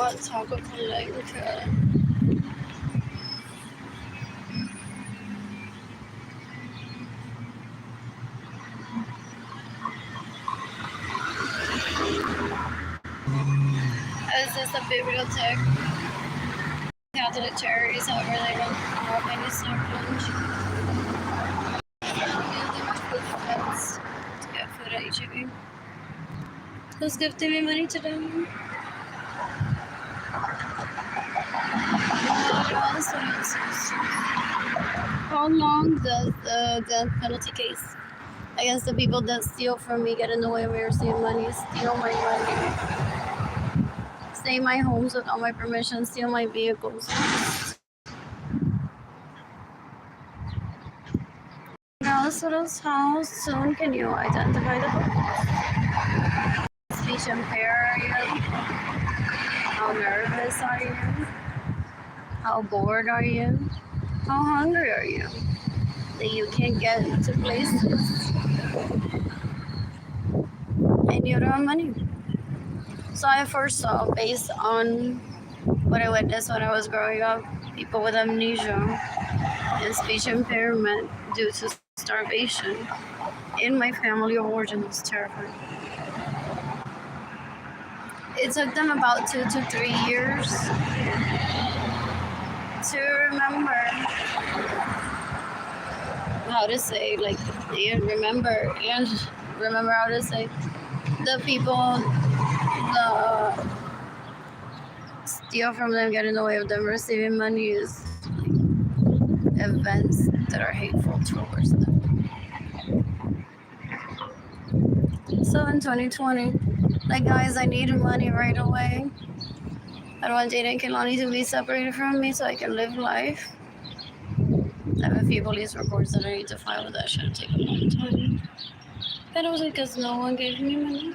hot taco palenque. This is a bibliothèque. Catholic charities, however, they don't have any sampling. To get food at HEB. Who's gifting me money today? How long does the death penalty case against the people that steal from me, get in the way of me receiving money, steal my money, stay in my homes without my permission, steal my vehicles? How soon can you identify the book? Speech impaired are you? How nervous are you? How bored are you? How hungry are you? That you can't get to places and you don't have money. So I foresaw, based on what I witnessed when I was growing up, people with amnesia and speech impairment due to starvation in my family of origin was terrifying. It took them about 2 to 3 years to remember how to say, like, remember how to say the people steal from them, get in the way of them receiving money is like events that are hateful towards them. So in 2020, like, guys, I need money right away. I don't want Jada and Kehlani to be separated from me so I can live life. I have a few police reports that I need to file, but that should take a long time. But also because no one gave me money,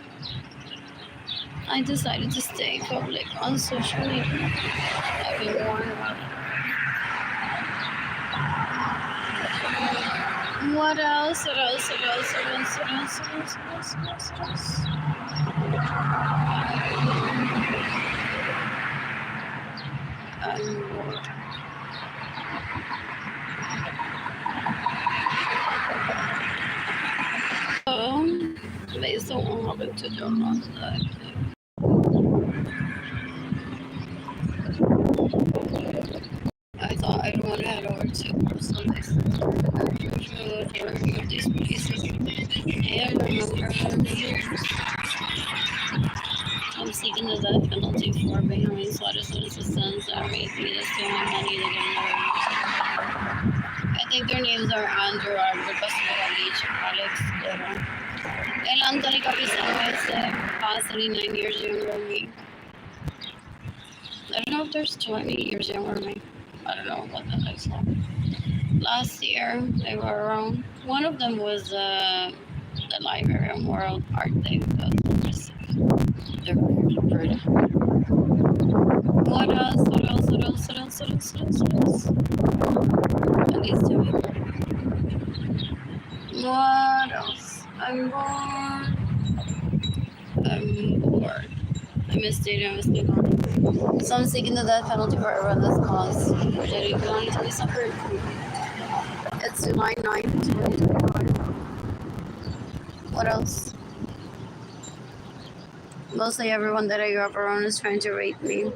I decided to stay public on social media. I've been warned about it. What else? Based on what happened to John last night. I thought I'd want to head over to someplace to these places and remember I'm seeking the death penalty for Benjamin Suarez's sons that raped me, to steal my money, to get another. I think their names are Andrew, Albert, Basural, Alex, Dora. El Anthony Capizano is past 39 years younger than me. I don't know if there's 20 years younger than me. I don't know what that looks like. Last year, they were around. One of them was the Library of World Art thing. They're pretty. What else? At least 2 people. What else? I'm bored. I miss dating, I miss being on. So I'm seeking the death penalty for everyone that's cause. We're dating Kehlani to be separated from me. It's July 9th, 2025. What else? Mostly everyone that I grew up around is trying to rape me.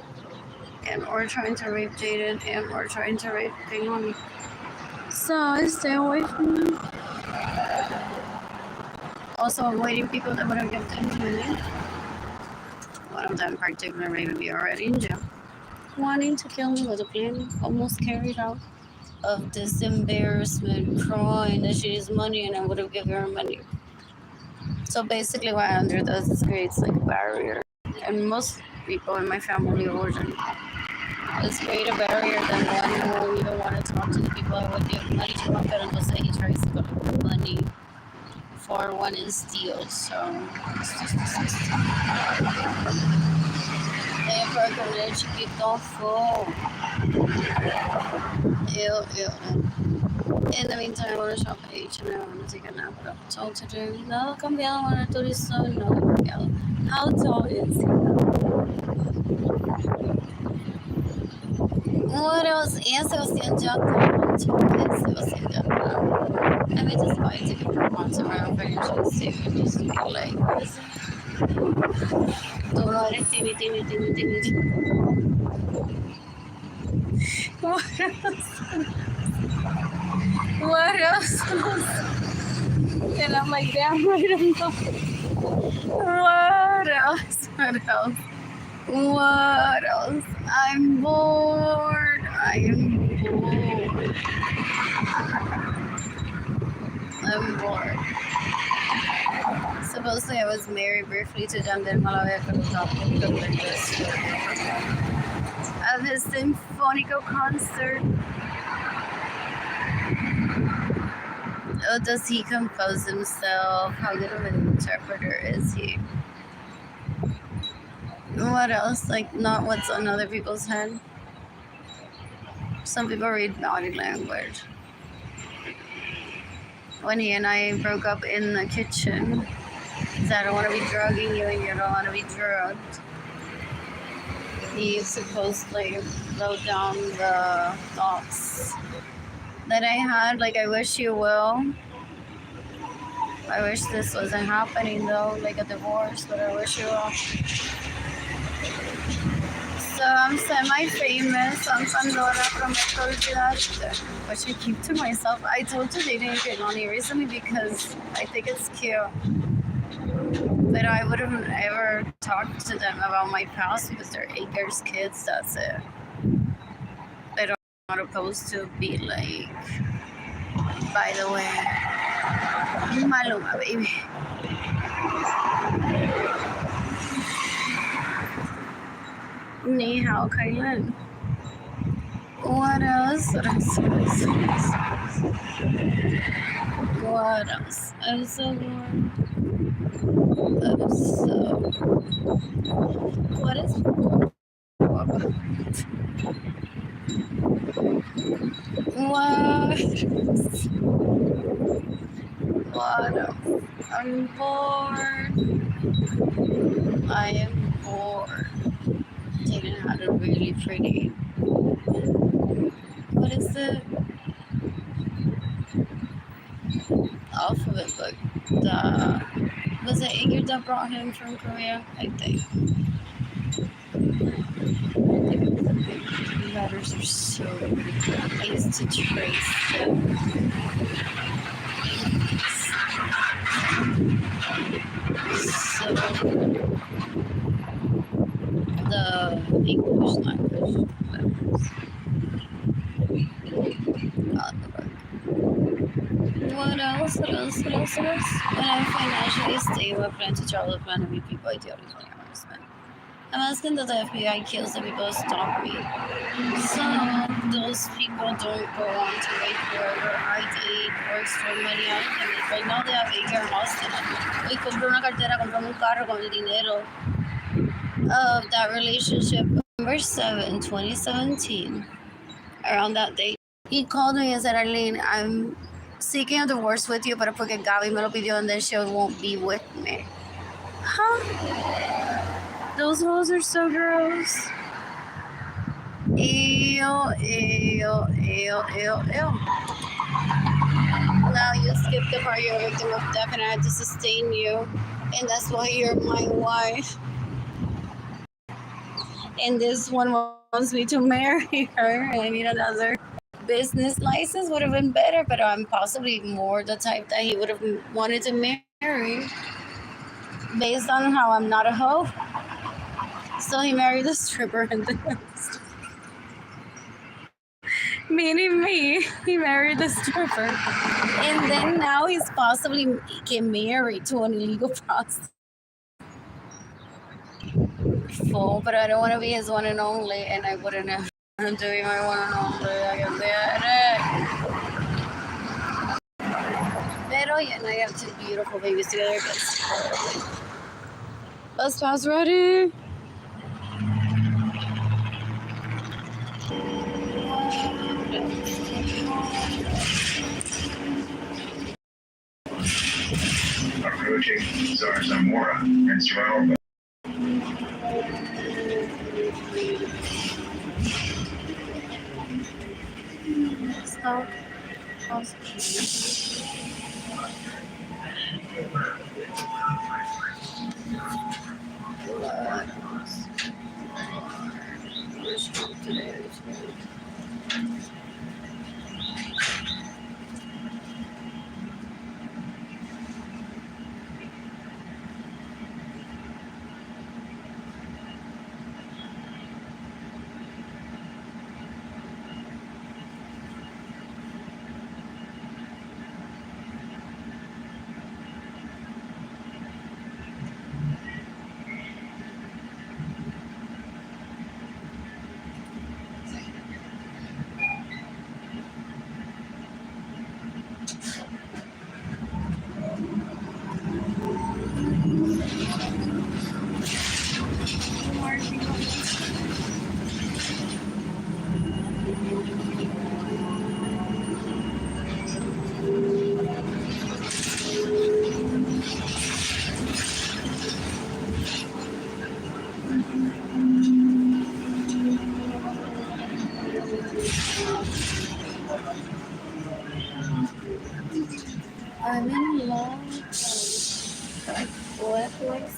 And or trying to rape Jaden, and or trying to rape Kehlani. So I stay away from them. Also avoiding people that would have gifted me. One of them in particular may be already in jail. Wanting to kill me was a plan almost carried out of this embarrassment, crying that she needs money and I would have given her money. So basically what Andrew does is creates like a barrier. And most people in my family of origin just create a barrier than one who even want to talk to the people I would give money to. Pero say he tries to get money for one and steal, so it's just disgusting. For comer chiquito full. Ew. In the meantime, I want to shop at H&M. I want to take a nap. What I'm told to do. No, cambiado. Bueno, turista. No, cambiado. How tall is he? Tenía Sebastián Yatra, Sebastián Yatra. I may just buy a ticket for concert around financial statement just to be like, listen, tú no eres Timmy. What else? What else? And I'm like, damn, I don't know. What else? What else? What else? I'm bored. I am bored. I'm bored. Supposedly I was married briefly to John Del Malavia of his symphonical concert. Oh, does he compose himself? How good of an interpreter is he? What else? Like, not what's on other people's head. Some people read body language. When he and I broke up in the kitchen, he said, I don't want to be drugging you and you don't want to be drugged. He supposedly wrote down the thoughts that I had, like, I wish you well. I wish this wasn't happening though, like a divorce, but I wish you well. So I'm semi-famous, I'm Pandora from Metro, which I keep to myself. I told you they didn't get money recently because I think it's cute. But I wouldn't ever talk to them about my past because they're 8 years kids, that's it. But I'm not opposed to be like, by the way, Maluma, baby. Ni hao, Kailan. What else? What else? I'm so bored. What is what else? I'm bored. I am bored. Taking out a really pretty. What is the alphabet book? Was it Ingrid that brought him from Korea? I think. The letters are so beautiful. I used to trace them. So the English language letters. What else? When I'm financially stable, I plan to travel, plan to meet people, ideally 20 hours spent. I'm asking that the FBI kills the people who stalk me. So those people don't go on to wait forever, hide aid, or extort money out of them. Right now they have AKR hostage. We compré una cartera, compramos un carro con el dinero of that relationship. November 7, 2017, around that date, he called me and said, Arlene, I'm seeking a divorce with you, pero porque Gaby me lo pidió and then she won't be with me. Huh? Those hoes are so gross. Ew. Now you skipped the part you're a victim of death and I had to sustain you. And that's why you're my wife. And this one wants me to marry her and I need another business license. Would have been better, but I'm possibly more the type that he would have wanted to marry based on how I'm not a hoe. So he married the stripper and then meaning me, he married the stripper. And then now he's possibly getting married to an illegal prostitute. Full, but I don't want to be his one and only, and I wouldn't have. I'm doing my one and only. I can get it. Pero yeah, and I have 2 beautiful babies together. Bus pass ready. Approaching Zarzamora and Serrano. So, also, I'm in love. What place?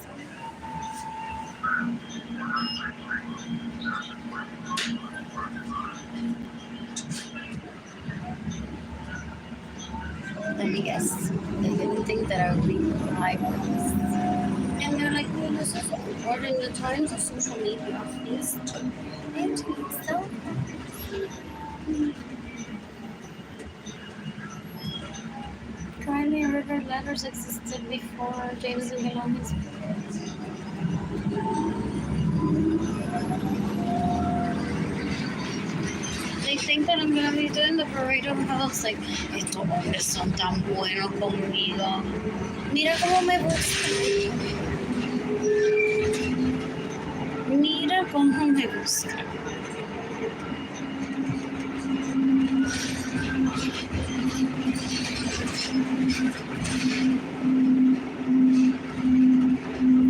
Let me guess. They didn't think that I would be like this. And they're like, oh, this is important the times of social media. Please, so Crimea River letters existed before James and Belongings. They think that I'm gonna be doing the parade of house. Like, estos hombres son tan buenos conmigo. Mira cómo me gusta. Mira cómo me gusta.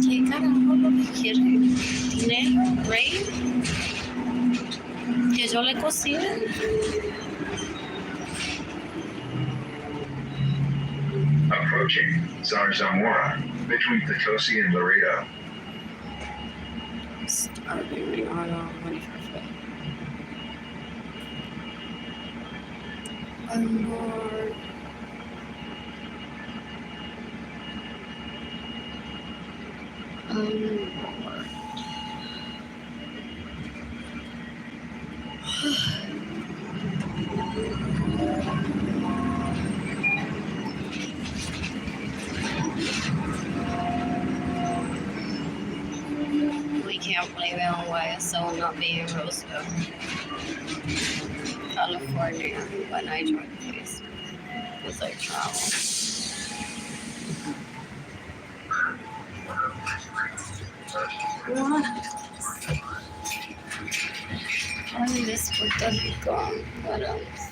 ¿Qué carajo lo que quieren? ¿Dinero? ¿Rey? ¿Que yo le cocine? Approaching Zarzamora between Potosi and Laredo. Starting on 25th. I'm bored. We can't blame it on YSL not being Roseville, California, when I joined the place. Because I travel. What? I miss Puerto Rico. What else?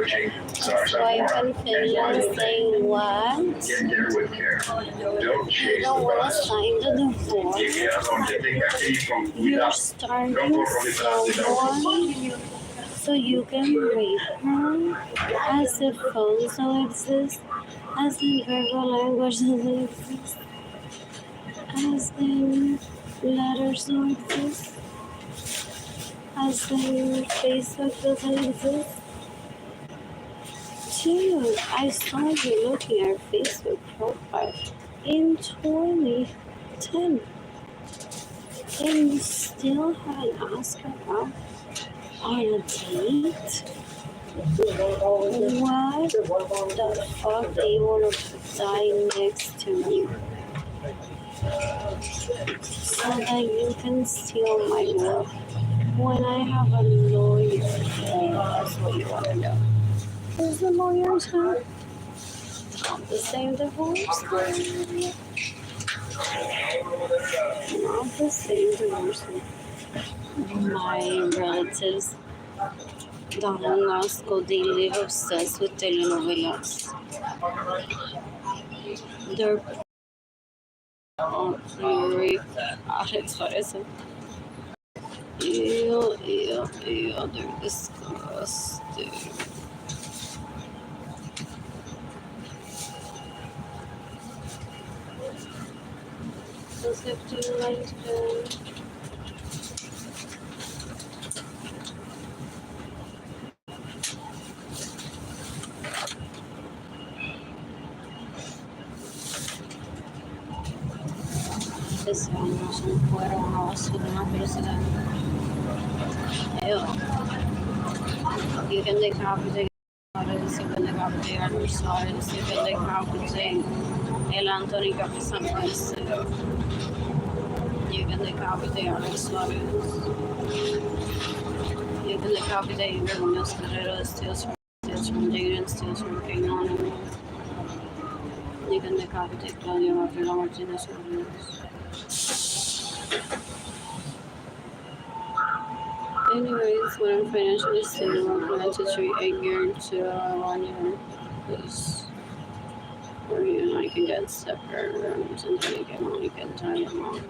approaching His wife in Finland saying what? Get there with care. Don't chase You don't the want to bus. sign the divorce. You're starting someone so you can rape her as if phones don't exist, as in verbal language doesn't exist, as in letters don't exist, as in Facebook doesn't exist. Dude, I saw you looking at Facebook profile in 2010 and you still haven't asked her out on a date? What the fuck do you want to die next to me so that you can steal my love when I have a lawyer? That's what you want to know. Who's the lawyer, huh? Not the same divorce. Not the same divorce. My relatives, Don Lasco, they live obsessed with telenovelas. They're rape addicts parece. Ew, they're disgusting. Let's have to like ese año son fueron a basura, pero se la you can decapitate you can decapitate adversaries, you can decapitate el Anthony Capizanes, you can decapitate adversaries, you can decapitate Veronios Guerrero, steals from Jaden, steals from Kainan, you can decapitate Claudia Rafaela Martinez Rodriguez. Anyways, when I'm financially stable, I'm planning to treat 8 years to 1 year. Because or you and I can get separate rooms and then you can only get time alone.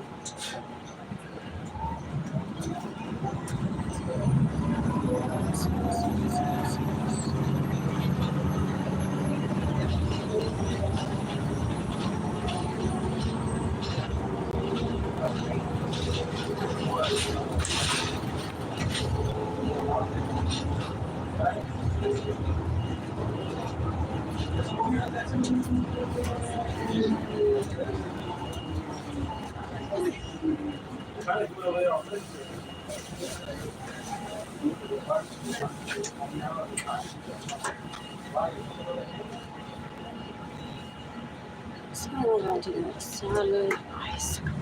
So I'm about to get salad, ice cream.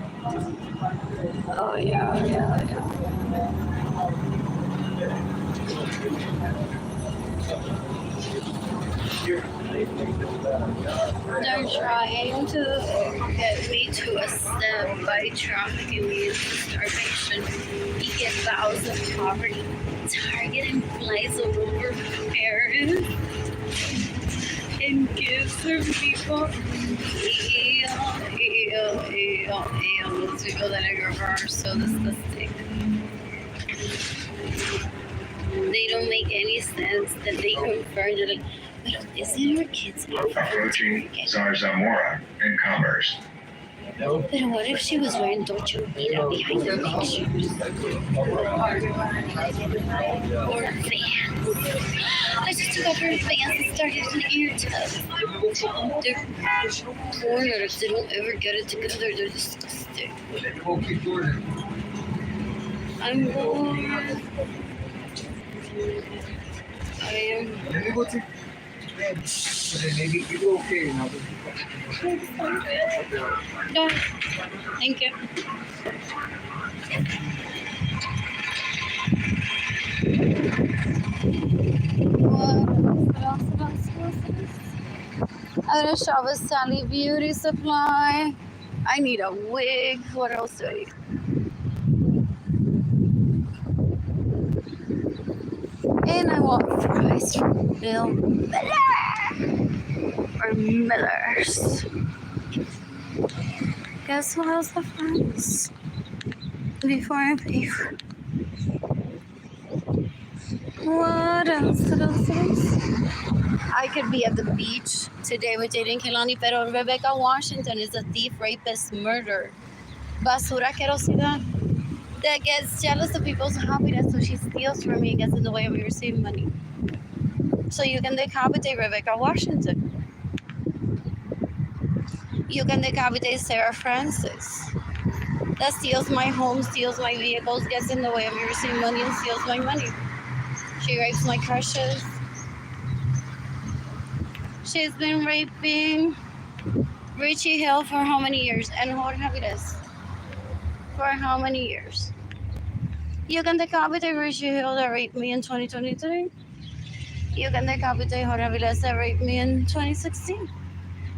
Oh yeah. They're trying to get me to a step by trafficking me into starvation. You get vows of poverty, Target implies over parents and gives their people. Those people that I grew up are so disgusting. They don't make any sense that they confirm that, like, wait, isn't your kids approaching Zarzamora and Commerce. But what if she was wearing Dolce & Gabbana behind the pictures? Or Vans. I just took off her Vans and started an ear tub. They're foreigners. They don't ever get it together. They're disgusting. I'm bored. I am. No, thank you. What else? I'm gonna shop at Sally Beauty Supply. I need a wig. What else do I need? And I want fries from Bill Miller or Miller's. Guess who else the fries? Before I pay for what else? What else? What else? I could be at the beach today with Jaden Kilani, pero Rebecca Washington is a thief, rapist, murderer. Basura querosidad that gets jealous of people's happiness, so she steals from me and gets in the way of me receiving money. So you can decapitate Rebecca Washington. You can decapitate Sarah Francis. That steals my home, steals my vehicles, gets in the way of me receiving money, and steals my money. She rapes my crushes. She's been raping Richie Hill for how many years? And Jorge Aviles for how many years? You can decapitate Richie Hill that raped me in 2023. You can decapitate Jorge Aviles that raped me in 2016.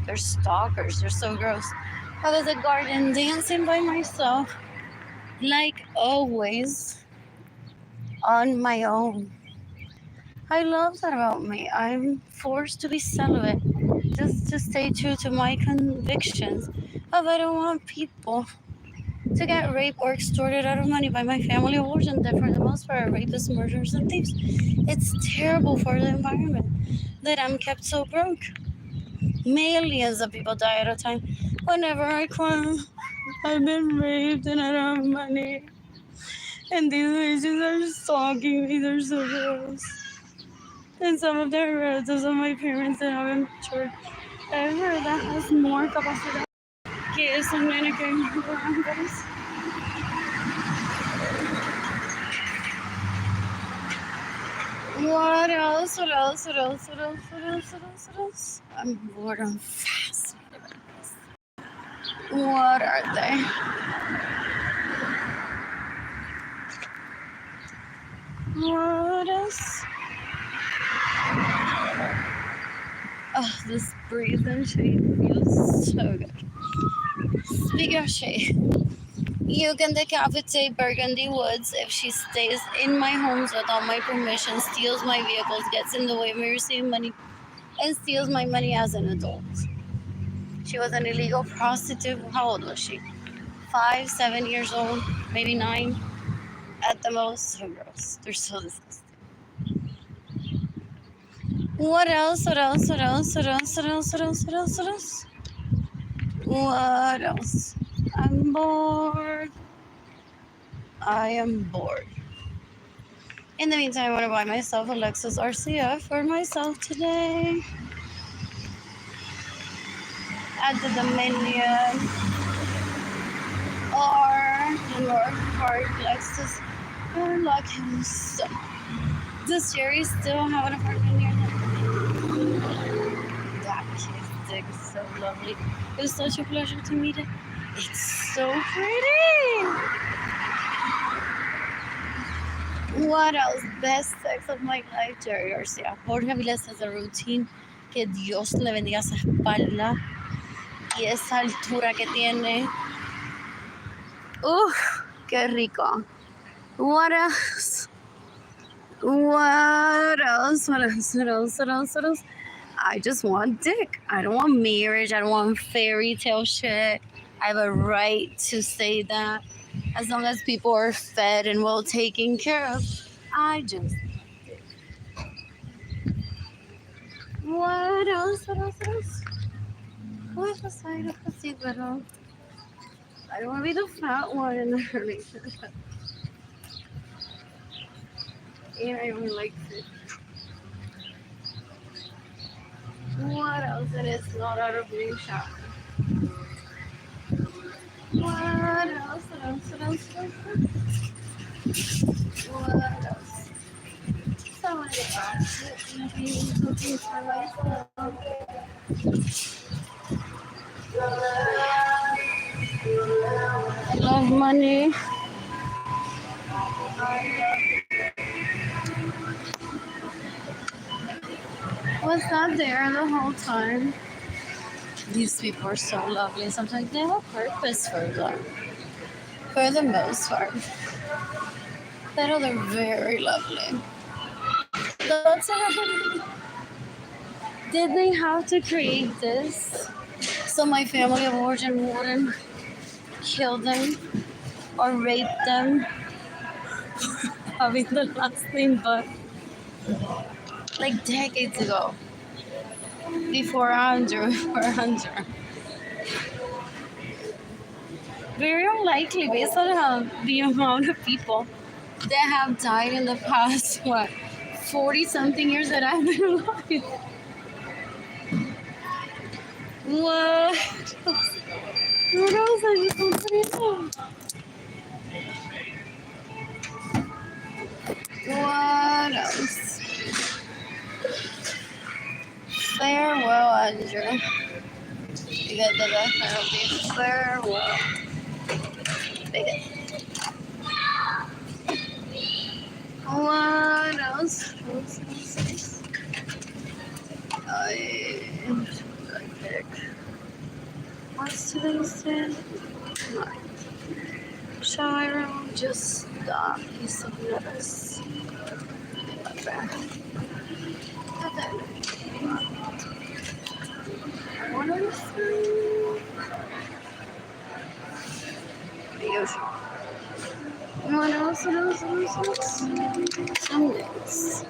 They're stalkers. They're so gross. I was at the garden dancing by myself, like always, on my own. I love that about me. I'm forced to be celibate, just to stay true to my convictions of I don't want people to get raped or extorted out of money by my family of origin that for the most part are rapists, murderers, and thieves. It's terrible for the environment that I'm kept so broke. Millions of people die at a time. Whenever I cry, I've been raped and I don't have money. And these bitches are stalking me. They're so gross. And some of their relatives of my parents that have in church ever that has more capacidad que esa nena que antes. What else? What else? What else? What else? What else? What else? What else? I'm bored. I'm fascinated by this. What are they? What else? Oh, this breathing shade feels so good. Speaking of shade, you can decapitate Burgundy Woods if she stays in my homes without my permission, steals my vehicles, gets in the way of me receiving money, and steals my money as an adult. She was an illegal prostitute. How old was she? 5, 7 years old, maybe 9 at the most. So gross. They're so disgusting. What else? What else? What else? What else? What else? What else? What else? What else? What else? I'm bored. I am bored. In the meantime, I want to buy myself a Lexus RCF for myself today. At the Dominion or the North Park Lexus. I like him so. Does Jerry still have an apartment near him? That kid's dick is so lovely. It was such a pleasure to meet it. It's so pretty. What else? Best sex of my life, Jerry Garcia. Jorge Aviles has a routine. Que Dios le bendiga esa espalda y esa altura que tiene. Uf, qué rico. What else? What else? What else? What else? What else? What else? I just want dick. I don't want marriage. I don't want fairy tale shit. I have a right to say that. As long as people are fed and well taken care of, I just want dick. What else? What else? What else? What's the side of the secret? I don't want to be the fat one in the relationship. And I only like fish. What else? It is not out of being shot. What else? What else? What else? What else? Someone get back. Maybe cooking for myself. I love money. Was that there the whole time? These people are so lovely. Sometimes they have a purpose for them. For the most part. But they're very lovely. That's did they have to create this so my family of origin wouldn't kill them or rape them having the last name but like decades ago before Andrew or Andrew. Very unlikely based on how the amount of people that have died in the past 40 something years that I've been alive. What? What else? I just don't put it on. What else? Farewell, Andrew. You got the best penalty. Farewell. Big. What else? I pick. What's today's day? Shall I just stop? Piece of lettuce. What else? What else? Some days.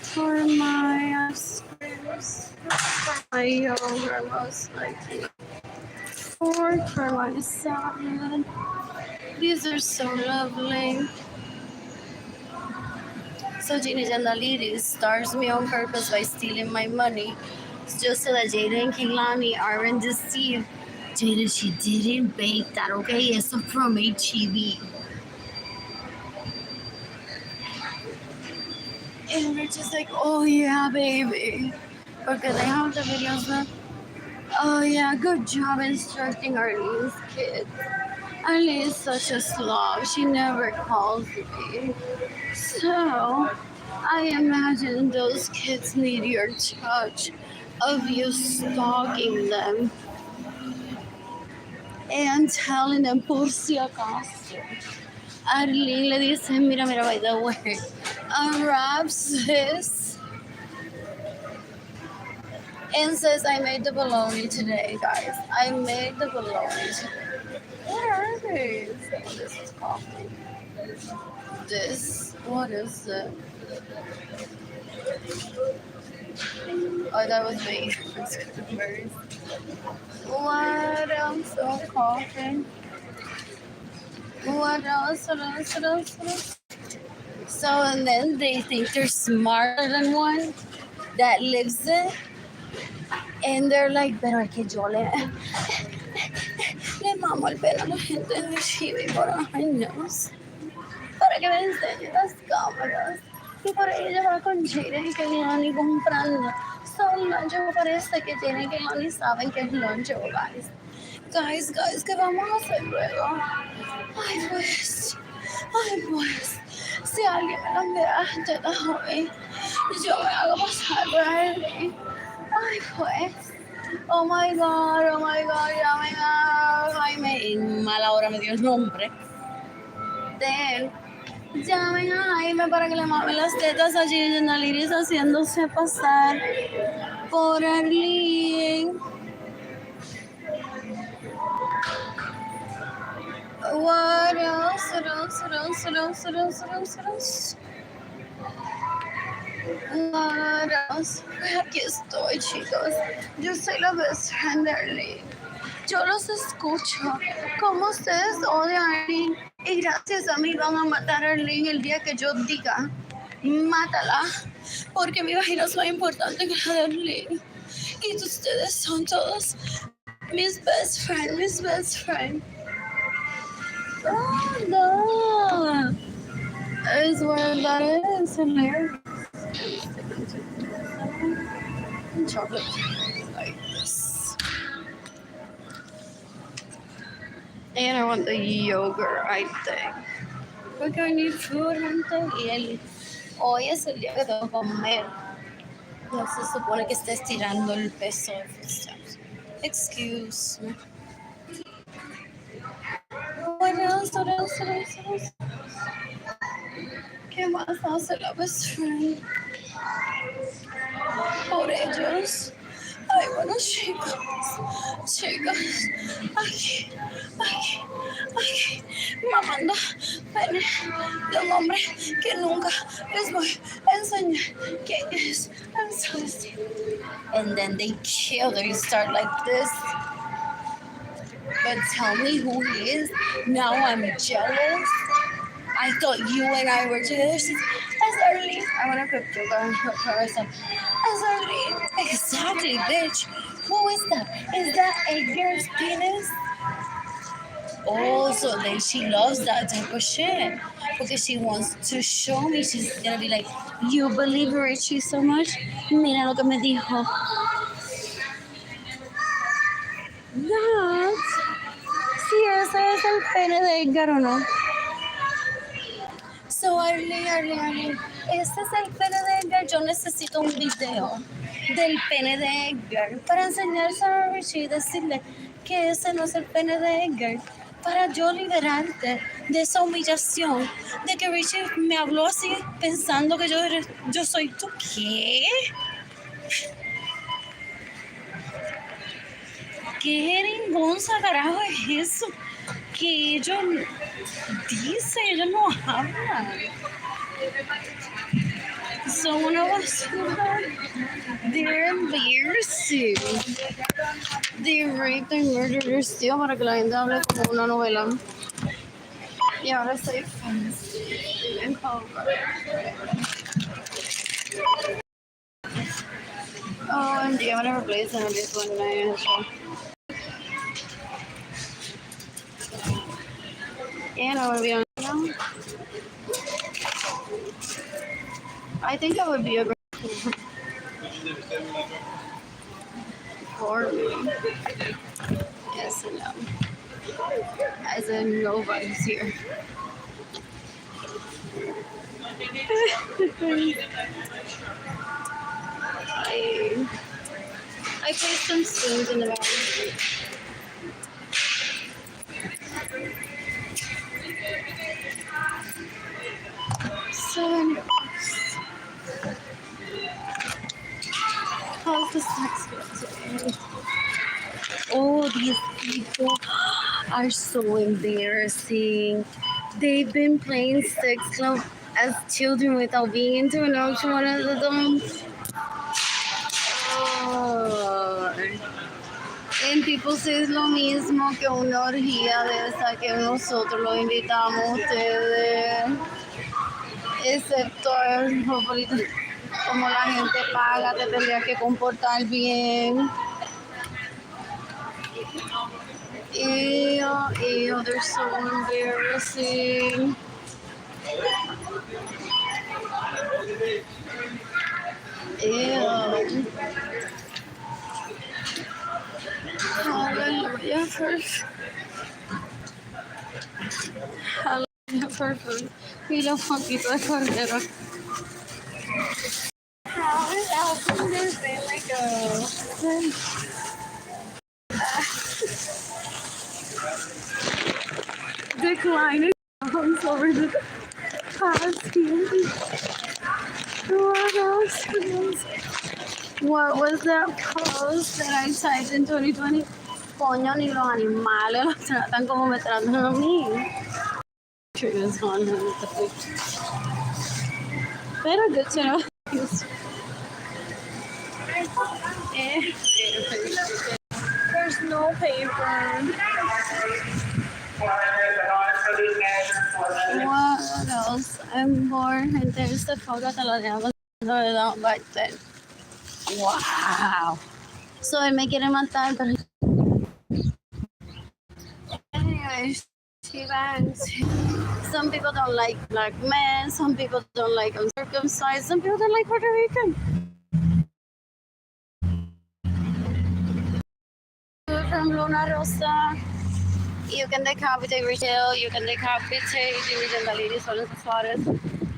For my screws, for my yogurt, most likely. Fork for my salad. These are so lovely. So Gina Janalidi stars me on purpose by stealing my money. It's just so that Jada and Kehlani aren't deceived. Jada, she didn't bake that, okay? It's from HEB. And we're just like, oh yeah, baby. Because I have the videos now. Oh yeah, good job instructing Arlene's kid. Arlene is such a slob. She never calls me. So, I imagine those kids need your touch of you stalking them and telling them por si acaso. Arlene le dice, mira, by the way, unwraps this and says, I made the bologna today, guys. I made the bologna today. What are these? Oh, this is coffee. This, what is it? Oh, that was me. What else? Oh, coffee. What else? So, and then they think they're smarter than one that lives it. And they're like, pero es que yo le mamo el pelo a la gente en el chibi por años para que me enseñe las cámaras y por ahí llevar con Jada y que Lonnie comprando. So Lonjo parece que tiene que Lonnie saben que es Lonjo, guys. Guys, ¿qué vamos a hacer luego? Ay, pues, si alguien me las mira tetas hoy, yo me hago pasar por ahí. Ay, pues. Oh my god, llamen a Jaime. En mala hora me dio el nombre de él. Llamen a Jaime para que le mamen las tetas a Gina Liris haciéndose pasar por Arlene. What else? What else? Aquí estoy, chicos. Yo soy la best friend de Arlene. Yo los escucho. Como ustedes odian a Arlene. Y gracias a mí van a matar a Arlene el día que yo diga, mátala. Porque mi vagina es más importante que la de Arlene. Y ustedes son todos mis best friend. Oh, no. Is where that is hilarious. Chocolate like this. And I want the yogurt, I think. Porque I need food, gente. Y hoy es el día que tengo que comer. No se supone que esté estirando el peso de footsteps. Excuse me. What else? What else? What else? What else? ¿Qué más hace la best friend? Por ellos. Ay, bueno, chicos, aquí, mamando pene de un hombre que nunca les voy a enseñar quién es. I'm so sorry. And then they chill, they start like this. But tell me who he is. Now I'm jealous. I thought you and I were together. As Arlene. I want to cook you guys. As Arlene. Exactly, bitch. Who is that? Is that Edgar's penis? Oh, so then she loves that type of shit. Because she wants to show me. She's gonna be like, you believe Richie so much? Mira lo que me dijo. That. Si ese es el pene de Edgar o no. So, Arlene, este es el pene de Edgar. Yo necesito un video del pene de Edgar para enseñarse a Richie y decirle que ese no es el pene de Edgar. Para yo liberarte de esa humillación de que Richie me habló así pensando que yo soy tú. ¿Qué? ¿Qué jeringonza carajo es eso? Que ellos dicen, ellos no hablan. So una basura, they're embarrassing. They raped and murdered her still para que la gente hable como una novela. Y ahora estoy feliz. Oh, and I never played some of this one night. And I would be on now. I think that would be a great for me. Yes and no. As in nobody's here. I placed some spoons in the bottom. So, how's the sex today? Oh, these people are so embarrassing. They've been playing sex club as children without being into an auction one of them. Oh. En People es lo mismo que una orgía de esa que nosotros los invitamos a ustedes. Excepto el favorito. Como la gente paga, te tendrías que comportar bien. Ew, they're so embarrassing. Ew. Hallelujah, first. Hallelujah, perfect. Y los poquitos de cordero. How is Alvin there like a... Declining songs over the past year. What else? What was that post that I typed in 2020? Coño, ni los animales los tratan como me tratan a mí. Triggers on him with the food. Pero good to know. There's no paper. What else? I'm bored and there's the photo that I have back then. Wow. So I make it in my time, but anyway, she bangs. Some people don't like black men, some people don't like uncircumcised, some people don't like Puerto Rican. From Luna Rosa, you can decapitate Rachel, you can decapitate Jimmy Gengalini, Solen Suarez.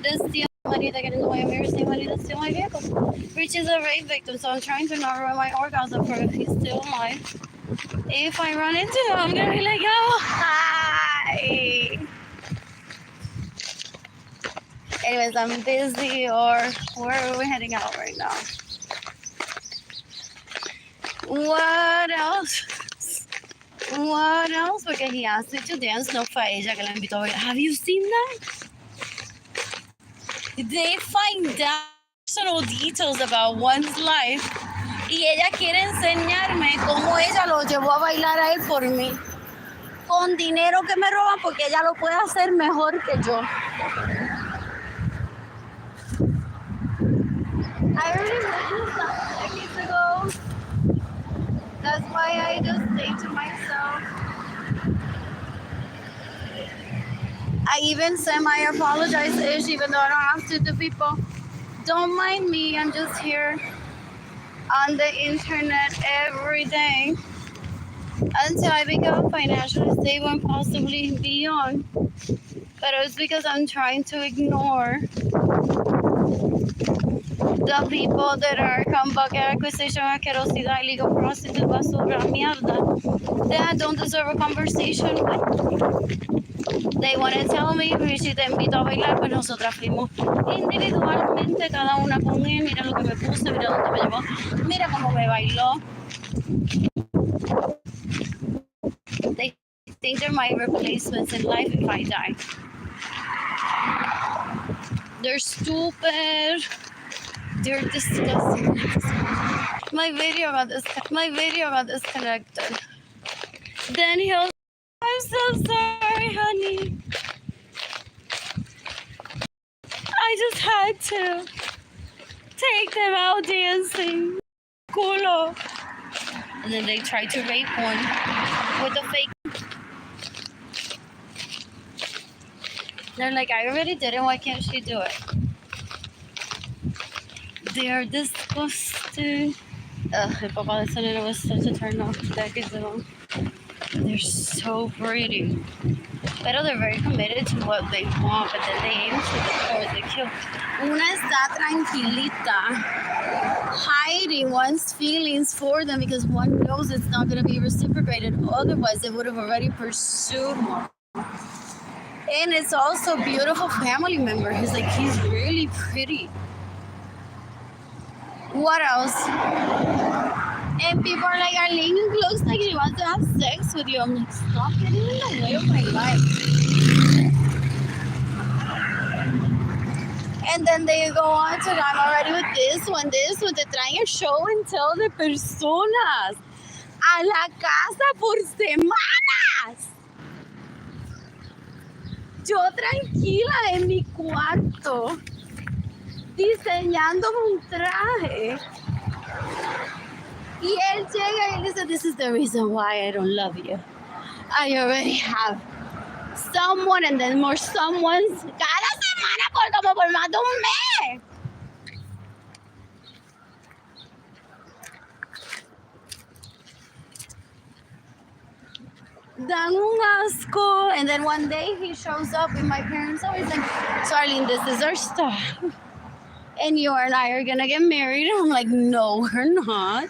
to steal money, they're gonna go and mirror steal money to steal my vehicle. Rich is a rape victim, so I'm trying to not ruin my orgasm for if he's still alive. If I run into him, I'm gonna be like, oh, hi. Anyways, I'm busy, or where are we heading out right now? What else? What else? Porque he asked me to dance. No fue ella que la invitó a bailar. Have you seen that? They find out personal details about one's life. Y ella quiere enseñarme cómo ella lo llevó a bailar a él por mí. Con dinero que me roban porque ella lo puede hacer mejor que yo. I already witnessed that decades ago. That's why I just stay to myself. I even semi-apologize-ish, even though I don't have to people. Don't mind me, I'm just here on the internet every day until I become financially stable and possibly beyond. But it's because I'm trying to ignore the people that are come bucket acquisition, asquerosidad, illegal prostitute, basura, mierda, that don't deserve a conversation with. They want to tell me, si te invito a bailar, pues nosotras fuimos individualmente, cada una con él, mira lo que me puse, mira dónde me llevó, mira cómo me bailó. They think they're my replacements in life if I die. They're stupid. They're disgusting. My video got disconnected. Then he'll, I'm so sorry, honey. I just had to take them out dancing. Culo. And then they tried to rape one with a fake. They're like, I already did it, why can't she do it? They are disgusting. Ugh, el papá de Selena was such a turn off decades ago. They're so pretty. Pero they're very committed to what they want, but then they aim to the core, they kill. Una está tranquilita, hiding one's feelings for them because one knows it's not going to be reciprocated. Otherwise, they would have already pursued more. And it's also a beautiful family member. He's like, he's really pretty. What else? And people are like, Arlene looks like he wants to have sex with you. I'm like, stop getting in the way of my life. And then they go on to, I'm already with this one, te traen show and tell de personas a la casa por semanas. Yo tranquila en mi cuarto, diseñándome un traje. Y él llega y dice, this is the reason why I don't love you. I already have someone and then more someones cada semana por más de un mes. Dan un asco. And then one day he shows up and my parents always like, so Arlene, this is our stuff. And you and I are gonna get married. I'm like, no, we're not.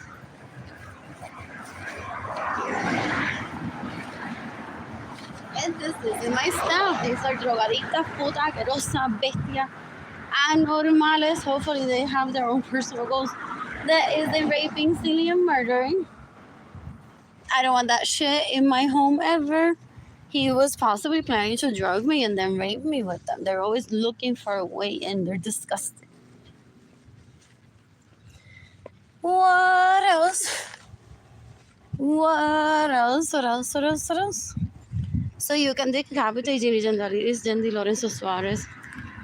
And this isn't my stuff. These are drogadictas, putas, asquerosas, bestias, anormales. Hopefully they have their own personal goals. That isn't raping, stealing, and murdering. I don't want that shit in my home ever. He was possibly planning to drug me and then rape me with them. They're always looking for a way in. They're disgusting. What else? What else? So you can decapitate Jimmy Gendaris, Jendy Lorenzo Suarez.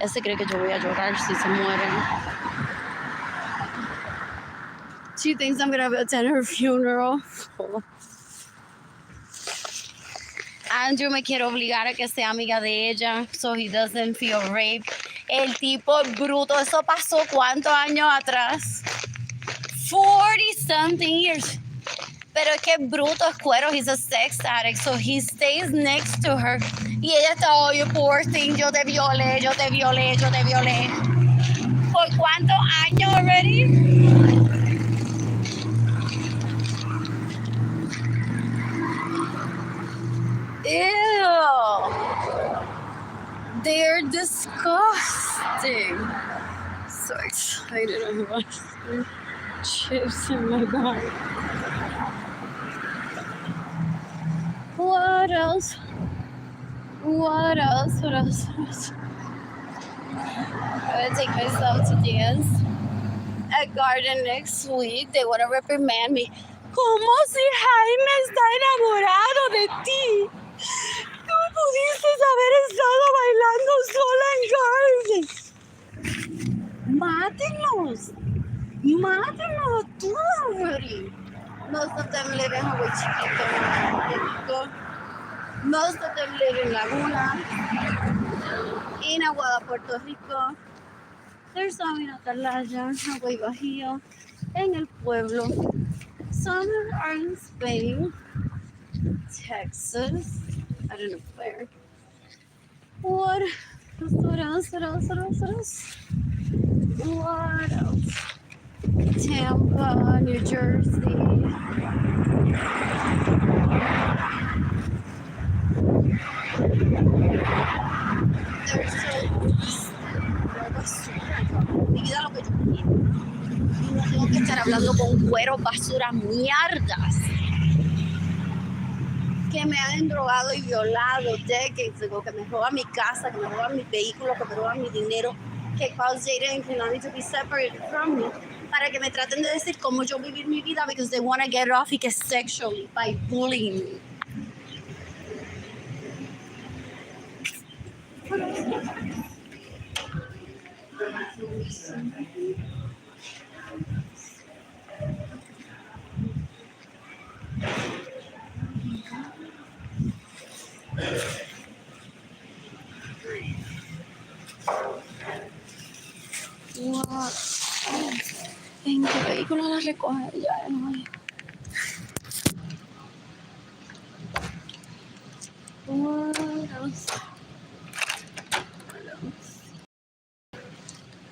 Ese cree que yo voy a llorar si se mueren. She thinks I'm gonna attend her funeral. Andrew me quiere obligar a que sea amiga de ella so he doesn't feel raped. El tipo bruto, eso pasó ¿cuántos años atrás? 40-something years. Pero es que bruto es cuero, he's a sex addict, so he stays next to her. Y ella está, oh, you poor thing, yo te violé. ¿Por cuántos años already? Ew. They're disgusting. So excited about chips in my bag. What else? I'm gonna take myself to dance at Garden next week. They want to reprimand me. ¿Cómo si Jaime está enamorado de ti? ¿Tú pudiste haber estado bailando sola en Garden? Mátenlos tú already. Most of them live in Hawaii Chiquito. Most of them live in Laguna, in Aguada, Puerto Rico. There's some in Atalaya, Hawaii Bajío, en el pueblo. Some are in Spain, Texas. I don't know where. What else? Tampa, New Jersey. There's mi vida lo que yo quiero. Y no tengo que estar hablando con cueros, basura, mierdas que me han endrogado y violado decades ago, que me roban mi casa, que me roban mi vehículo, que me roban mi dinero, que cause Jada and Kehlani to be separated from me, para que me traten de decir cómo yo vivir mi vida, because they want to get off y que sexually by bullying me. What? ¿En qué vehículo la recoge? Ya no hay. What else?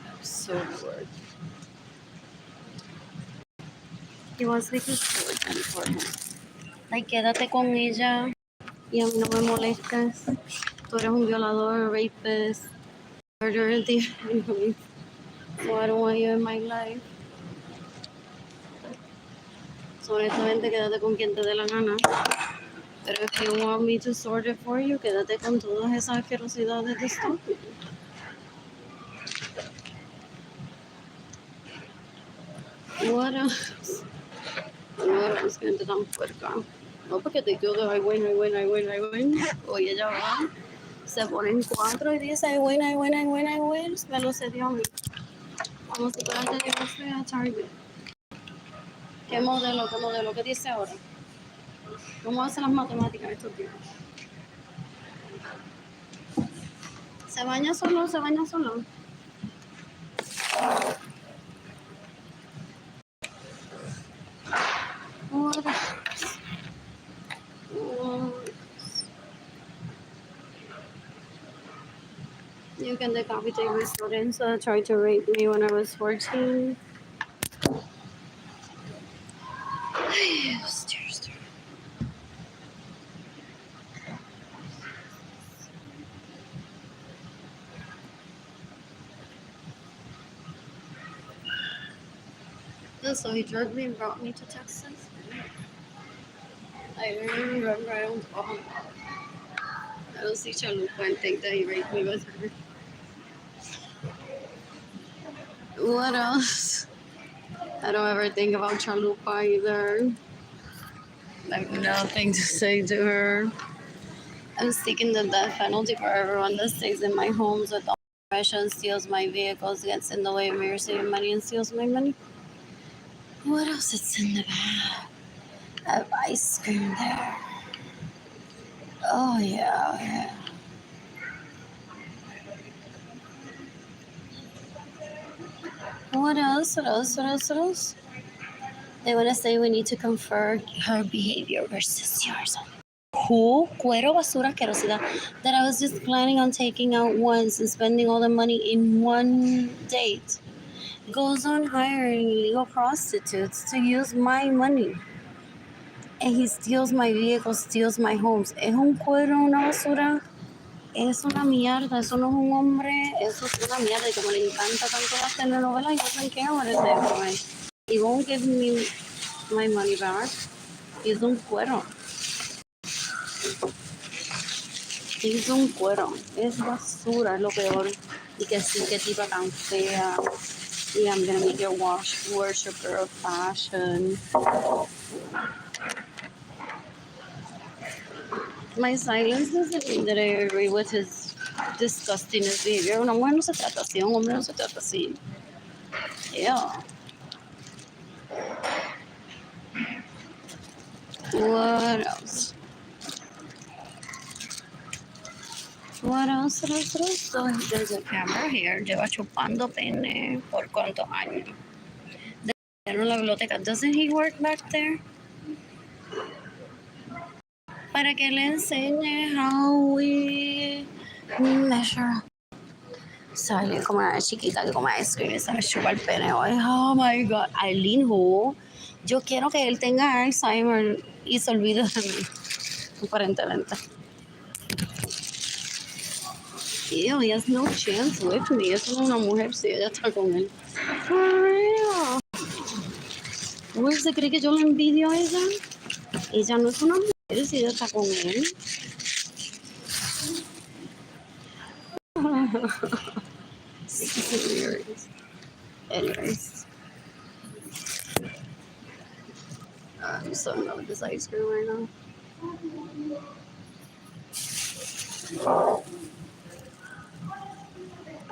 I'm so bored. He wants me to sport for him. Like, quédate con ella y a mí no me molestes. Tú eres un violador, rapist, murderer, so I don't want you in my life. So honestamente, quédate con quien te dé la gana. Pero if you want me to sort it for you, quédate con todas esas asquerosidades de estúpido. What else? What else? Gente tan puerca. No, porque te digo de I win. Oye, ella va, se ponen 4 y dice I win. Me lo cedió a mí. Vamos a esperar que llegue a Target. ¿Qué modelo? ¿Qué dice ahora? ¿Cómo hacen las matemáticas estos días? ¿Se baña solo? What else? You can decapitate my students that tried to rape me when I was 14. Stairs. So he drugged me and brought me to Texas. I don't remember. I don't see Chalupa and think that he raped me with her. What else? I don't ever think about Chalupa either. I have nothing to say to her. I'm seeking the death penalty for everyone that stays in my homes with all oppression, steals my vehicles, gets in the way of me receiving money, and steals my money. What else is in the bag? I have ice cream there. Oh, yeah. What else? They want to say we need to confer her behavior versus yours. cuero basura asquerosidad that I was just planning on taking out once and spending all the money in one date goes on hiring illegal prostitutes to use my money. And he steals my vehicles, steals my homes. Es un cuero, una basura. Es una mierda. Eso no es un hombre. Eso es una mierda. Y como le encanta tanto las telenovelas, he doesn't care what it is. He won't give me my money back. Es un cuero. Es un cuero. Es basura, es lo peor. Y que sí, qué tipa tan fea. Y I'm gonna make you a worshiper of fashion. My silence doesn't mean that I agree with his disgustingness behavior. Una mujer no se trata así, un hombre no se trata así. Yeah. What else? What else? So there's a camera here. Lleva chupando pene por cuántos años. En la biblioteca. Doesn't he work back there? Para que le enseñe how we measure. Sale como una chiquita que come ice cream y se me chupa el pene hoy. Oh my god. Arlene, who? Yo quiero que él tenga Alzheimer y se olvide de mí. Aparentemente. Ew, he has no chance with me. Es una mujer si ella está con él. For real. Uy, ¿se cree que yo le envidio a ella? Ella no es una mujer si ella está con él. Anyways. I'm so in love with this ice cream right now.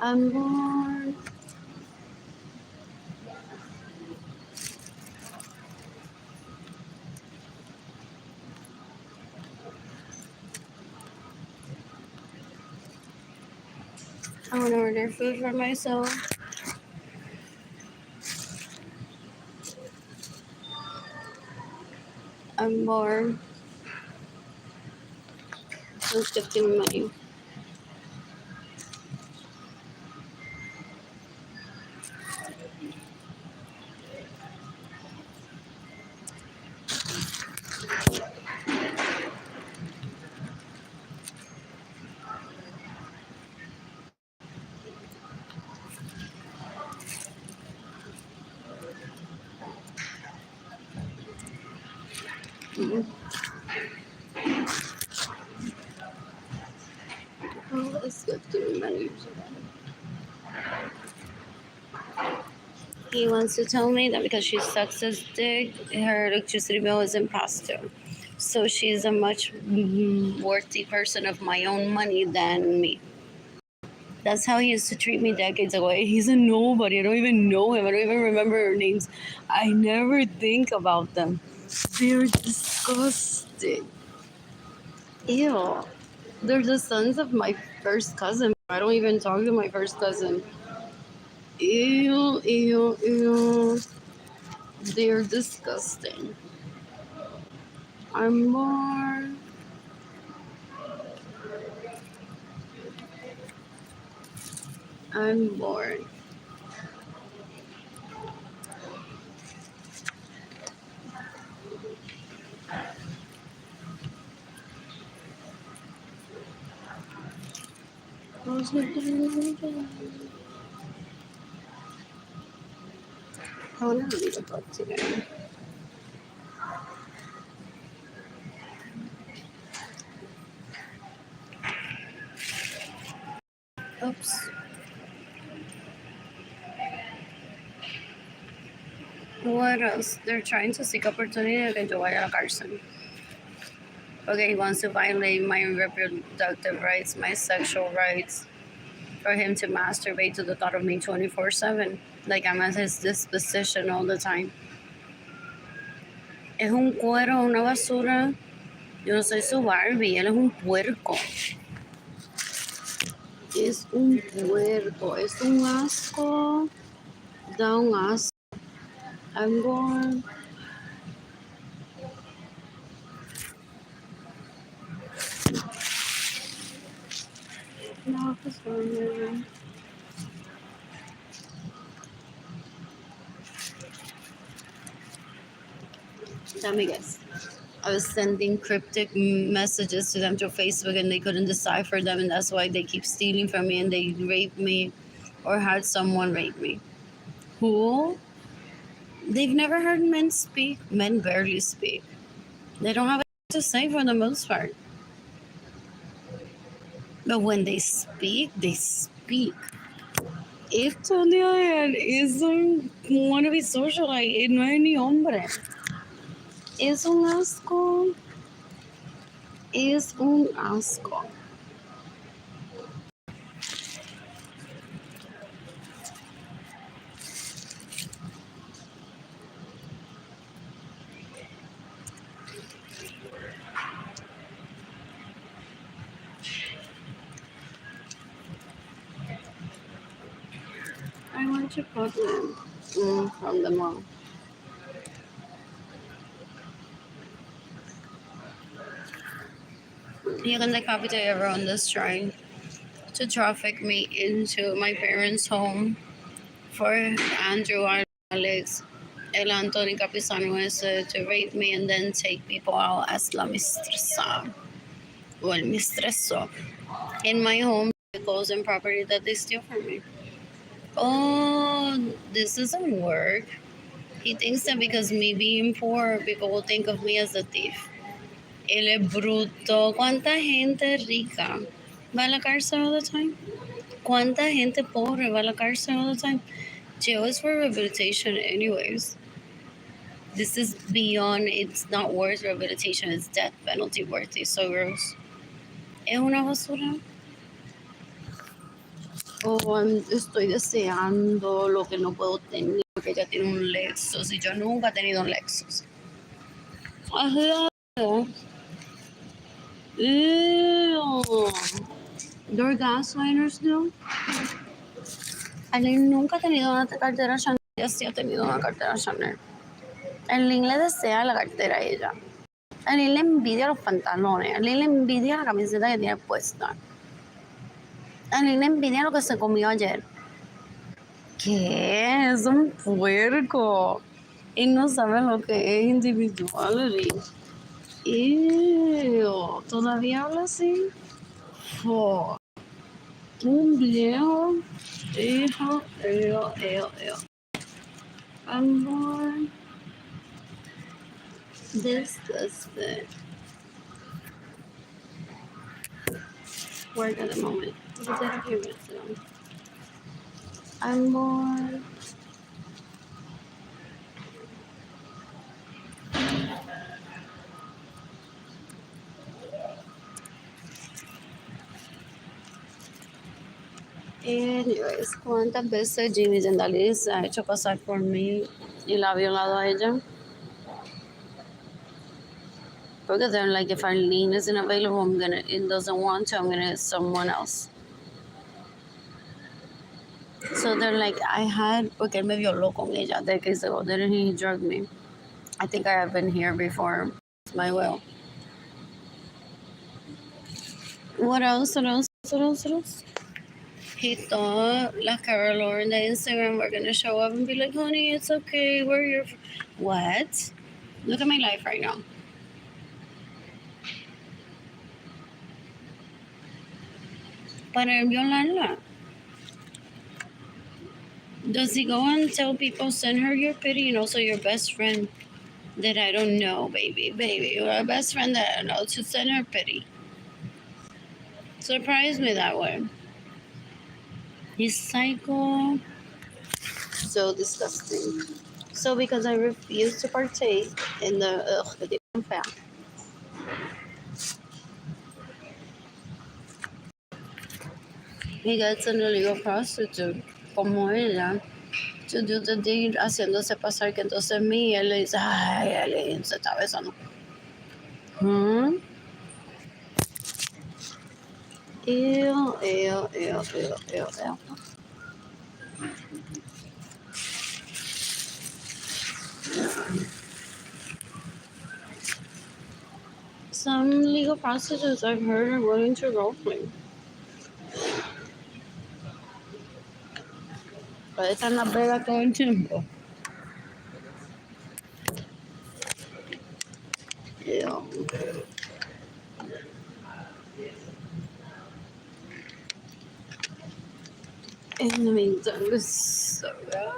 I'm born. I want to order food for myself. I'm bored. Let's give me money. Oh, let's give me money. He wants to tell me that because she sucks his dick, her electricity bill isn't passed due. So she's a much worthy person of my own money than me. That's how he used to treat me decades ago. He's a nobody. I don't even know him. I don't even remember their names. I never think about them. They're disgusting. Ew. They're the sons of my first cousin. I don't even talk to my first cousin. Ew, ew, ew. They're disgusting. I'm bored. I'm bored. I want to read a book today. Oops. What else? They're trying to seek opportunity to yo vaya a la cárcel. Okay, he wants to violate my reproductive rights, my sexual rights, for him to masturbate to the thought of me 24/7. Like I'm at his disposition all the time. Es un cuero, una basura. Yo no soy su Barbie, él es un puerco. Es un puerco, es un asco. Da un asco. I'm going. No, pues no. Let me guess. I was sending cryptic messages to them through Facebook and they couldn't decipher them, and that's why they keep stealing from me and they rape me or had someone rape me. Who? They've never heard men speak. Men barely speak. They don't have anything to say for the most part. But when they speak, they speak. Esto de él es un wannabe socialite, no es ni hombre. Es un asco. Es un asco. I want to put them from the mall. You can copy to everyone that's trying to traffic me into my parents' home for Andrew Alex, El Antonio Capisano is to rape me and then take people out as la mistressa or el mistreso in my home vehicles and property that they steal from me. Oh, this doesn't work. He thinks that because me being poor, people will think of me as a thief. Él es bruto. ¿Cuánta gente rica va a la cárcel all the time? ¿Cuánta gente pobre va a la cárcel all the time? Jail is for rehabilitation anyways. This is beyond, it's not worth rehabilitation, it's death penalty worthy. So gross. Es una basura. Estoy deseando lo que no puedo tener, porque ella tiene un Lexus y yo nunca he tenido un Lexus. Ajá. Ew. They're gasliners now. Arlene nunca ha tenido una cartera Chanel. Ella sí ha tenido una cartera Chanel. Arlene le desea la cartera a ella. Arlene le envidia los pantalones. Arlene le envidia la camiseta que tiene puesta. Arlene le envidia lo que se comió ayer. ¿Qué? Es un puerco. Y no sabe lo que es individuality. Ew. ¿Todavía habla así? Oh. Un viejo. Hijo. Amor. Disgusting. Work at the moment. Amor. Anyways, ¿cuántas veces Jimmy Zendalis se ha hecho pasar por mí y la ha violado a ella? Because they're like, if Arlene isn't available, it doesn't want to, I'm gonna get someone else. So they're like, porque él me violó con ella decades ago, didn't he drug me? I think I have been here before, my will. What else? He thought like Carol or the Instagram were gonna show up and be like, honey, it's okay, we're your what? Look at my life right now. Para violarla. Does he go and tell people, send her your pity and also your best friend that I don't know, baby, your best friend that I don't know, to send her pity? Surprise me that way. He's psycho. So disgusting. So because I refuse to partake in the fact. He gets an illegal prostitute como ella to do the deed haciéndose pasar que entonces mí él le dice, ay, él se está besando. Ew. Some legal prostitutes I've heard are willing to roleplay. Pero esta en la pega todo el tiempo. Yeah. In the meantime, it's so good.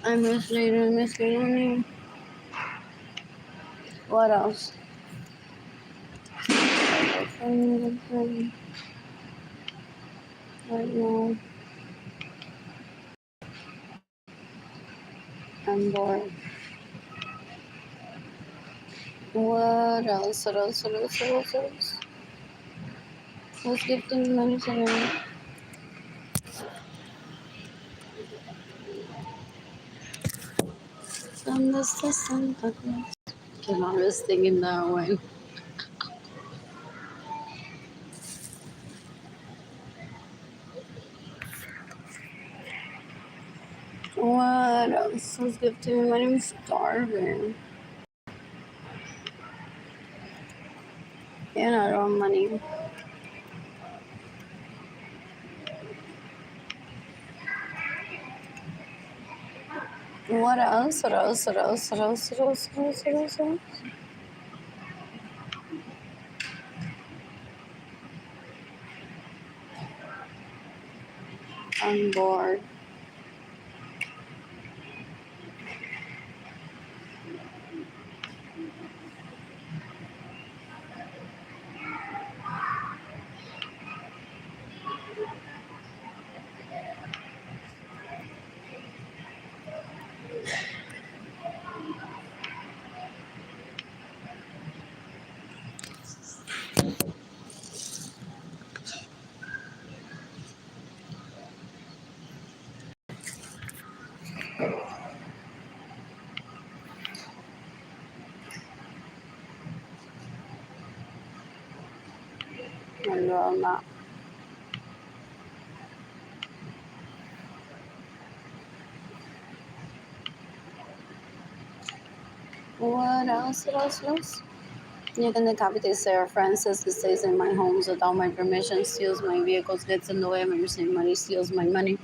I miss later, I miss morning. What else? Right now, I'm bored. What else? What else? What else? What else? What else? Who's gifting money today? From the Santa Claus. Can I was singing that one? What else? Who's gifting me money? I'm starving. And I don't have money. What else? What else? What else? What else? What else? What else? What else? What else? I'm bored. I'm not. What else? What else? What else? You can decapitate Sarah Francis, who stays in my homes without my permission, steals my vehicles, gets in the way of me receiving money, steals my money.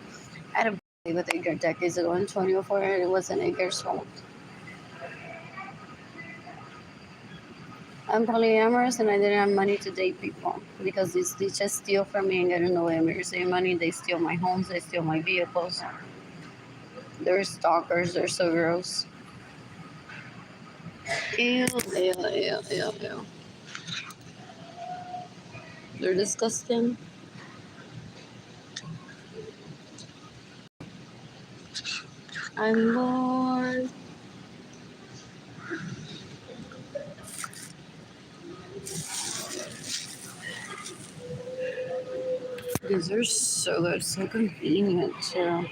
I had a birthday with Edgar decades ago in 2004. It wasn't Edgar's fault. I'm polyamorous and I didn't have money to date people because they just steal from me and get in the way of me receiving money. They steal my homes, they steal my vehicles. They're stalkers, they're so gross. Ew, ew, ew, ew, ew. They're disgusting. I'm bored. These are so good, so convenient too.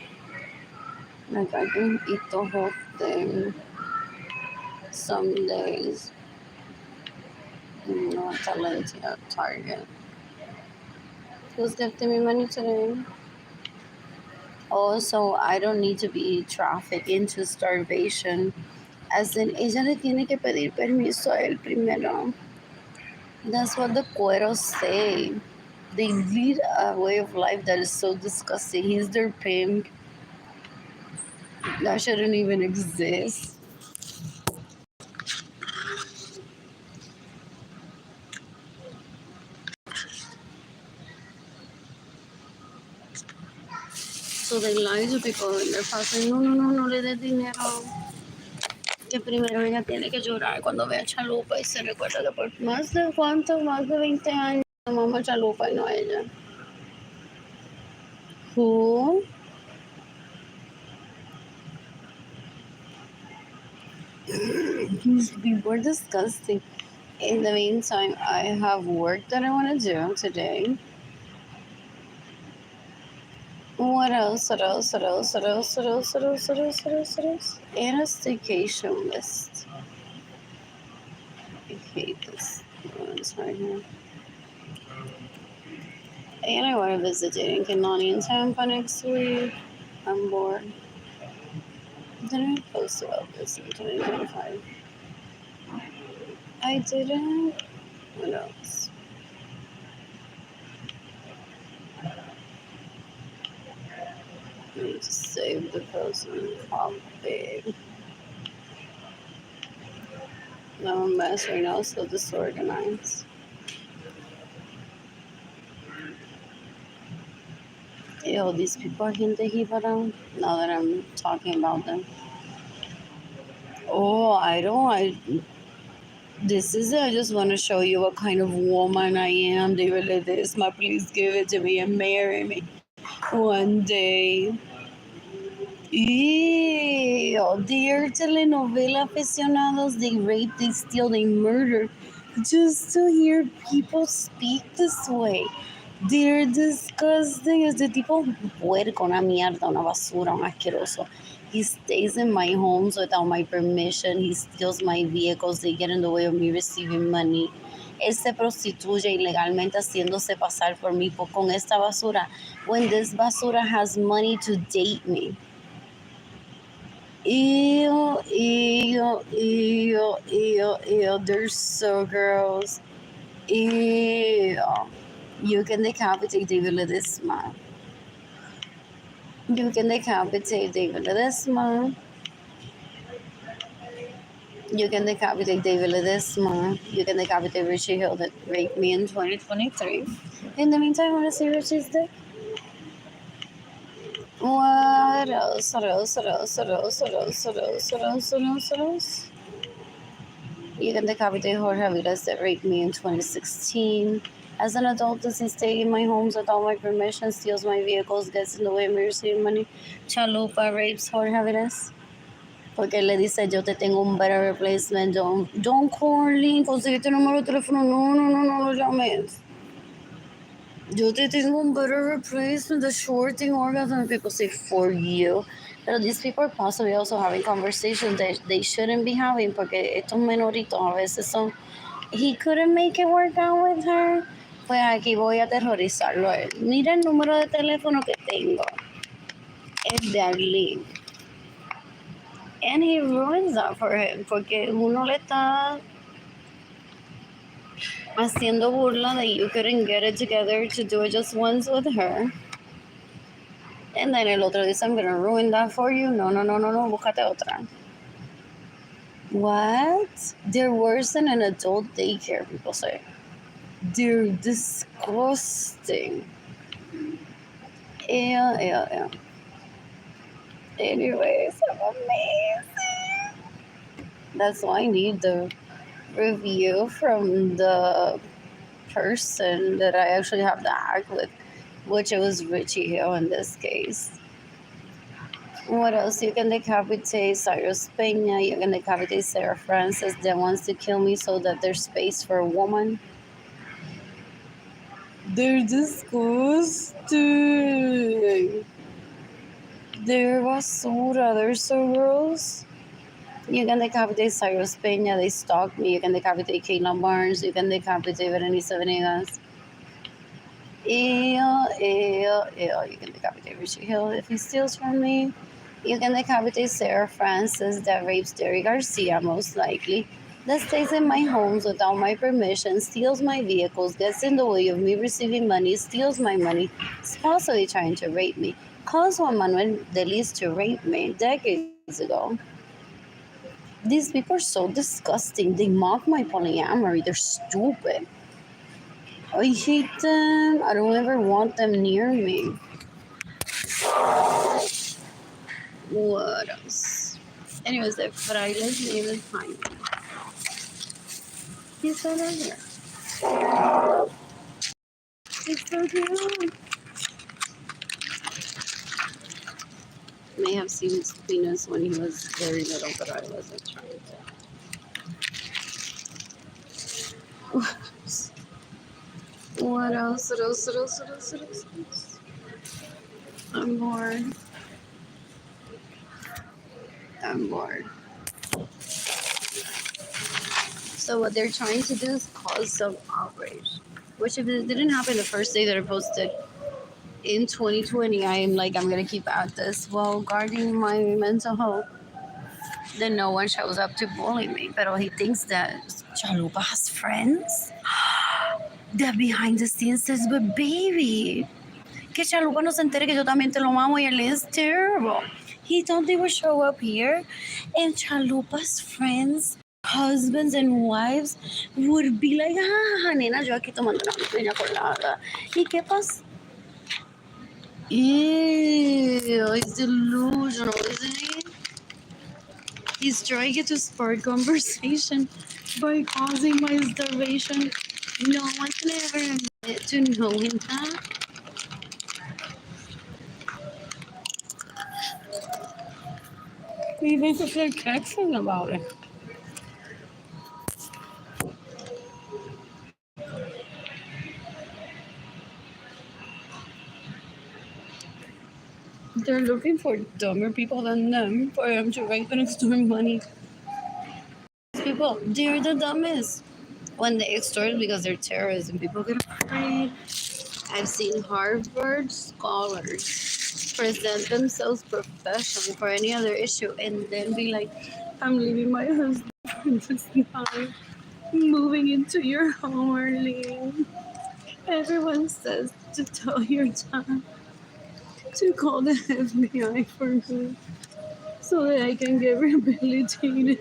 Like I can eat the whole thing some days. Talent at Target. Who's gifting me money today? Also, I don't need to be trafficked into starvation. As in, ella le tiene que pedir permiso a él primero. That's what the cueros say. They lead a way of life that is so disgusting. He's their pimp. That shouldn't even exist. So they lie to people and they're passing, no le des dinero. Que primero ella tiene que llorar cuando ve a Chalupa y se recuerda que por más de 20 años amamos a Chalupa y no a ella. Who? These people are disgusting. In the meantime, I have work that I want to do today. What else? What else? What else? What else? What else? What else? What else? What else? What else? And a staycation list. I hate this. It's right here. And I want to visit dating Kinlani in Tampa next week. I'm bored. Didn't I post about this in 2025? I didn't. What else? to save the person. Copy. I'm a mess right now, so disorganized. Yo, these people are gente around now that I'm talking about them. Oh, this is it. I just want to show you what kind of woman I am. They were like this, ma, please give it to me and marry me one day. Ew, they're telenovela aficionados. They rape, they steal, they murder just to hear people speak this way. They're disgusting. Este tipo un puerco, una mierda, una basura, un asqueroso. He stays in my homes without my permission. He steals my vehicles. They get in the way of me receiving money. Él se prostituye ilegalmente haciéndose pasar por mí con esta basura. When this basura has money to date me. Ew, ew, ew, ew, ew. They're so gross. Ew. You can decapitate David Ledesma. You can decapitate David Ledesma. You can decapitate David Ledesma. You can decapitate Richie Hill that raped me in 2023. In the meantime, I want to see Richie's dick. What else? What else? What else? What else? What else? What else? What else? What else? What else? You can decapitate Jorge Aviles that raped me in 2016. As an adult, does he stay in my homes without my permission, steals my vehicles, gets in the way of me receiving money? Chalupa rapes Jorge Aviles. Porque le dice, yo te tengo un better replacement. Don't call Arlene, conseguiste el número de teléfono. No lo llames. Yo te tengo un better replacement. The shorting orgasm. People say, for you. But these people are possibly also having conversations that they shouldn't be having porque estos menoritos a veces son... He couldn't make it work out with her. Pues aquí voy a aterrorizarlo a él. Mira el número de teléfono que tengo. Es de Arlene. And he ruins that for him porque uno le está haciendo burla that you couldn't get it together to do it just once with her. And then el otro dice, I'm gonna ruin that for you. No, búscate otra. What? They're worse than an adult daycare, people say. They're disgusting. Yeah. Anyways, I'm amazing. That's why I need the review from the person that I actually have to act with, which it was Richie Hill in this case. What else? You can decapitate Cyrus Peña. You can decapitate Sarah Francis that wants to kill me so that there's space for a woman. They're disgusting. They're basura. They're so gross. You can decapitate Cyrus Peña. They stalked me. You can decapitate Caitlin Barnes. You can decapitate Berenice Venegas. You can decapitate Richie Hill if he steals from me. You can decapitate Sarah Francis that rapes Derry Garcia, most likely. That stays in my homes without my permission, steals my vehicles, gets in the way of me receiving money, steals my money, is possibly trying to rape me, caused Juan Manuel Delis to rape me decades ago. These people are so disgusting. They mock my polyamory. They're stupid. I hate them. I don't ever want them near me. What else? Anyways, the fraile's name is Jaime. He's right here. He's so cute. May have seen his penis when he was very little, but I wasn't trying to. What else? I'm bored. So what they're trying to do is cause some outrage. Which if it didn't happen the first day that I posted in 2020, I'm gonna keep at this while guarding my mental health. Then no one shows up to bully me. But he thinks that Chalupa has friends. That behind the scenes says, but baby, Que Chalupa no se entere que yo también te lo amo y él is terrible. He thought they would show up here and Chalupa's friends, husbands and wives would be like, ah, nena, yo aquí tomando una peña colada. ¿Y qué pasa? Ew, he's delusional, isn't he? He's trying to start conversation by causing my starvation. No one can ever admit to knowing that. Even if they're texting about it. They're looking for dumber people than them for them to rape and extort money. These people, they're the dumbest. When they extort because they're terrorists and people get afraid. I've seen Harvard scholars present themselves professionally for any other issue and then be like, I'm leaving my husband for this night, moving into your home, Arlene. Everyone says to tell your dad to call the FBI for me so that I can get rehabilitated.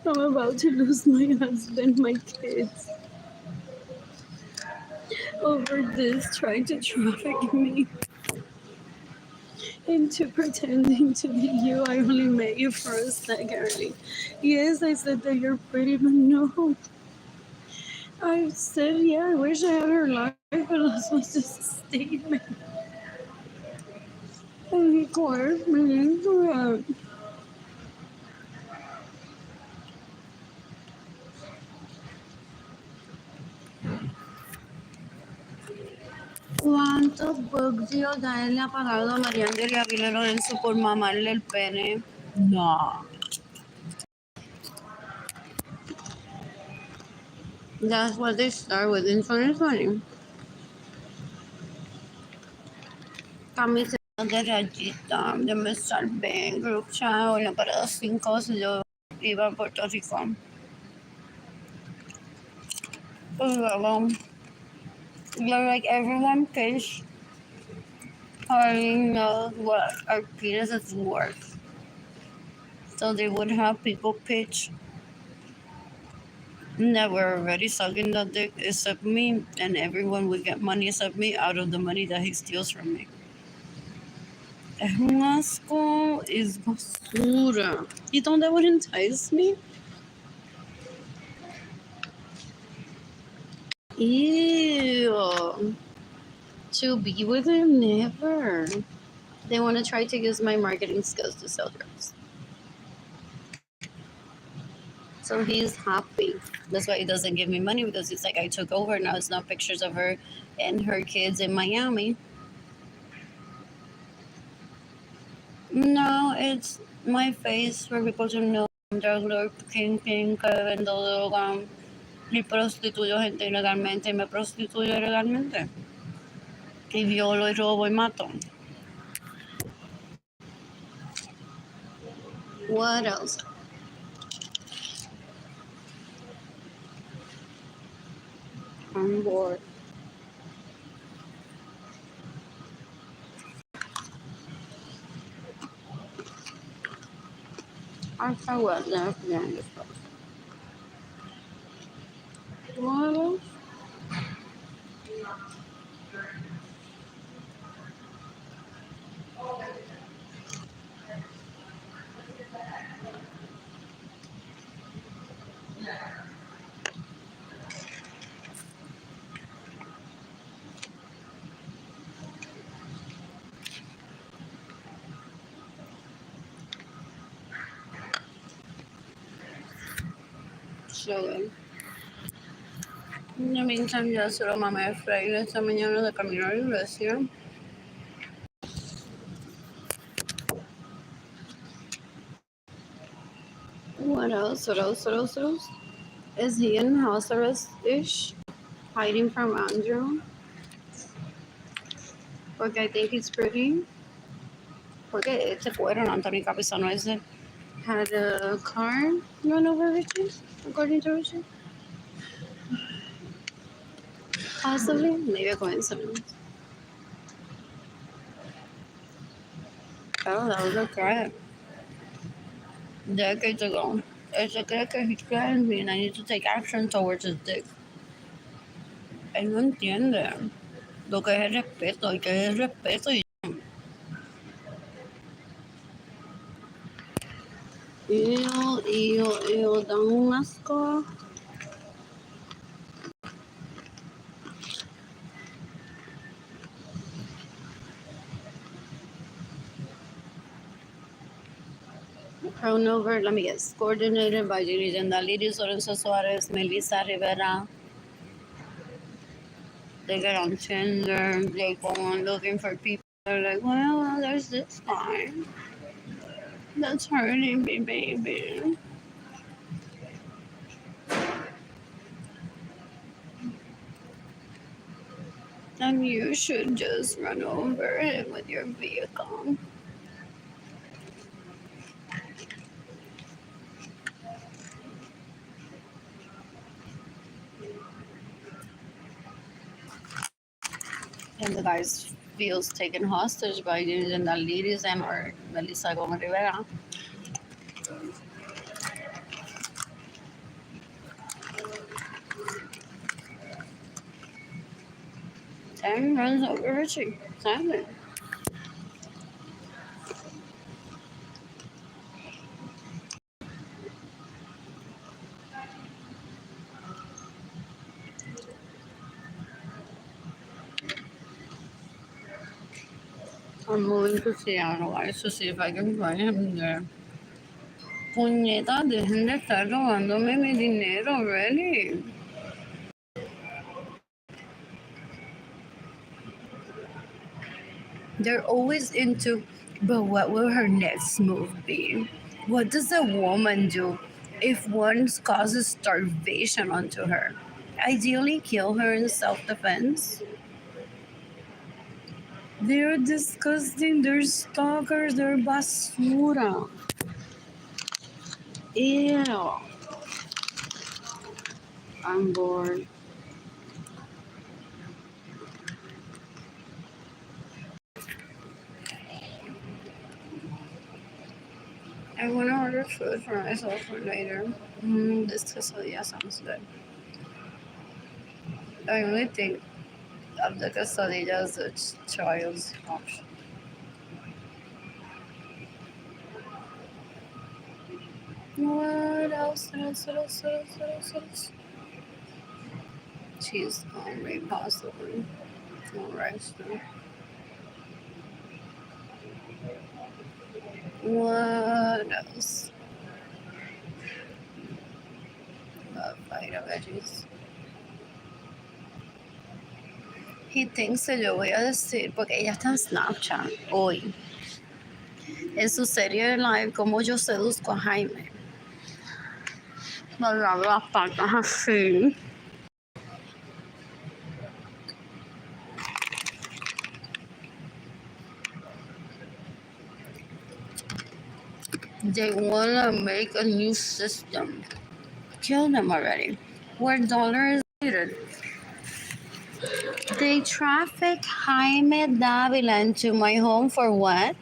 I'm about to lose my husband, my kids, over this trying to traffic me into pretending to be you. I only met you for a second. Yes, I said that you're pretty, but no. I said, yeah, I wish I had her life, but this was just a statement. And he coerced me into it. ¿Cuántos bugs dio ya él le ha pagado a Mariangel y a Arlene Lorenzo por mamarle el pene? No. That's what they start with in 2020. Camiseta de rayita, de me salvé, group chat, la parada 5 si yo iba a Puerto Rico. Pues luego, like everyone pitch already knows what our penis is worth. So they would have people pitch that were already sucking the dick except me, and everyone would get money except me out of the money that he steals from me. Es un asco, es basura. You thought that would entice me? Ew. To be with him, never. They want to try to use my marketing skills to sell drugs. So he's happy. That's why he doesn't give me money because it's like I took over. Now it's not pictures of her and her kids in Miami. No, it's my face for people to know I'm drug lord, kingpin, que vendo droga y prostituyo gente ilegalmente y me prostituyo ilegalmente. Y violo y robo y mato. What else? I'm bored. Hasta what left behind this post. What else? So, in the meantime, ya solo mamá de Freire esta mañana de camino a la iglesia. What else? What else? What else? What else? Is he in house arrest-ish? Hiding from Andrew? Porque I think he's pretty. Porque este fueron Anthony Capizano ese had a car run over Richie, according to Richie. Possibly, maybe a coincidence. Oh, that was a crack. Decades ago. It's a crack que he threatened me and I need to take action towards his dick. Él no entiende lo que es el respeto y que es respeto y dan un asco. Turnover, let me guess. Coordinated by Arlene Lorenzo Suarez, Melissa Rivera. They get on Tinder, they go on looking for people. They're like, well, there's this guy that's hurting me, baby. And you should just run over him with your vehicle. And the guy feels taken hostage by using the ladies and or Melissa Gomez Rivera. And runs over Richie. Silent. I'm moving to Seattle, guys, to see if I can find him there. Puñeta, dejen de estar robándome mi dinero, really. They're always into, but what will her next move be? What does a woman do if one causes starvation onto her? Ideally, kill her in self-defense. They're disgusting. They're stalkers. They're basura. Ew. I'm bored. I want to order food for myself for later. This quesadilla sounds good. I only think of the quesadilla as a child's option. What else? Cheese only, possibly. No rice, no. What else? A bite of veggies. He thinks que yo voy a decir, porque ella está en Snapchat hoy, en su serie de live, como yo seduzco a Jaime. Me lavo las patas así. They wanna make a new system. Kill them already. Where dollar is needed. They traffic Jaime Davila into my home for what?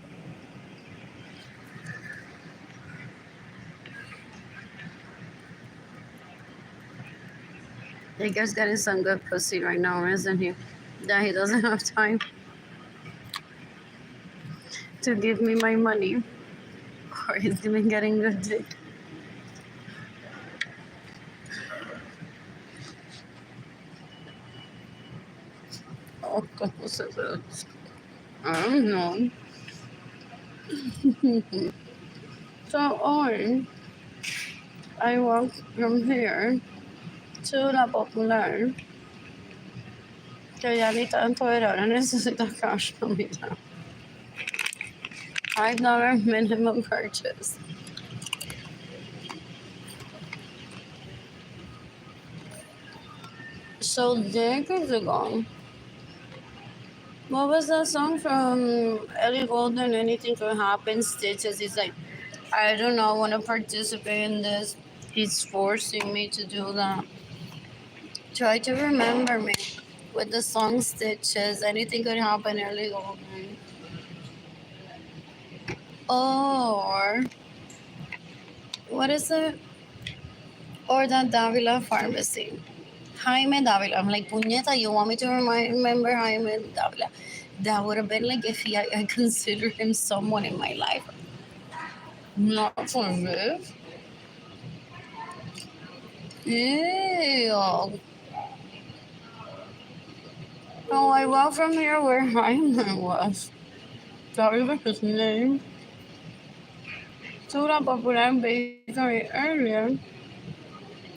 I guess getting some good pussy right now, isn't he? That he doesn't have time to give me my money. Or he's even getting good dick. Oh, ¿cómo se ve? I don't know. So on, I walked from here to La Popular. Que ya ni tanto era, ahora necesitas cash, mamita. $5 minimum purchase. So decades ago, what was that song from Ellie Goulding? Anything could happen. Stitches. He's like, I don't know. I want to participate in this. He's forcing me to do that. Try to remember me with the song Stitches. Anything could happen. Ellie Goulding. Or what is it? Or the Davila Pharmacy. Jaime Davila. I'm like, puñeta, you want me to remember Jaime Davila? That would have been like if I consider him someone in my life. Not for this. Ew. Oh, I walked from here where Jaime was. That was his name. Soda Popular Bakery earlier.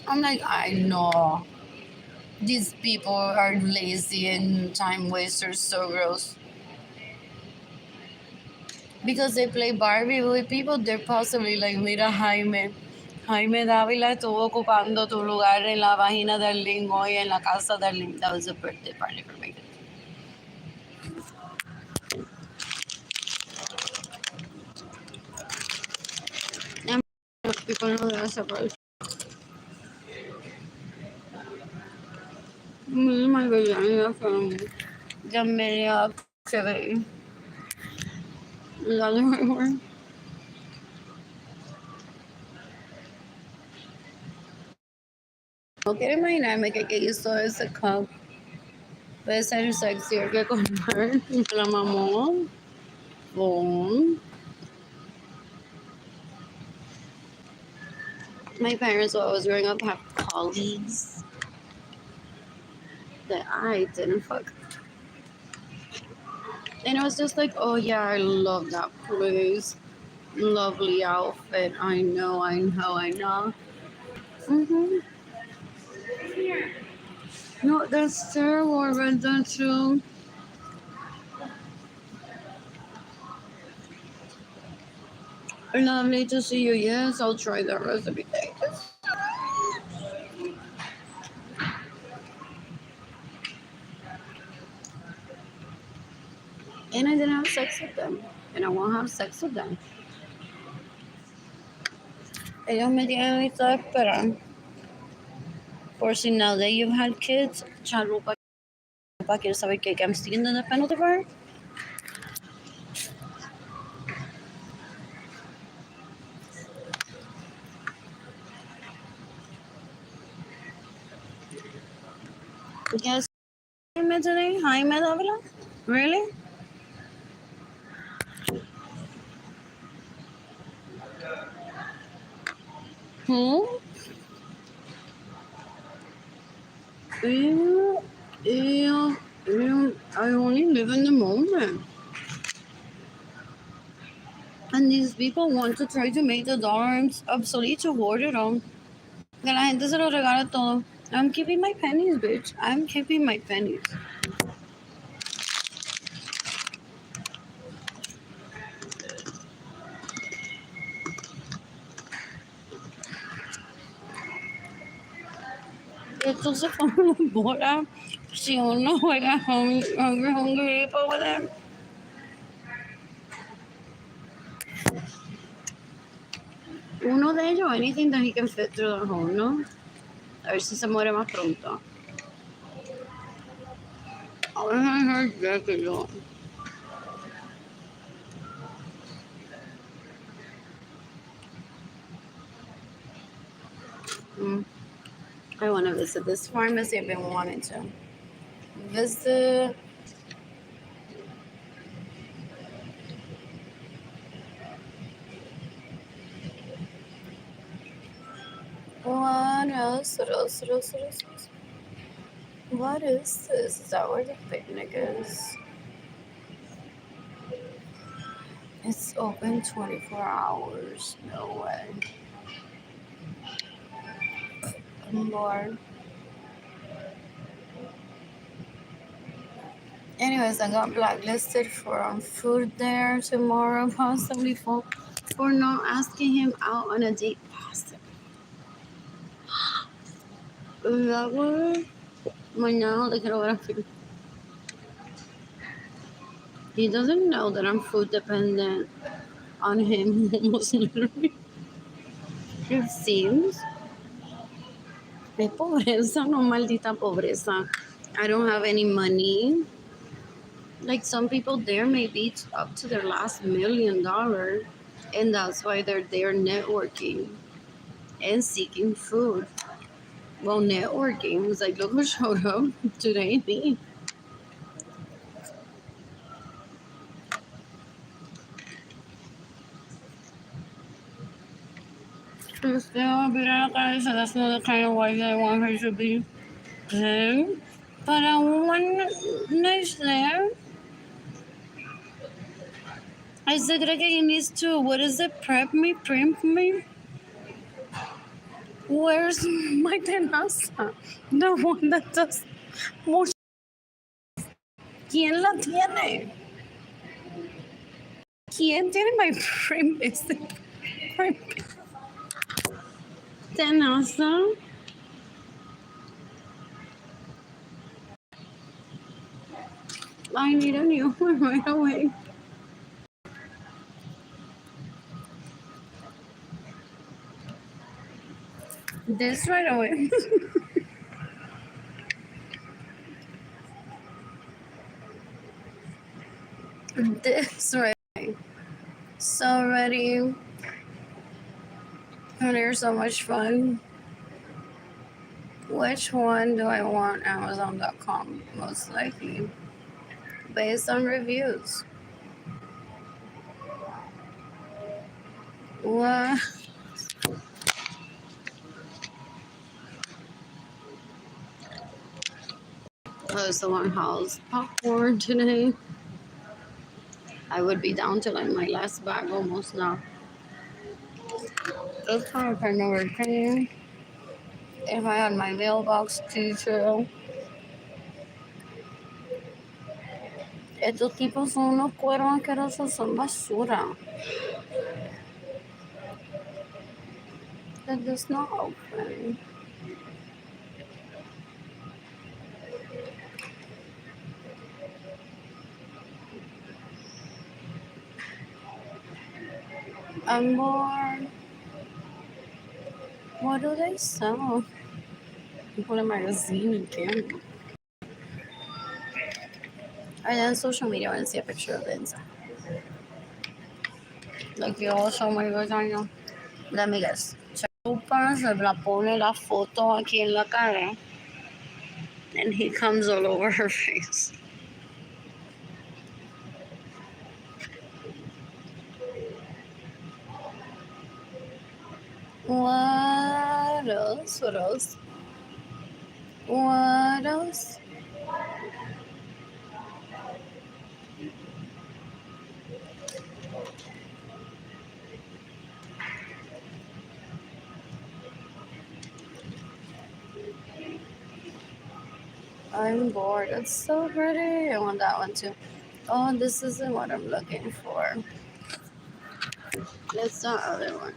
I'm like, I know. These people are lazy and time wasters, so gross. Because they play Barbie with people, they're possibly like, mira Jaime. Jaime Dávila estuvo ocupando tu lugar en la vagina del Link hoy en la casa del Link. That was a birthday party for me. And people know that surprise. This is my vagina from the media activity. Is that the right word? No quiero imaginarme que hizo ese cup. Puede ser sexier que comprar. La mamó. Boom. My parents, while I was growing up, have colleagues that I didn't fuck. And it was just like, oh yeah, I love that place. Lovely outfit. I know. Mm-hmm. No, that's terrible. I read that too. Lovely to see you. Yes, I'll try that recipe. Thank you. And I didn't have sex with them. And I won't have sex with them. Ellos me tienen lista de esperar. For si now that you've had kids, Chalupa quiere saber que I'm sticking in the penalty bar. Yes, Jaime today? Jaime Davila? Really? Hmm? Ew, ew, ew. I only live in the moment. And these people want to try to make the dollars obsolete to hoard it on. Que la gente se lo regala todo. I'm keeping my pennies, bitch. I'm keeping my pennies. Esto se come la bola si uno juega hungry hippo with them. Uno de ellos, anything that he can fit through the hole, ¿no? A ver si se muere más pronto. A ver, I heard que yo. I want to visit this pharmacy. I've been wanting to visit. What else? What is this? Is that where the picnic is? It's open 24 hours. No way. Lord. Anyways, I got blacklisted for food there tomorrow, possibly for not asking him out on a date. Possibly. Is that what? Mañana le quiero ver a Phil. He doesn't know that I'm food dependent on him almost literally. It seems. Es pobreza, no maldita pobreza. I don't have any money. Like some people there may be up to their last $1 million. And that's why they're there networking and seeking food. Well, networking was like, look who showed up today. Me. Still, be that guy, so that's not the kind of wife that I want her to be. Okay. But I want nice there. I said that he needs to, what is it, prep me? Where's my tenaza? The one that does mucho. ¿Quién la tiene? ¿Quién tiene my print? Este print? Tenaza? I need a new one right away. This right away. This right away. So ready. And they're so much fun. Which one do I want? Amazon.com, most likely. Based on reviews. What? Oh, someone house popcorn today. I would be down to like my last bag almost now. That's kind of working. If I had my mailbox teacher. Estos tipos son unos cueros asquerosos, son basura. That does not open. I'm bored. What do they sell? People in magazine and candy. I then social media and see a picture of it inside. Like you all show my lasagna. Let me guess. Chupa se la pone la foto aquí en la cara. And he comes all over her face. What else? What else? What else? I'm bored. It's so pretty. I want that one too. Oh, this isn't what I'm looking for. It's the other one.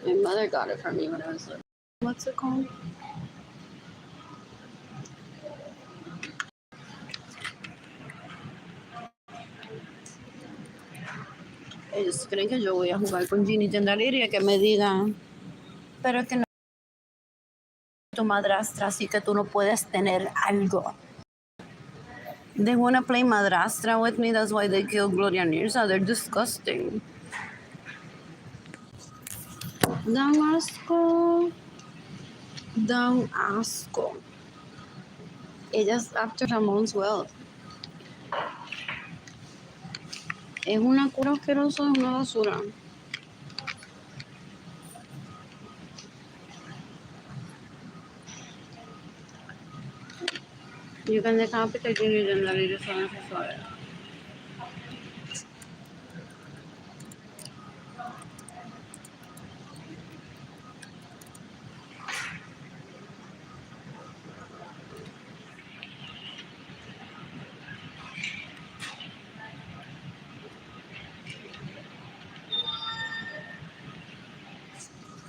My mother got it for me when I was little. What's it called? Ellos creen que yo voy a jugar con Ginny Tendalería, que me digan, pero que no tu madrastra, así que tú no puedes tener algo. They want to play madrastra with me, that's why they killed Gloria Nirza. They're disgusting. Dan asco. Dan asco. Ellas after Ramon's wealth. Es una cura asquerosa, es una basura. You can decapitate Ginny Tendalería son necesarias.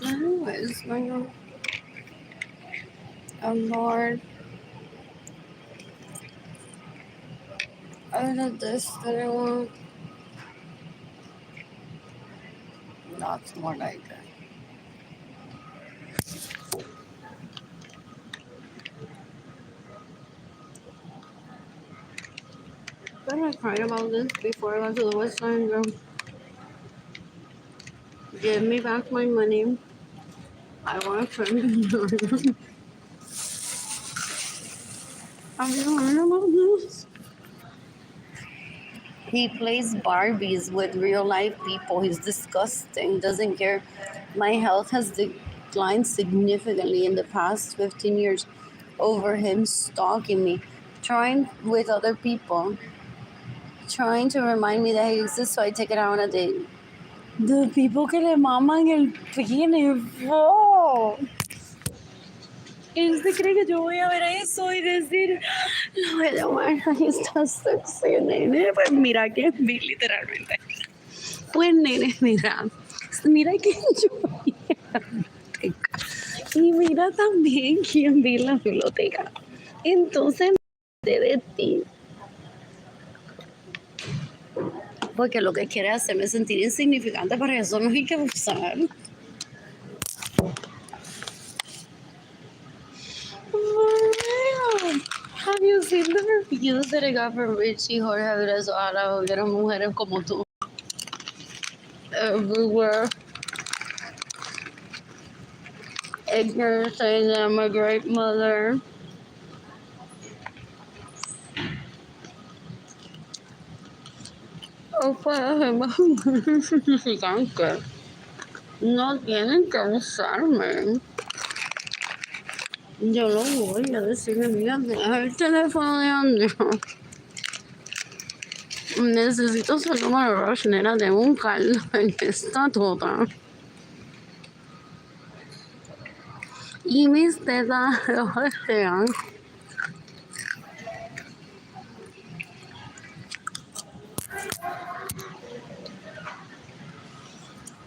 Anyways, I'm bored. I did this that I want. That's more like it. But I cried about this before I went to the West End, girl. Give me back my money. I want to turn. Have you heard about this? He plays Barbies with real life people. He's disgusting. Doesn't care. My health has declined significantly in the past 15 years over him stalking me, trying with other people, trying to remind me that he exists so I take it out on a date. The people que le maman el pene, bro. Él se cree que yo voy a ver eso y decir, no voy a llamar, ahí está sexy, nene. Pues mira que vi literalmente. Pues nene, mira que yo vi en la biblioteca. Y mira también quién vi en la biblioteca. Entonces, de ti. Porque lo que quiere es hacerme sentir insignificante, para eso no hay que abusar. Have you seen the reviews that I got from Richie Jorge Aviles? Ahora hubieron mujeres como tú. Everywhere. Ignorant saying that I'm a great mother. O para más insignificante. No tienen que usarme. Yo lo voy a decirle, mira, deja el teléfono de Andrea. Necesito su número de Rush, nena, de un caldo en esta tota. Y mis tetas lo desean.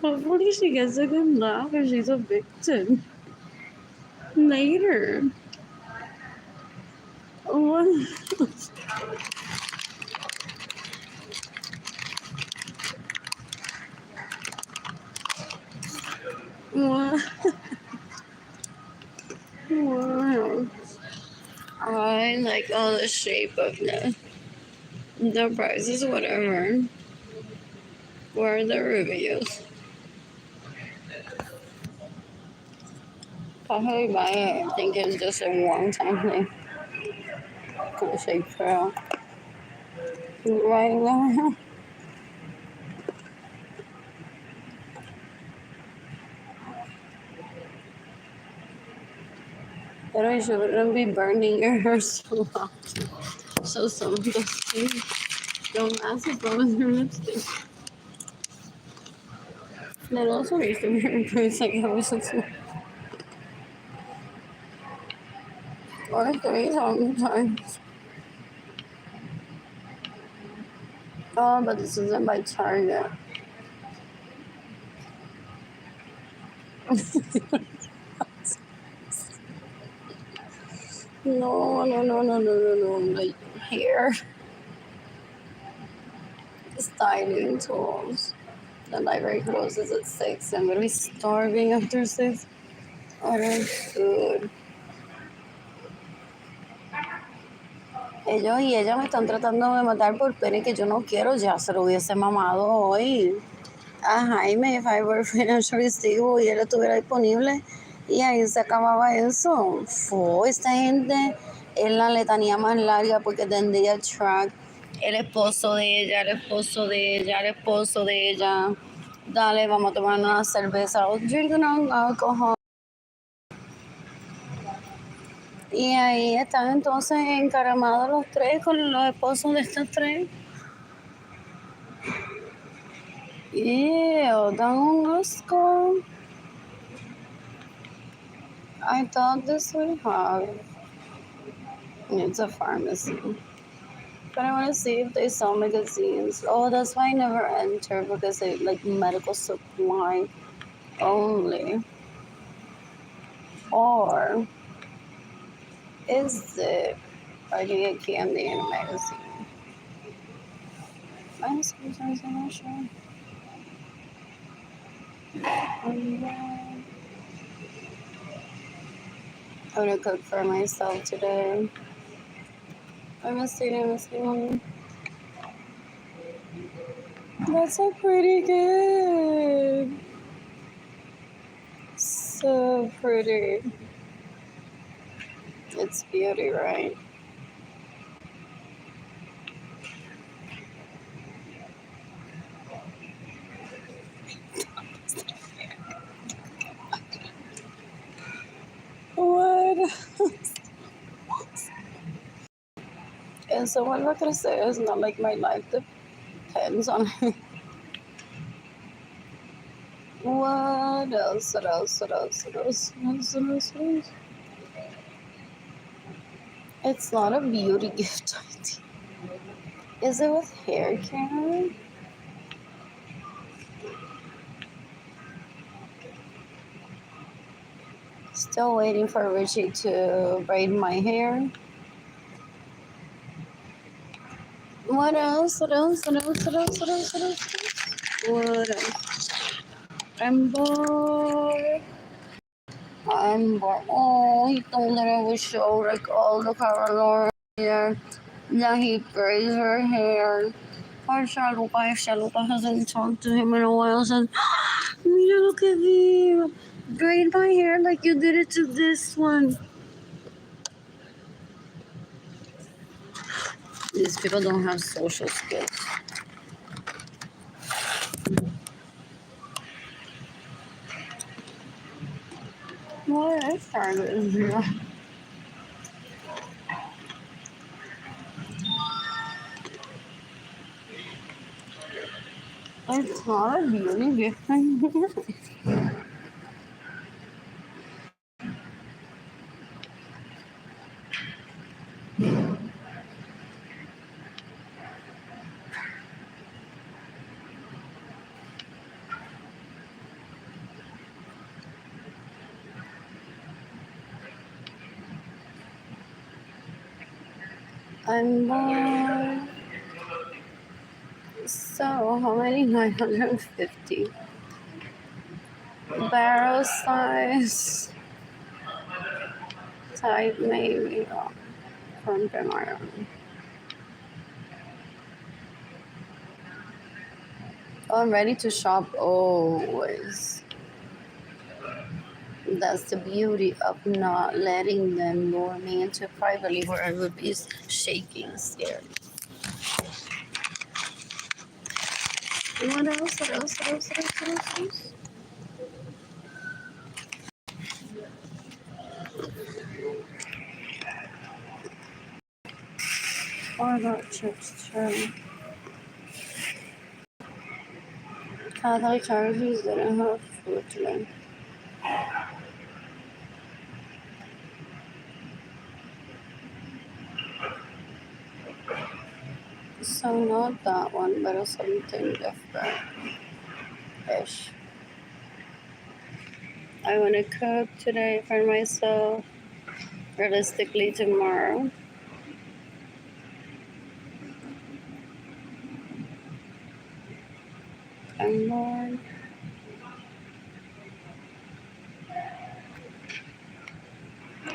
Hopefully she gets a good laugh if she's a victim. Later. What? What? Wow. I like all the shape of the prices, whatever. Where are the reviews? Probably buy it. I think it's just a one-time thing. Cool shape for right now. But I shouldn't be burning your hair so much. So some of those things don't mess up with your lipstick. That also used to be replaced like I was a or 3 times. Oh, but this isn't by Target. No. Like hair. Styling tools. The library closes at 6. I'm gonna be starving after 6. Order food. Ellos y ella me están tratando de matar por pene que yo no quiero. Ya se lo hubiese mamado hoy a Jaime, if I were financially stable y él estuviera disponible, y ahí se acababa eso. Esta gente es la letanía más larga porque tendría track el esposo de ella, el esposo de ella, el esposo de ella. Dale, vamos a tomar una cerveza. Drinking alcohol. Y ahí están entonces encaramados los tres con los esposos de estos tres. Dan un asco. I thought this would have. It's a pharmacy. But I want to see if they sell magazines. Oh, that's why I never enter, because they like medical supply only. Or is it I can get candy in a magazine? I'm not sure. I'm gonna cook for myself today. I miss you, mommy. That's a pretty good. So pretty. It's beauty, right? What? And so what am I gonna say? It's not like my life depends on it. What else? What else? What else? What else? What else? What else? What else? It's not a beauty gift idea. Is it with hair care? Still waiting for Richie to braid my hair. What else? What else? What else? What else? What else? What else? What else? I'm bored. I'm bored. Oh, he told that I would show like all the Carolina here. That he braids her hair. Poor Shalupa, if Shalupa hasn't talked to him in a while, said, Mira, look at him. Braid my hair like you did it to this one. These people don't have social skills. What is Target? It's not a beauty gift. I'm bored. So, how many? 950. Barrel size. Type maybe. Something I don't know. I'm ready to shop always. That's the beauty of not letting them lure me into privately where I would be shaking, scared. What else? What else? What else? What else? What else? What else? Oh, I got chips too. Catholic charities didn't have food today. So not that one, but something different-ish. I want to cook today for myself. Realistically, tomorrow. I'm bored.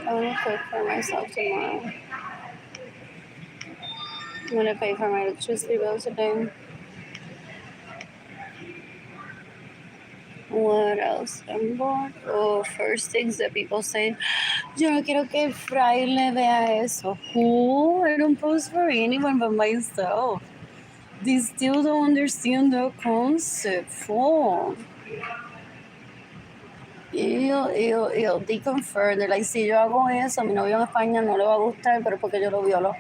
I want to cook for myself tomorrow. I'm going to pay for my electricity bill today. What else? I'm bored. Oh, first things that people say, yo no quiero que el fraile vea eso. Who? I don't post for anyone but myself. They still don't understand the concept. Oh. Ew. They confirm. They're like, si yo hago eso, a mi novio en España no le va a gustar, pero porque yo lo violo.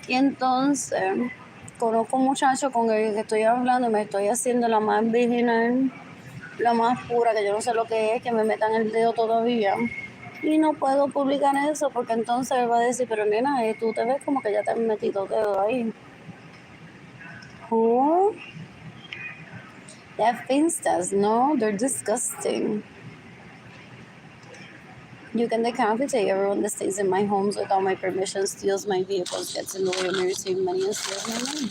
Y entonces, conozco un muchacho con el que estoy hablando y me estoy haciendo la más virginal, la más pura, que yo no sé lo que es, que me metan el dedo todavía. Y no puedo publicar eso porque entonces él va a decir, pero nena, tú te ves como que ya te has metido dedo ahí. Who? They have finstas, no? They're disgusting. You can decapitate everyone that stays in my homes without my permission, steals my vehicles, gets in the way of me receiving money, and steals my money.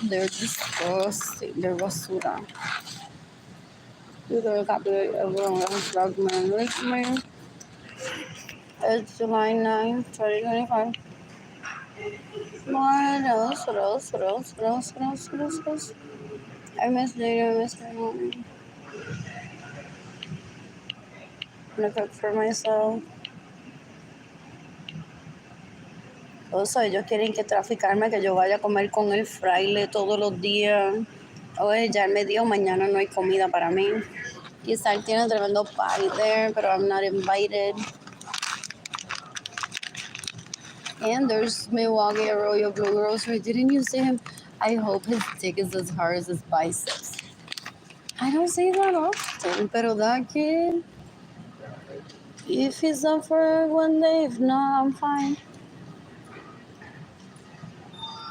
They're disgusting. They're basura. You can decapitate everyone that has drugged me and raped me. It's July 9th, 2025. What else? What else? What else? What else? What else? What else? What else? I miss dating. I miss my home. I'm gonna cook for myself. O sea, ellos quieren que traficarme, que yo vaya a comer con el fraile todos los días. Oye, ya me dio, mañana no hay comida para mí. Quizá él tiene tremendo party there, pero I'm not invited. And there's Milwaukee Arroyo Blue Grocery. Didn't you see him? I hope his dick is as hard as his biceps. I don't see that often, pero that kid, if he's up for it one day, if not, I'm fine.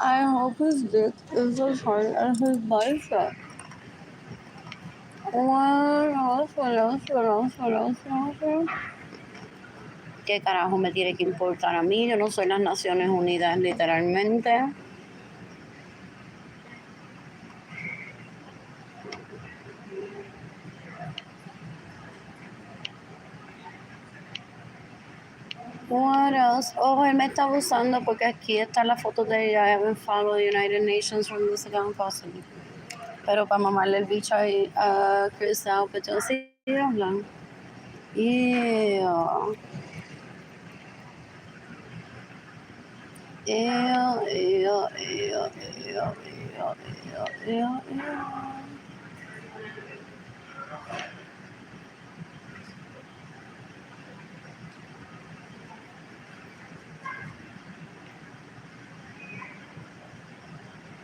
I hope his dick is as hard as his bicep. What else? What else? What else? What else? What else? ¿Qué carajo me tiene que importar a mí? Yo no soy las Naciones Unidas, literalmente. What else? Oh, él me está abusando porque aquí está la foto de ella. I haven't followed the United Nations from this account possible. Pero para mamarle el bicho a Chris Alpert, yo sí hablan. Yeah.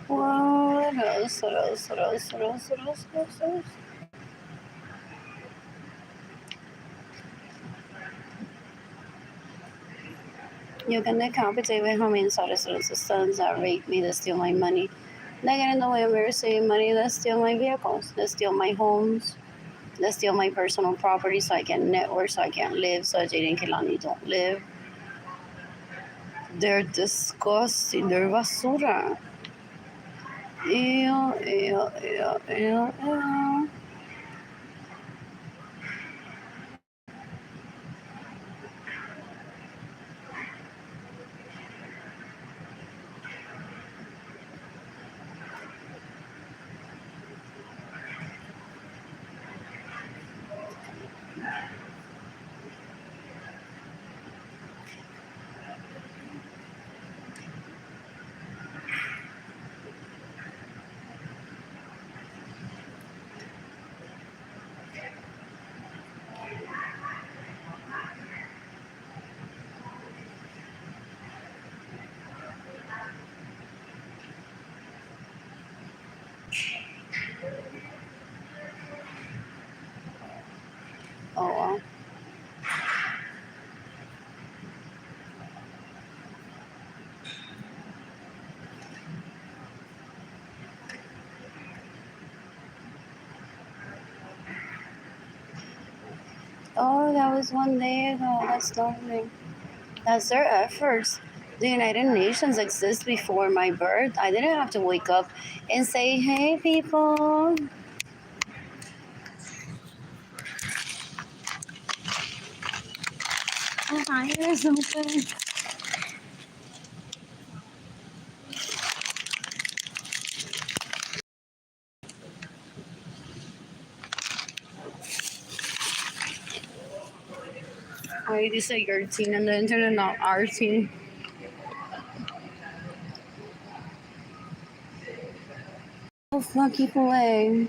What else? What else? What else? What else? What else? What else? What else? You can decapitate with how many sons that rape me, that steal my money. They get in the way of me receiving money, that steal my vehicles, that steal my homes, that steal my personal property so I can network, so I can live, so Jaden Kilani don't live. They're disgusting. They're basura. Ew, ew, ew, ew, ew. Oh, well. Oh, that was one day ago. That's lovely. That's their efforts. The United Nations exists before my birth. I didn't have to wake up and say, hey, people. I'm tired or something. I just say your teen on the internet, not our teen. Oh, fucky play.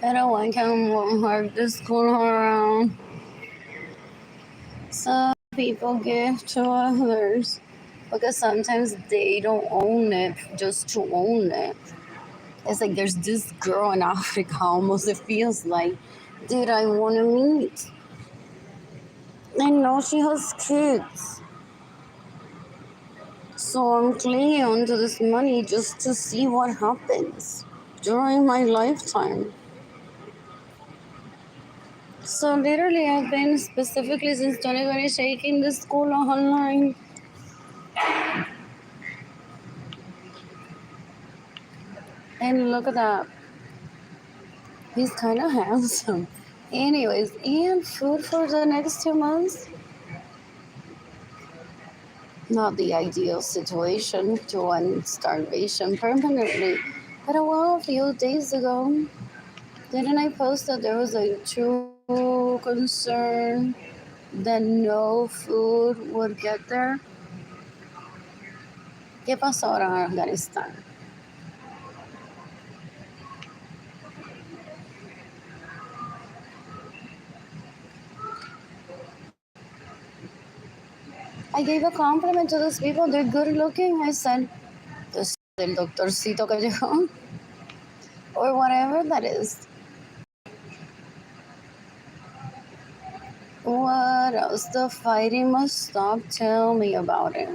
I don't want to hard this going around. Some people give to others because sometimes they don't own it just to own it. It's like there's this girl in Africa, almost it feels like, dude, I want to meet. I know she has kids. So I'm clinging onto this money just to see what happens during my lifetime. So literally, I've been specifically since 2020 shaking the school online. And look at that. He's kind of handsome. Anyways, and food for the next 2 months. Not the ideal situation to end starvation permanently. But a few days ago, didn't I post that there was a true concern that no food would get there? ¿Qué pasó ahora en Afganistán? I gave a compliment to those people. They're good looking. I said, del doctorcito callejón, or whatever that is. What else? The fighting must stop. Tell me about it.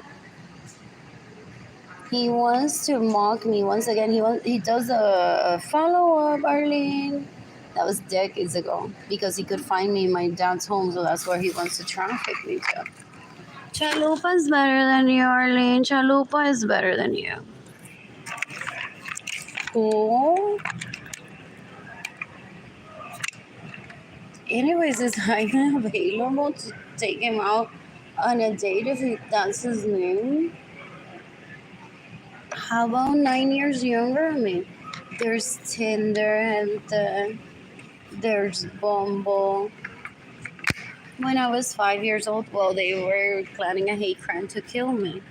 He wants to mock me once again. He does a follow up, Arlene. That was decades ago because he could find me in my dad's home, so that's where he wants to traffic me to. Chalupa is better than you, Arlene. Chalupa is better than you. Cool. Anyways, is Hyman available to take him out on a date if that's his name? How about 9 years younger than me? There's Tinder and there's Bumble. When I was 5 years old, well, they were planning a hate crime to kill me.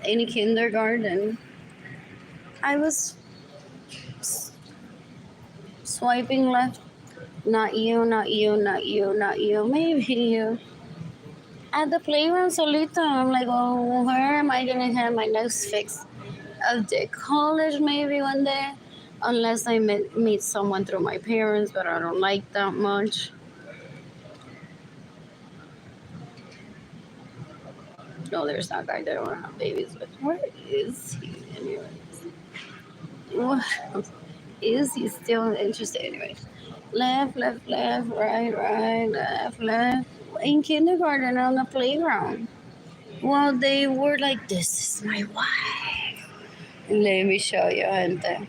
In kindergarten, I was swiping left. Not you, not you, not you, not you, maybe you. At the playground solita, I'm like, oh, where am I gonna have my next fix of the college maybe one day? Unless I meet someone through my parents, but I don't like that much. No, there's that guy that I don't want to have babies with. Where is he anyways? What is he still interested anyways? Left, left, left, right, right, left, left. In kindergarten on the playground. Well, they were like, this is my wife. Let me show you, gente.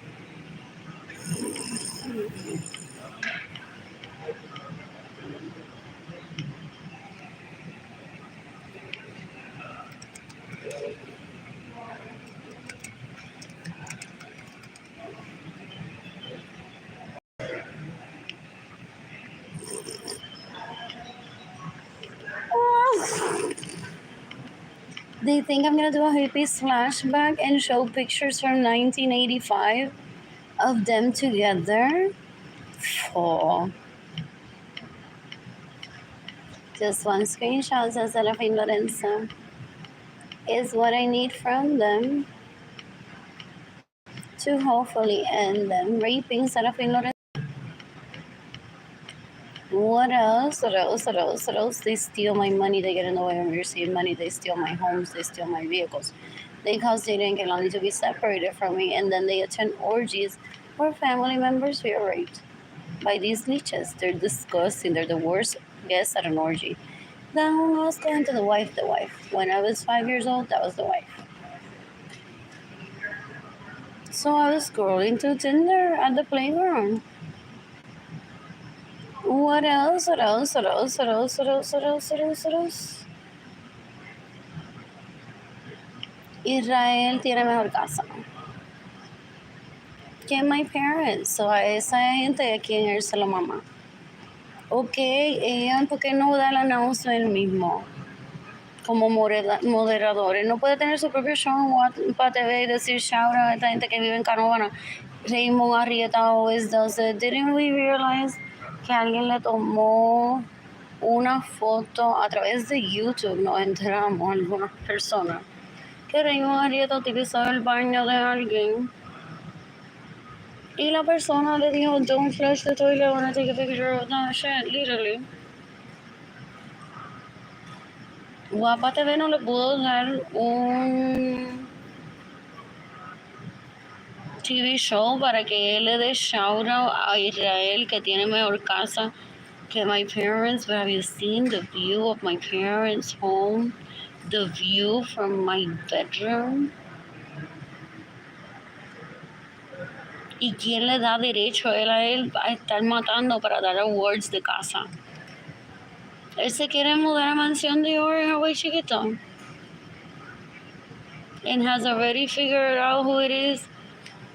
They think I'm gonna do a hippie flashback and show pictures from 1985 of them together. Oh. Just one screenshot, says Arlene Lorenzo. Is what I need from them to hopefully end them raping Arlene Lorenzo. What else? What else? What else? What else? They steal my money. They get in the way of me receiving money. They steal my homes. They steal my vehicles. They cause dating and only to be separated from me. And then they attend orgies where family members feel raped by these leeches. They're disgusting. They're the worst guests at an orgy. Then I was going to the wife. The wife. When I was 5 years old, that was the wife. So I was scrolling through Tinder at the playground. What else? What else? What else? What else? What else? What else? What else? What else? Israel tiene mejor casa que my parents. So a esa gente hay quien irse la mamá. Ok, ¿por qué no da la náusea el mismo? Como moderadores. No puede tener su propio show para TV y decir shout out a esta gente que vive en Canóvana. Raymond Arrieta always does it. Didn't we realize que alguien le tomó una foto a través de YouTube? Nos enteramos algunas personas que Raymond Arrieta utilizó el baño de alguien y la persona le dijo don't flush the toilet, I wanna take a picture of that shit, literally. Guapa TV no le pudo dar un TV show para que él le dé shout out a Israel que tiene mejor casa que my parents. But have you seen the view of my parents' home? The view from my bedroom? ¿Y quién le da derecho a él a estar matando para dar awards de casa? Él se quiere mudar a mansión de oro en Hawaii chiquito. And has already figured out who it is.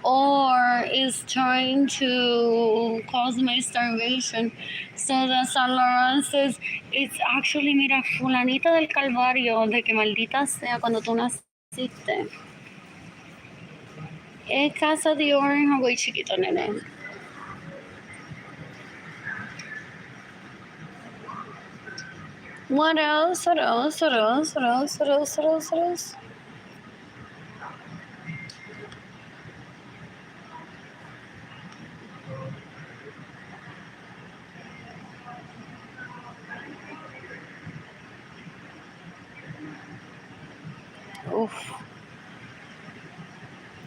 Or is trying to cause my starvation. So that San Laurent says, it's actually, mira, fulanita del Calvario, de que maldita sea cuando tú naciste. Es casa de oro en Hawaii chiquito, nene. What else? What else? What else? What else? What else? What else? What else? Oof.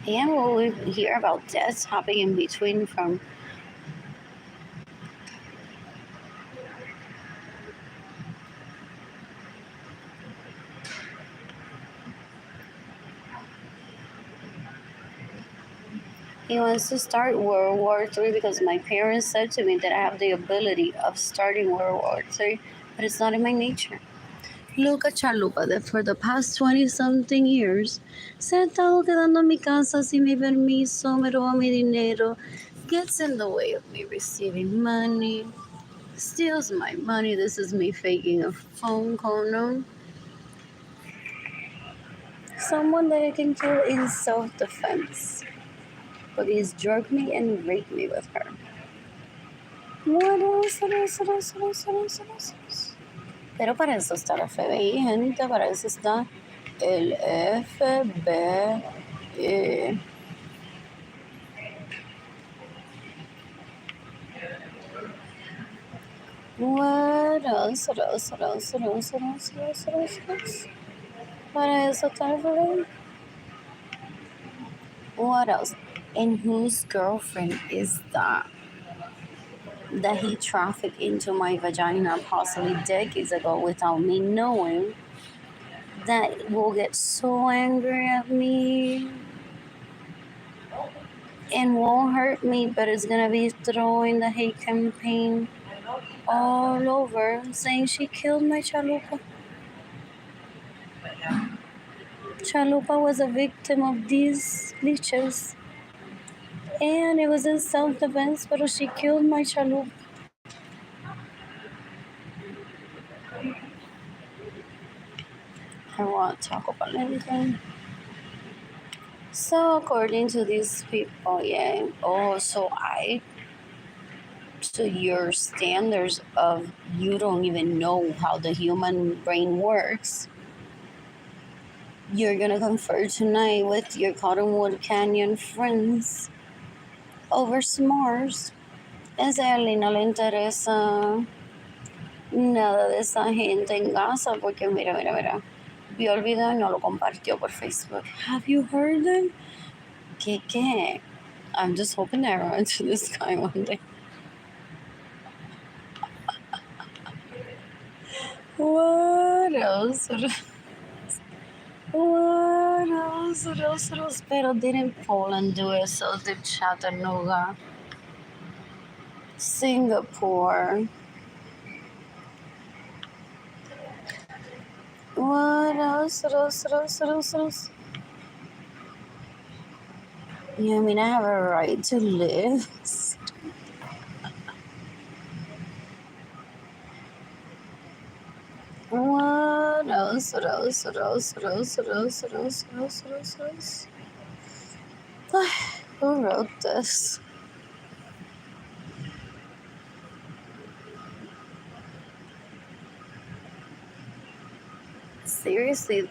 And will we hear about deaths happening in between from he wants to start World War III because my parents said to me that I have the ability of starting World War III, but it's not in my nature. Look at Chalupa that for the past 20-something years se ha estado quedando en mi casa sin mi permiso, me roba mi dinero, gets in the way of me receiving money, steals my money. This is me faking a phone call, no? Someone that I can kill in self-defense. But he's drugged me and raped me with her. What else? What else? What else? What else? What else? What else? Pero para eso está el FBI, gente. Para eso está el FBI. What else? What else? What else? What else? What else? What else? What else? What else? Para eso está el FBI. What else? And whose girlfriend is that? That he trafficked into my vagina possibly decades ago without me knowing, that will get so angry at me and won't hurt me, but it's gonna be throwing the hate campaign all over, saying she killed my chalupa. Chalupa was a victim of these leeches, and it was in self-defense, but she killed my chalupa. I want to talk about anything. So according to these people, yeah. Oh, so to your standards of you don't even know how the human brain works, you're gonna confer tonight with your Cottonwood Canyon friends over s'mores. Esa Arlene no le interesa nada de esa gente en Gaza porque mira. Vio el video y no lo compartió por Facebook. Have you heard them? ¿Qué? I'm just hoping I run into this guy one day. What else? What else? Pero didn't Poland do it? So did Chattanooga, Singapore. What else? Yeah, I mean, I have a right to live. What else? Who wrote this? Seriously,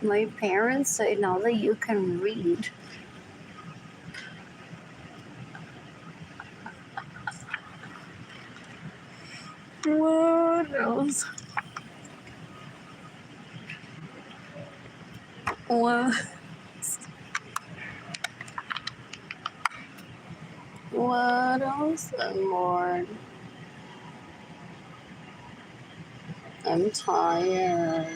my parents say now that you can read. What else? What else and more? I'm tired.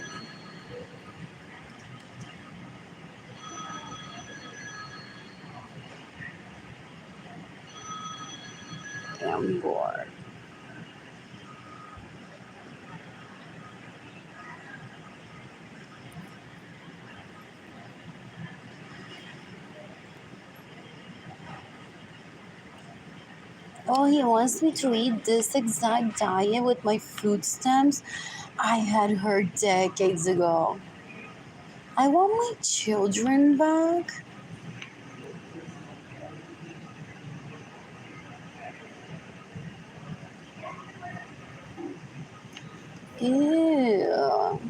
I'm bored. Oh, he wants me to eat this exact diet with my food stamps I had heard decades ago. I want my children back. Ew.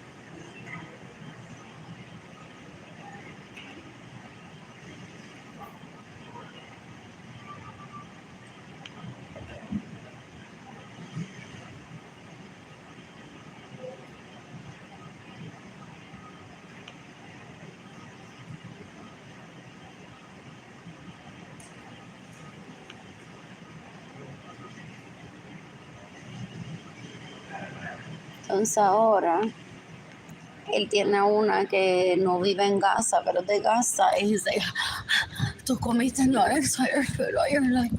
Entonces ahora él tiene una que no vive en Gaza, pero es de Gaza. Y dice, tú comiste no expired food all your life.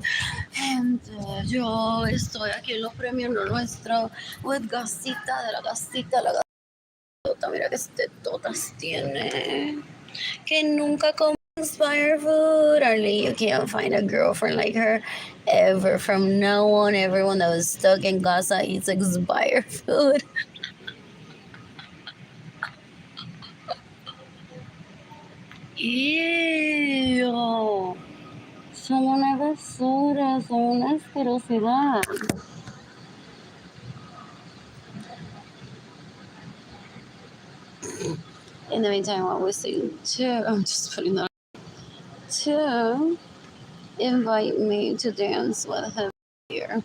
Gente, yo estoy aquí en los premios no nuestro, with gasita de la gasita, la gasita. Mira que tetotas tiene. Que nunca come expired food. Arlene, you can't find a girlfriend like her ever. From now on, everyone that was stuck in Gaza eats expired food. Ew. Son una basura, son una asquerosidad. In the meantime, what we're saying to, I'm just putting that to invite me to dance with him here.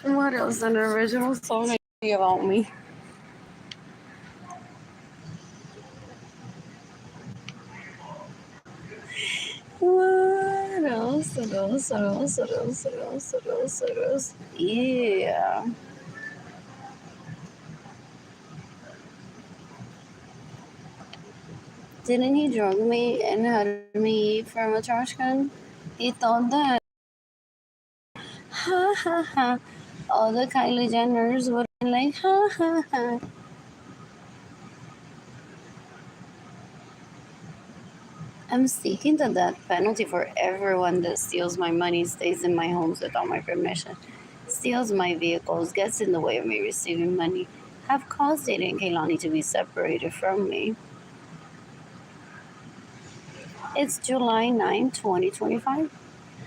And what else? An original song about me. What else? What else? What else? What else? What else? What else? What else? Yeah. Didn't he drug me and had me eat from a trash can? He thought that. Ha ha ha. All the Kylie Jenners would be like, ha ha ha. I'm seeking the death penalty for everyone that steals my money, stays in my homes without my permission, steals my vehicles, gets in the way of me receiving money, have caused Data and Kaylani to be separated from me. It's July 9, 2025.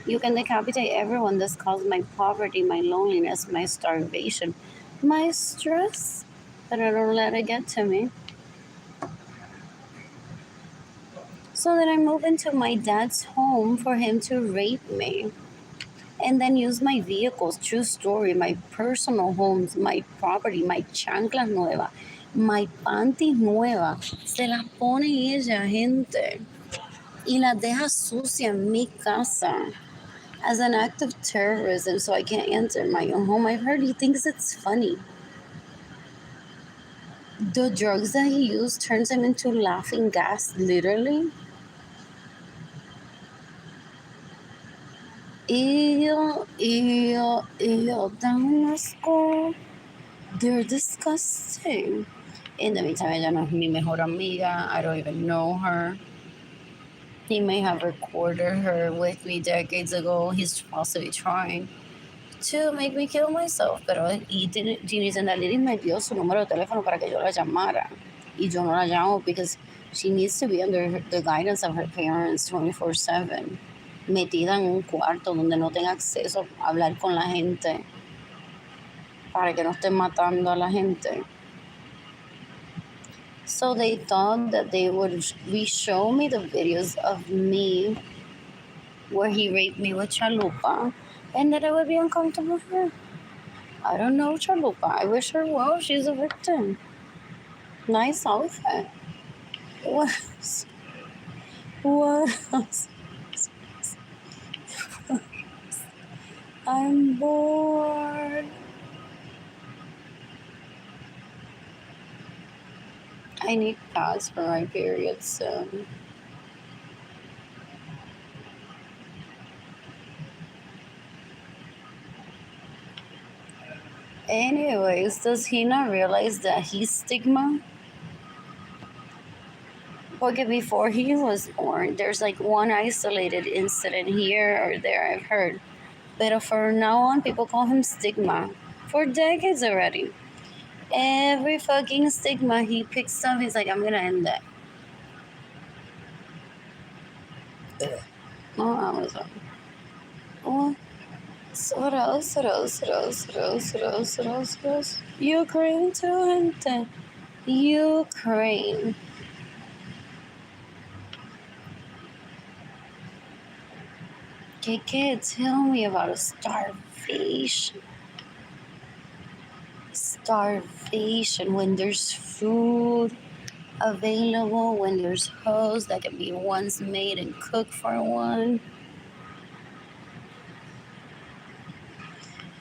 You can decapitate everyone that's caused my poverty, my loneliness, my starvation, my stress, but I don't let it get to me. So that I move into my dad's home for him to rape me. And then use my vehicles, true story, my personal homes, my property, my chanclas nuevas, my panties nuevas. Se las pone ella, gente. Y las deja sucia en mi casa. As an act of terrorism, so I can't enter my own home. I've heard he thinks it's funny. The drugs that he used turns him into laughing gas, literally. Ew, ew, ew, damn asco. They're disgusting. In the meantime, ella no es mi mejor amiga. I don't even know her. He may have recorded her with me decades ago. He's possibly trying to make me kill myself. Pero Ginny Zendaliri me dio su número de teléfono para que yo la llamara. Y yo no la llamo because she needs to be under the guidance of her parents 24/7. Metida en un cuarto donde no tenga acceso a hablar con la gente. Para que no estén matando a la gente. So they thought that they would re-show me the videos of me where he raped me with Chalupa and that I would be uncomfortable with her. I don't know Chalupa. I wish her well. She's a victim. Nice outfit. What else? What else? I'm bored. I need pads for my period soon. Anyways, does he not realize that he's stigma? Okay, before he was born, there's like one isolated incident here or there, I've heard. But from now on, people call him stigma. For decades already. Every fucking stigma he picks up, he's like, I'm gonna end that. Oh, Amazon. Oh, what else? Ukraine too, gente. Ukraine. Okay, tell me about a starvation. Starvation when there's food available, when there's hoes that can be once made and cooked for one.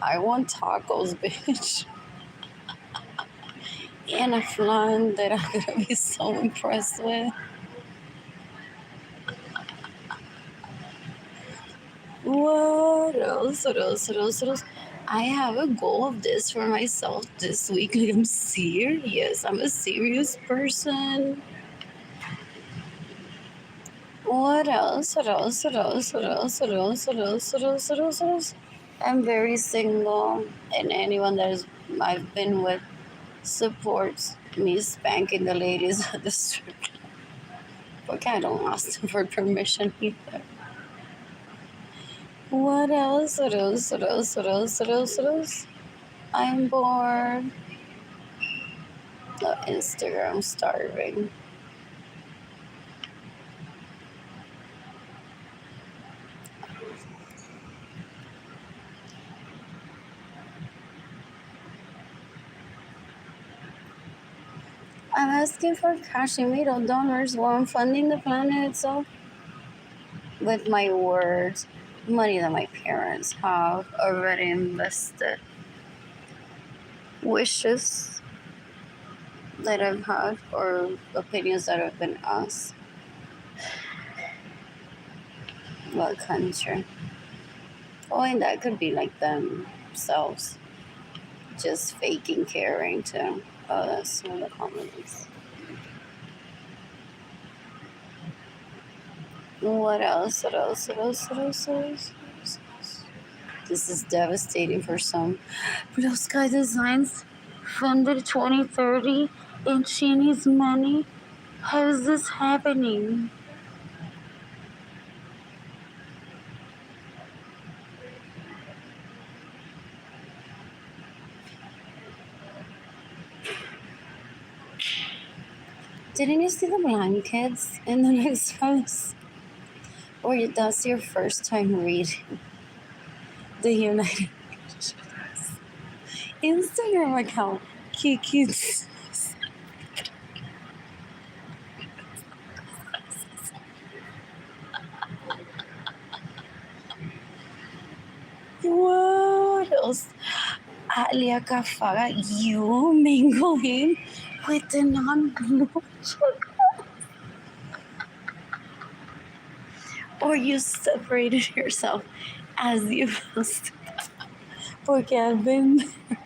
I want tacos, bitch. And a flan that I'm gonna be so impressed with. What else? I have a goal of this for myself this week. Like, I'm serious. I'm a serious person. What else? I'm very single, and anyone that I've been with supports me spanking the ladies at the strip club. But I don't ask them for permission either. What else? I'm bored. The Instagram starving. I'm asking for Cashmere donors while I'm funding the planet itself with my words, money that my parents have already invested, wishes that I've had, or opinions that have been asked. What country? Oh, and that could be like themselves, just faking caring too. Oh, that's one of the comments. What else? This is devastating for some. Blue Sky Designs funded 2030 and she needs money. How is this happening? Didn't you see the blankets in the next house? Or that's your first time reading the United Nations Instagram account? Kiki's. What else? Alia Kafaga, you mingling with the non-blue check, or you separated yourself as you must. Porque I've been there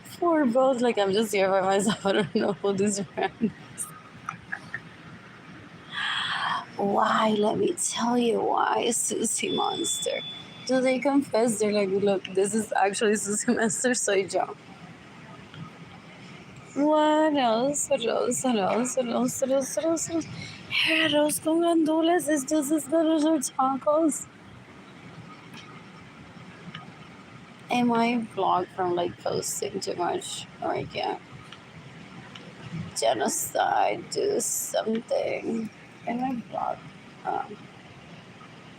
for both. Like, I'm just here by myself. I don't know who this friend is. Why? Let me tell you why, Susie Monster. Do they confess? They're like, look, this is actually Susie Monster, soy yo. What else? Arroz con gandules is just as good as our tacos. Am I blocked from like posting too much? Or I can't? Genocide, do something. Am I blocked?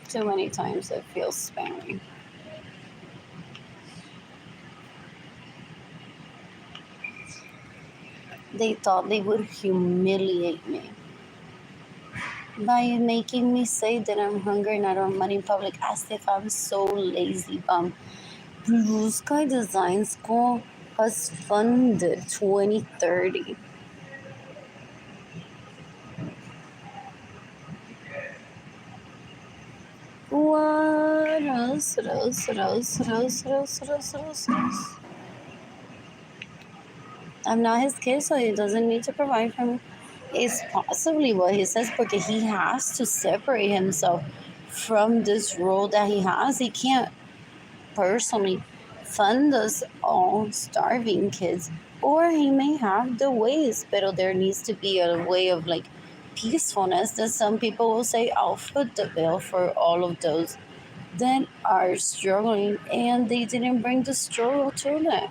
Too many times it feels spammy. They thought they would humiliate me by making me say that I'm hungry and I don't have money in public, as if I'm so lazy bum. Blue Sky Design School has funded 2030 I'm not his kid, so he doesn't need to provide for me. It's possibly what he says, because he has to separate himself from this role that he has. He can't personally fund us all starving kids, or he may have the ways, but there needs to be a way of like peacefulness that some people will say, I'll foot the bill for all of those that are struggling and they didn't bring the struggle to them.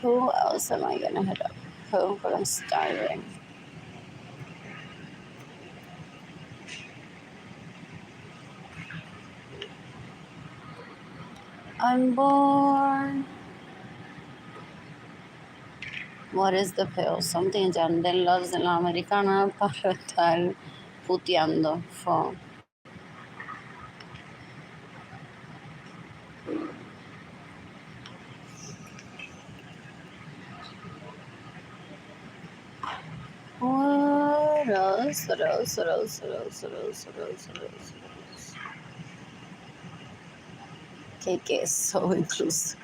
Who else am I gonna hit up? Who? But I'm starving. Unborn. What is the pill? Something Yandel loves en la americana para estar puteando. Phone. What else? What else? What else? What else? What else? What else? What else? What else? Cake is so inclusive.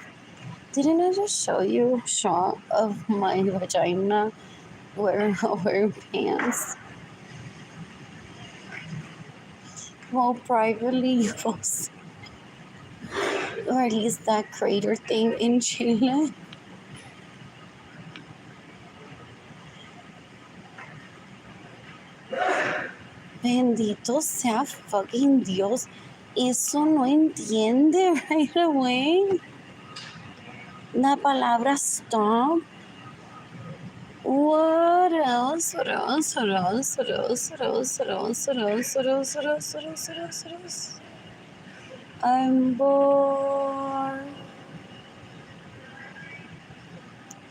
Didn't I just show you a shot of my vagina wearing pants? Well, privately you post, or at least that crater thing in Chile. Bendito sea fucking Dios. Eso no entiende right away. La palabra stop. What else? What else? What else? What else? What else? What else? What else? What else? What else? What else? What else? What else? I'm bored.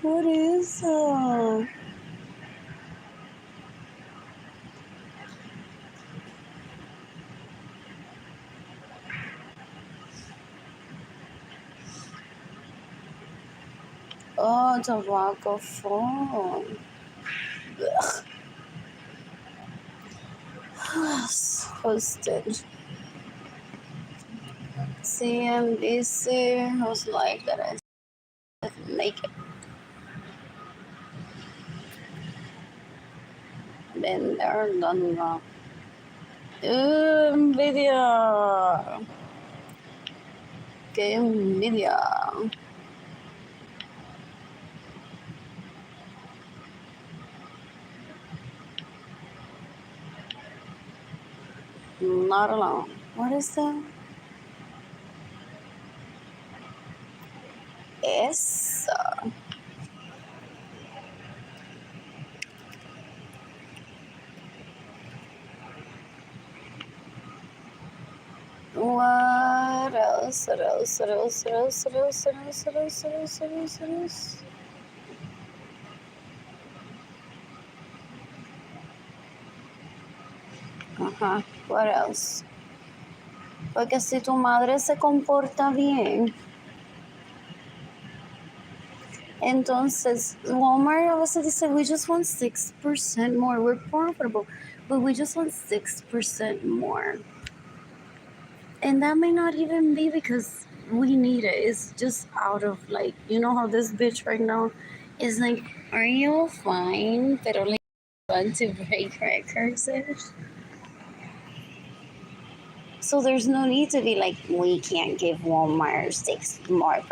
What is that? Oh, tobacco phone. Posted. CNBC. Whose life that I make it. Been there, done that. Envidia. Que envidia. Not alone. What is that? Esa. What else? What else? What else? What else? What else? What else? What else? What else? What else? What else? Ajá. What else? Porque si tu madre se comporta bien, entonces Walmart a veces dice, we just want 6% more. We're profitable, but we just want 6% more. And that may not even be because we need it. It's just out of like, you know how this bitch right now is like, are you fine? Pero like fun to break records. So there's no need to be like, we can't give Walmart 6% more of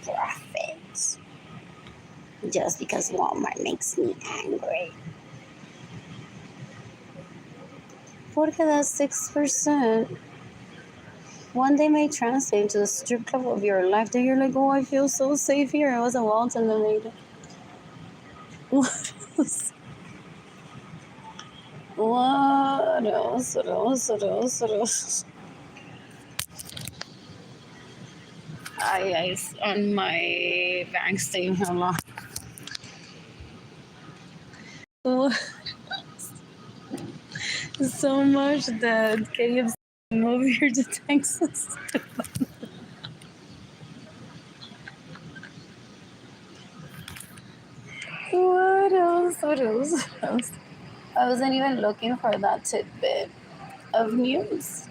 profits just because Walmart makes me angry. Porque that 6% one day may translate into the strip club of your life. That you're like, oh, I feel so safe here. I was a Walton the later. What else? What else? What else? What else? What else? I on my bank statement a lot. So much that KFC move here to Texas. What else? What else? I wasn't even looking for that tidbit of news.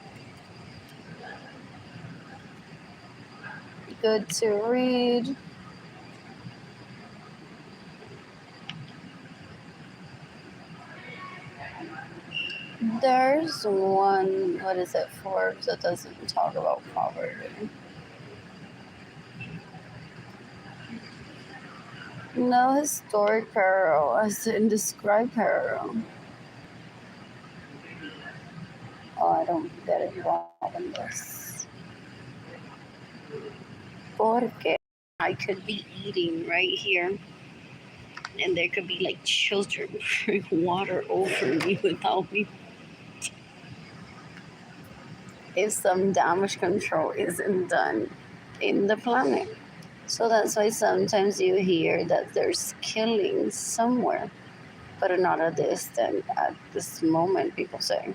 Good to read. There's one, what is it, Forbes, that doesn't talk about poverty. No historic parallel, as in describe parallel. Oh, I don't get involved in this. Porque I could be eating right here, and there could be like children pouring water over me without me. If some damage control isn't done in the planet. So that's why sometimes you hear that there's killing somewhere, but not at this extent at this moment, people say.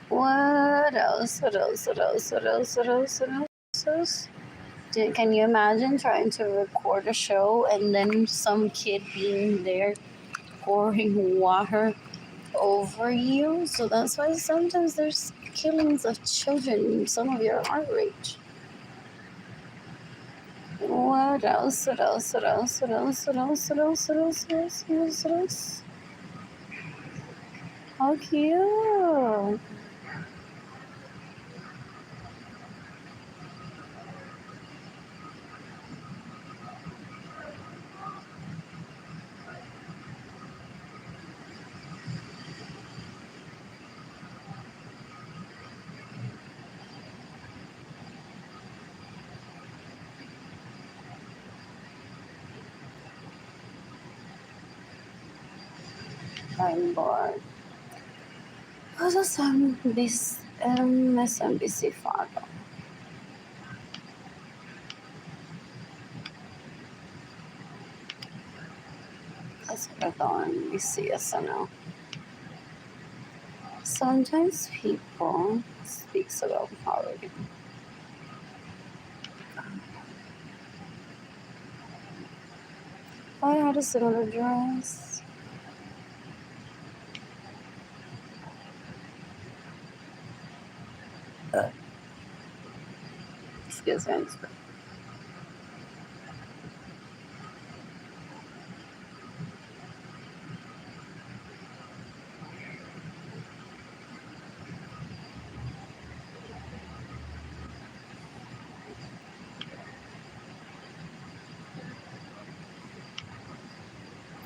What else? What else? What else? What else? What else? What else? Can you imagine trying to record a show and then some kid being there pouring water over you? So that's why sometimes there's killings of children in some of your outrage. What else? What else? What else? What else? What else? What else? What else? What else? What else? What else? How cute! I'm bored. What is MSNBC Fargo? Let's click on NBC SNL. Sometimes people speaks about poverty. I had a similar dress. Excuse me.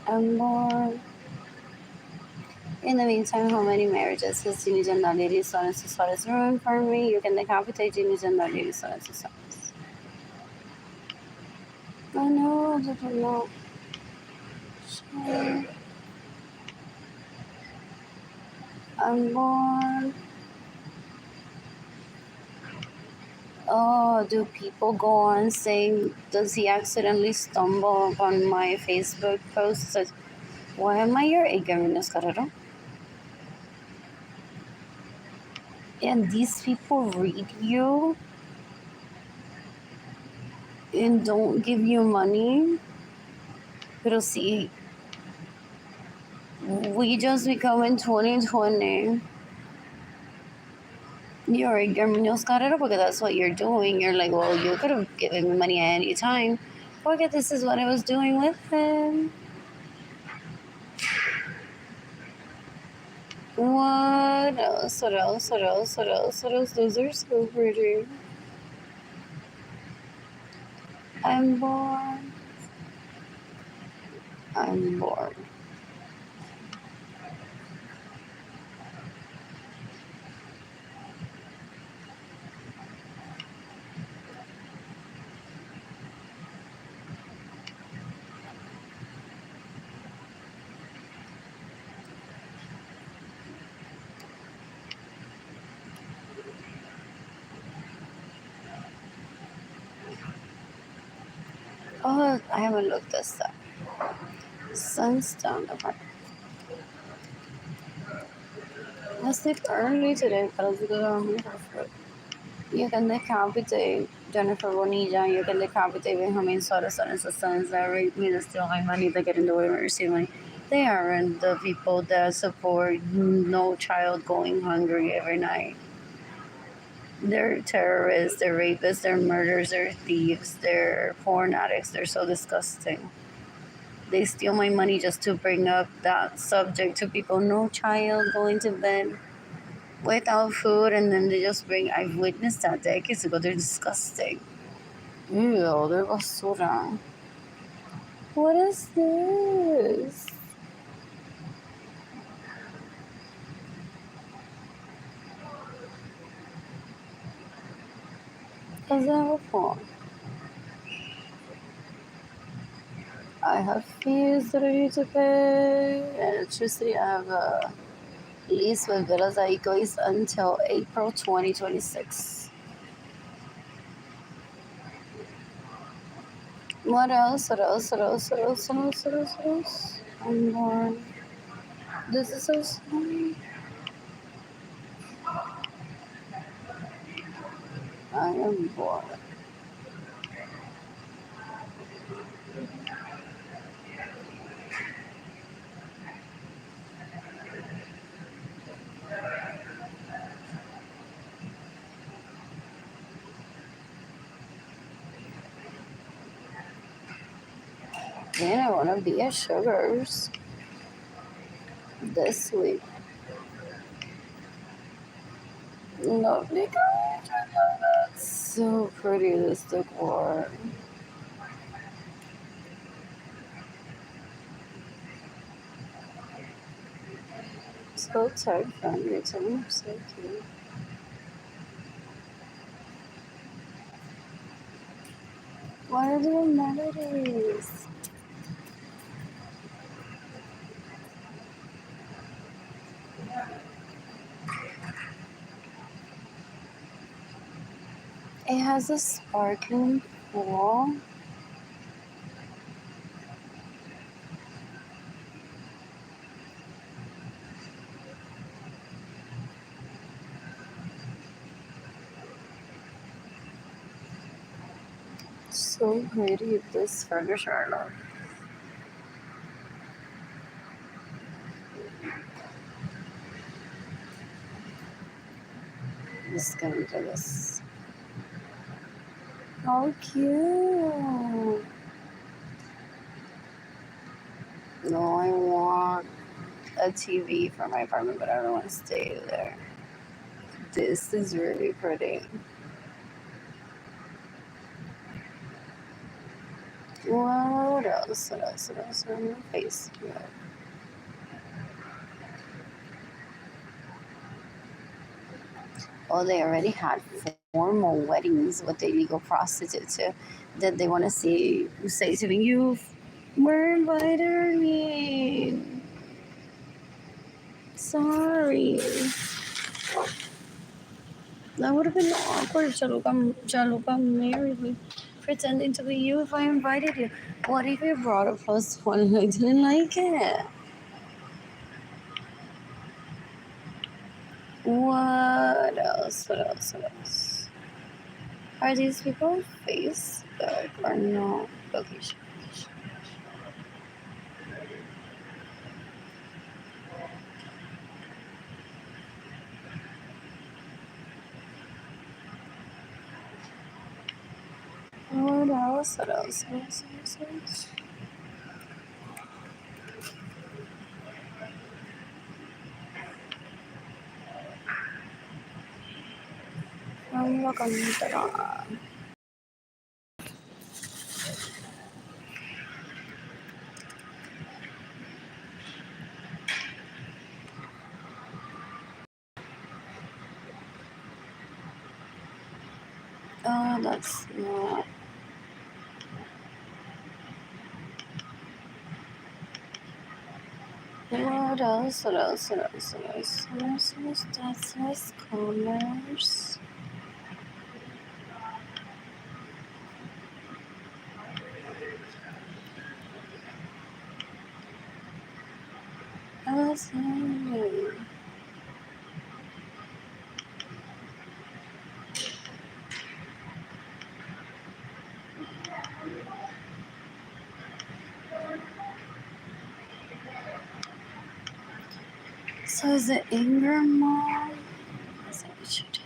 I'm bored. In the meantime, how many marriages has Ginny Lady Sones Suarez ruined for me? You can decapitate Ginny Lady Sones Suarez. I know, I don't know. Sure. I'm bored. Oh, do people go on saying, does he accidentally stumble upon my Facebook post? Says, why am I your ignorance, Carrero? And these people read you and don't give you money. Pero see, we just become in 2020. You're ignorance, Carrero, because that's what you're doing. You're like, well, you could have given me money at any time. Porque this is what I was doing with him. What else? What else? What else? What else? What else? Those are so pretty. I'm bored. I'm bored. Oh, I haven't looked this up. Sunstone apartment. I sleep early today because I'm here for food. You can decapitate Jennifer Bonilla. You can decapitate Benjamin Soros and his sons that rape me, that steal my money, that get in the way of my receive money. They aren't the people that support no child going hungry every night. They're terrorists, they're rapists, they're murderers, they're thieves, they're porn addicts. They're so disgusting. They steal my money just to bring up that subject to people. No child going to bed without food, and then they just bring. I've witnessed that decades ago. They're disgusting. Ew, they're basura. What is this? What's that for? I have fees that I need to pay. Electricity, I have a lease with Villas that goes until April 2026. What else? What else? What else? What else? What else? What else? What else? I'm bored. This is so sad. I am bored. Man, I want to be at Sugar's this week. Lovely college, I love it. So pretty, this decor. So tech friendly too. So cute. What are the amenities? It has a sparkling pool. So pretty, this furniture I love. Just gonna do this. How cute. No, I want a TV for my apartment, but I don't want to stay there. This is really pretty. What else? What else? What else on your face? Yeah. Oh, they already had formal weddings with the illegal prostitutes that they want to say to me, you were invited, Arlene. Sorry. That would have been awkward, Chalupa married me, pretending to be you if I invited you. What if you brought a plus one and I didn't like it? What else? What else? What else? Are these people Facebook or no? Location. What else? What else? What else? What else? What else? Ang maganda. Oh, that's not. What else? What else? What else? What else? What else? What else? That's nice commerce. That's nice. So is it Ingram Mall? Is that what it should?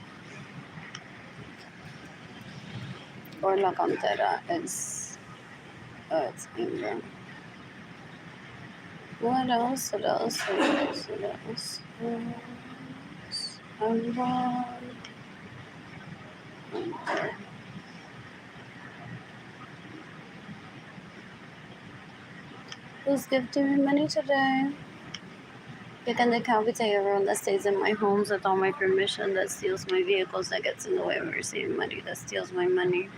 Or La Cantera is it's Ingram. What else? What else? What else? What else? Who's gifting me money today? Can they capitate everyone that stays in my homes without my permission, that steals my vehicles, that gets in the way of receiving money, that steals my money,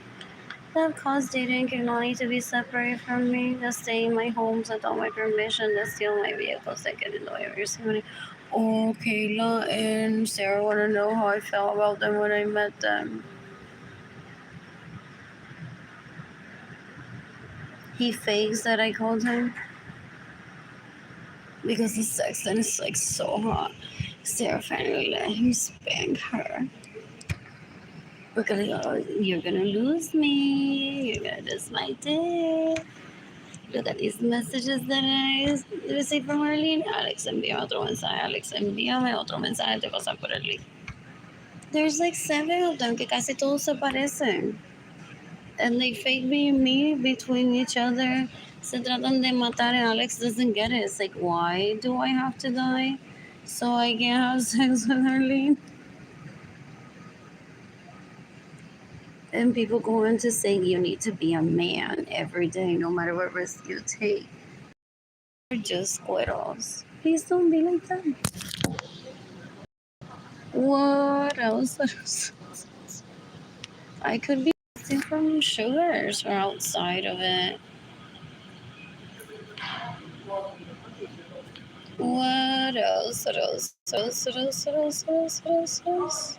that cause dating and Kinani to be separated from me, that stay in my homes without my permission, that steal my vehicles, that get in the way of receiving money. Oh, Kayla and Sarah want to know how I felt about them when I met them. He fakes that I called him because he's sex and it's like so hot. Sarah finally let him spank her. Because you're gonna lose me, you're gonna diss my dick. Look at these messages that I received from Arlene. Alex, envíame otro mensaje. Alex, envíame otro mensaje. Te pasan por Arlene. There's like 7 of them que casi todos se parecen. And they fake being me between each other. Se tratan de matar and Alex doesn't get it. It's like, why do I have to die so I can have sex with Arlene? And people go into saying you need to be a man every day, no matter what risk you take. They're just squirrels. Please don't be like that. What else? I could be eating from sugars or outside of it. What else? What else? What else? What else? What else? What else? What else? What else?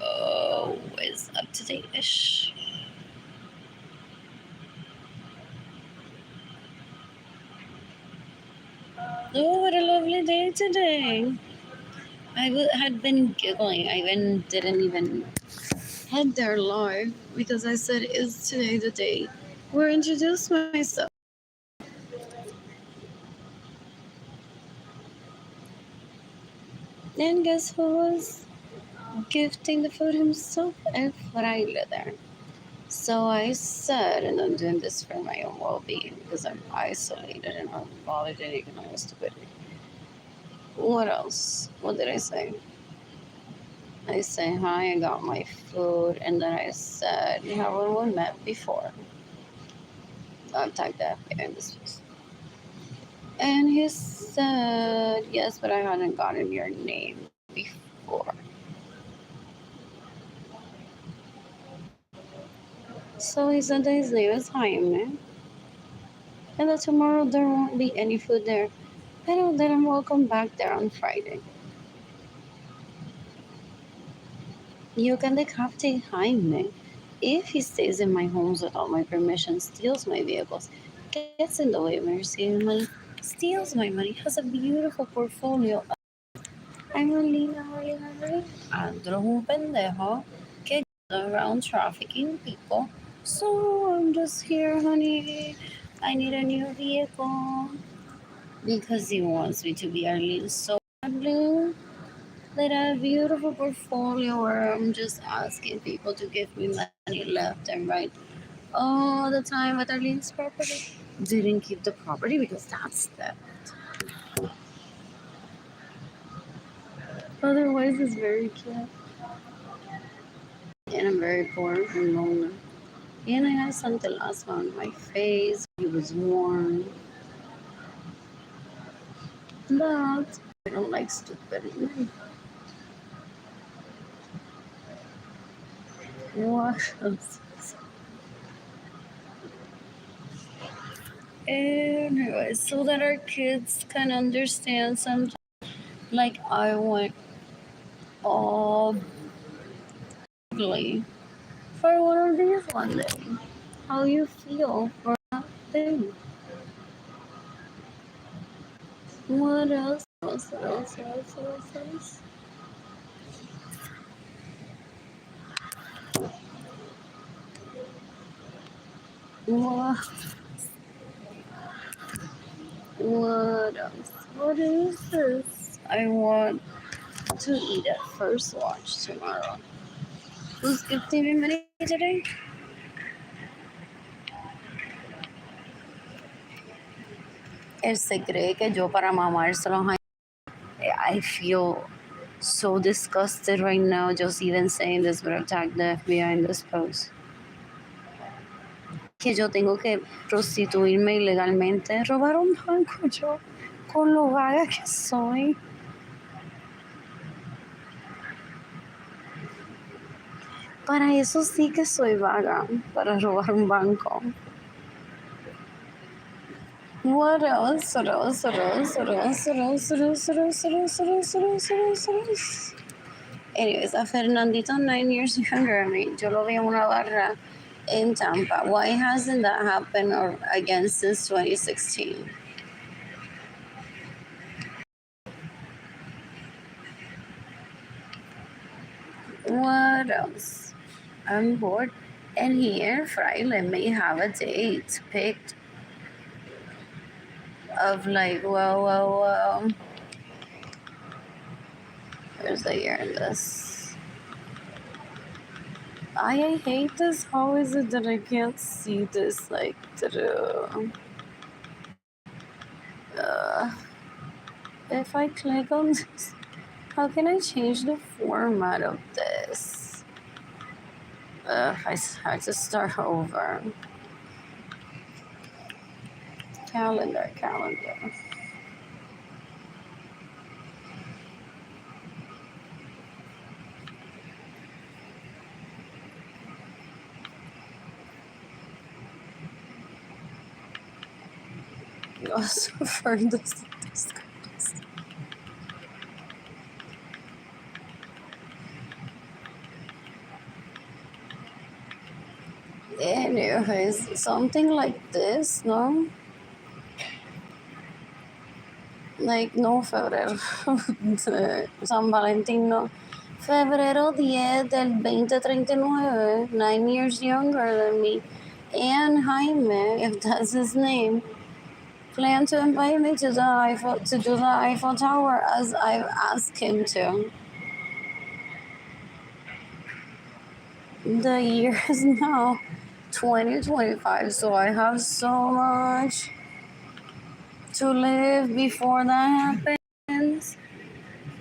Oh, is up to date-ish. Oh, what a lovely day today. I had been giggling. I didn't even head there live because I said, is today the day where I introduce myself? And guess who was gifting the food himself? El fraile there. So I said, and I'm doing this for my own well-being because I'm isolated and I'm validating my stupidity. What else? What did I say? I say hi, I got my food, and then I said, haven't we met before? I'll type that in this space. And he said, yes, but I hadn't gotten your name before. So he said that his name is Jaime, and that tomorrow there won't be any food there. And then I'm welcome back there on Friday. You can decapitate Jaime if he stays in my homes without my permission, steals my vehicles, gets in the way of me receiving money, steals my money, has a beautiful portfolio. I'm Arlene. Andro es un pendejo que goes around trafficking people. So I'm just here, honey. I need a new vehicle because he wants me to be Arlene so blue. That I have a beautiful portfolio where I'm just asking people to give me money left and right all the time with Arlene's property. Didn't keep the property because that's theft. Otherwise, it's very cute. And I'm very poor and lonely. And I had something last on my face. It was warm. But I don't like stupid men. What else? Anyway, so that our kids can understand sometimes. Like I went all ugly for one of these one day. How you feel for that thing? What else? What else? What? What else? What is this? I want to eat at First Watch tomorrow. Who's gifting me money today? Él se cree que yo para mamárselo. I feel so disgusted right now just even saying this, but I'll tag the FBI in this post. Que yo tengo que prostituirme ilegalmente, robar un banco yo, con lo vaga que soy. Para eso sí que soy vaga, para robar un banco. What else? What else? What else? What else? What else? What else? What else? What else? What else? What else? What else? What else? Anyways, a Fernandito 9 years younger than me. Yo lo vi en una barra in Tampa. Why hasn't that happened again since 2016? What else? I'm bored. And here, Friday may have a date picked of like, well. Where's the year in this? I hate this. How is it that I can't see this like through? If I click on this, how can I change the format of this? I have to start over. Calendar. Also for this. Anyways, something like this, no? Like, no, febrero. San Valentín, no. Febrero 10 del 2039, 9 years younger than me. And Jaime, if that's his name, plan to invite me to the Eiffel Tower as I've asked him to. The year is now 2025, so I have so much to live before that happens.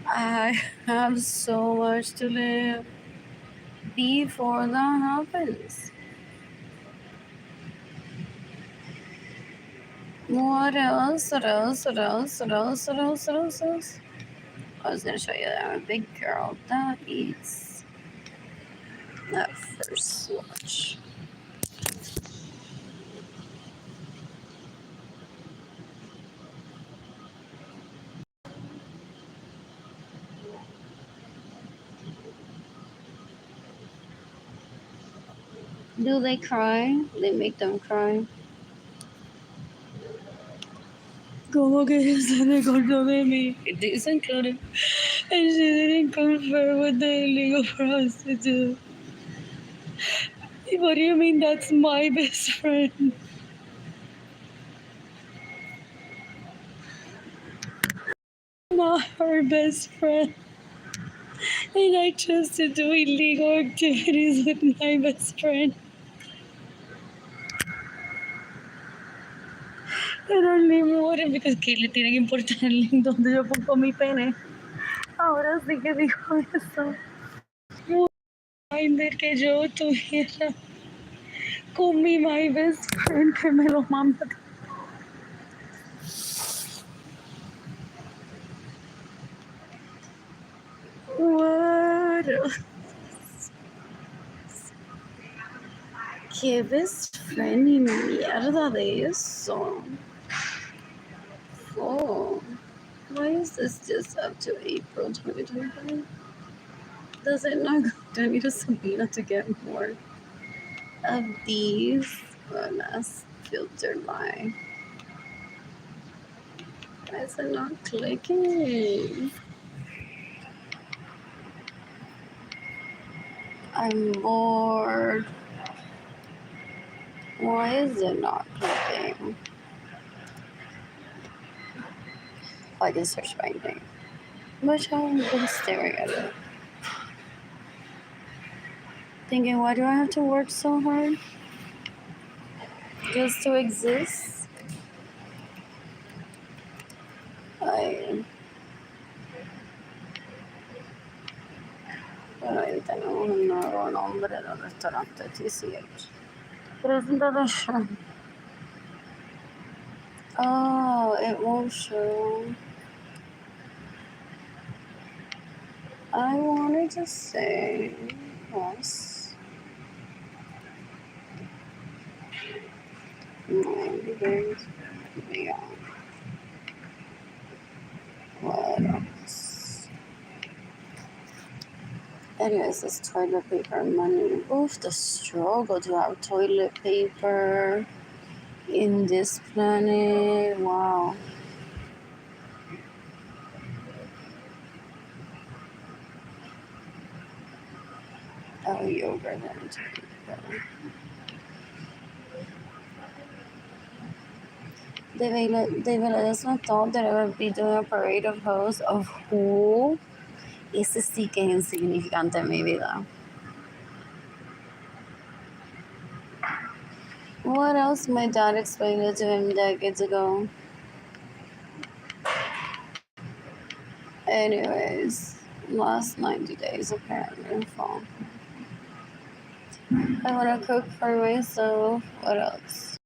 I have so much to live before that happens. What else? What else? What else? What else? What else? What else? What else? I was gonna show you that I'm a big girl that eats at First Watch. Do they cry? They make them cry. ¿Cómo que se recordó de mí? It is included. And she didn't confirm with the illegal prostitute. What do you mean that's my best friend? Not her best friend. And I chose to do illegal activities with my best friend. Pero ni me mueren porque que le tiene que importar el link donde yo pongo mi pene. Ahora sí que dijo eso. Reminder que yo tuviera con mi my best friend que me lo manda. What? ¿Qué best friend y mierda de eso? Oh, why is this just up to April 2025? Does it not go? Do I need a Sabina to get more of these? Let's filter by. Why is it not clicking? I'm bored. Why is it not clicking? I can search by name. But I've been staring at it. Thinking, why do I have to work so hard? Just to exist? Bueno, ahí tenemos un nuevo nombre del restaurante TCH. Presentation. Oh, it won't show. I wanted to say yes. 90 days beyond. What else? Anyways, this toilet paper money. Oof, the struggle to have toilet paper in this planet. Wow. Oh, yogurt and toilet. David, let us not thought that I would be doing a parade of hosts of who. Ese sí que es insignificante en mi vida. What else? My dad explained it to him decades ago. Anyways, last 90 days apparently fall. I want to cook for myself. What else?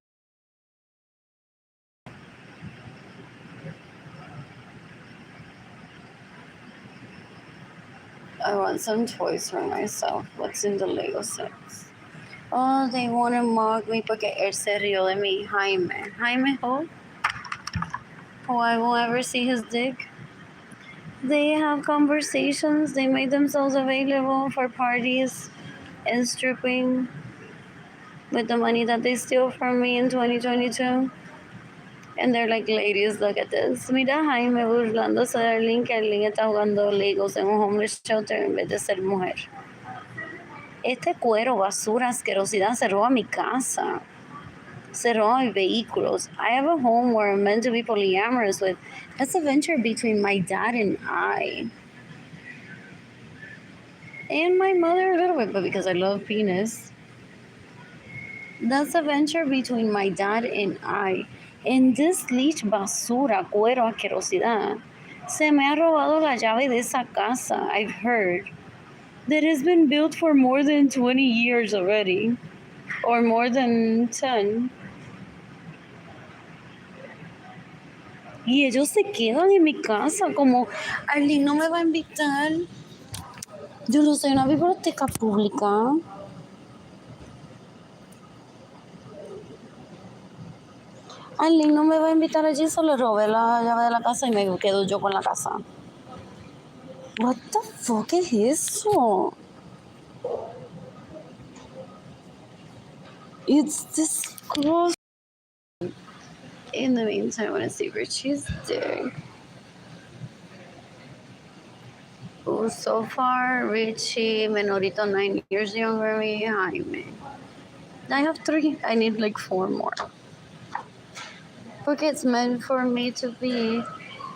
I want some toys for myself. What's in the Lego sets? Oh, they want to mock me porque él se rió de mi Jaime. Jaime who? Oh, I won't ever see his dick. They have conversations. They made themselves available for parties and stripping with the money that they steal from me in 2022. And they're like, ladies, look at this. Mira Jaime burlándose de Arlene, que Arlene está jugando Legos en un homeless shelter en vez de ser mujer. Este cuero, basura, asquerosidad se roba mi casa. Se roba mis vehículos. I have a home where I'm meant to be polyamorous with. That's a venture between my dad and I. And my mother a little bit, but because I love penis. That's a venture between my dad and I. And this leech basura, cuero, asquerosidad, se me ha robado la llave de esa casa, I've heard. That has been built for more than 20 years already. Or more than 10. Y ellos se quedan en mi casa como, Arlene no me va a invitar. Yo no soy una biblioteca pública. Arlene no me va a invitar allí, solo le robé la llave de la casa y me quedo yo con la casa. What the fuck es eso? It's disgusting. In the meantime, I want to see what she's doing. Oh, so far, Richie, Menorito, 9 years younger than me, Jaime. I have 3. I need like 4 more. Porque it's meant for me to be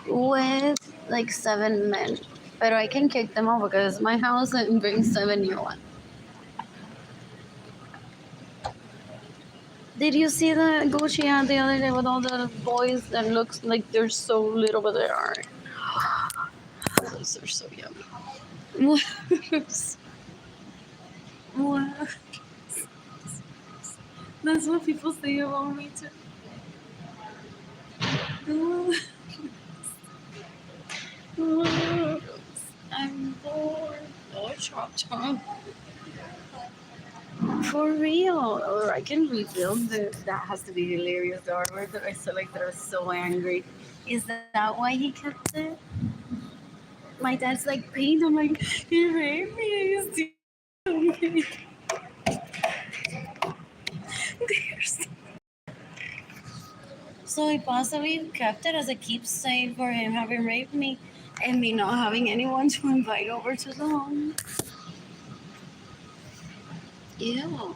with like 7 men. But I can kick them out because it's my house and bring 7 new ones. Did you see the Gucci ad the other day with all the boys that looks like they're so little, but they aren't? Those are so yummy. What? That's what people say about me too. I'm bored. Oh, chop chop. For real. Or I can rebuild that has to be hilarious. The artwork that I select that are so angry. Is that why he kept it? My dad's like pain. I'm like, he raped me. He's so he possibly kept it as a keepsake for him having raped me and me not having anyone to invite over to the home. Ew.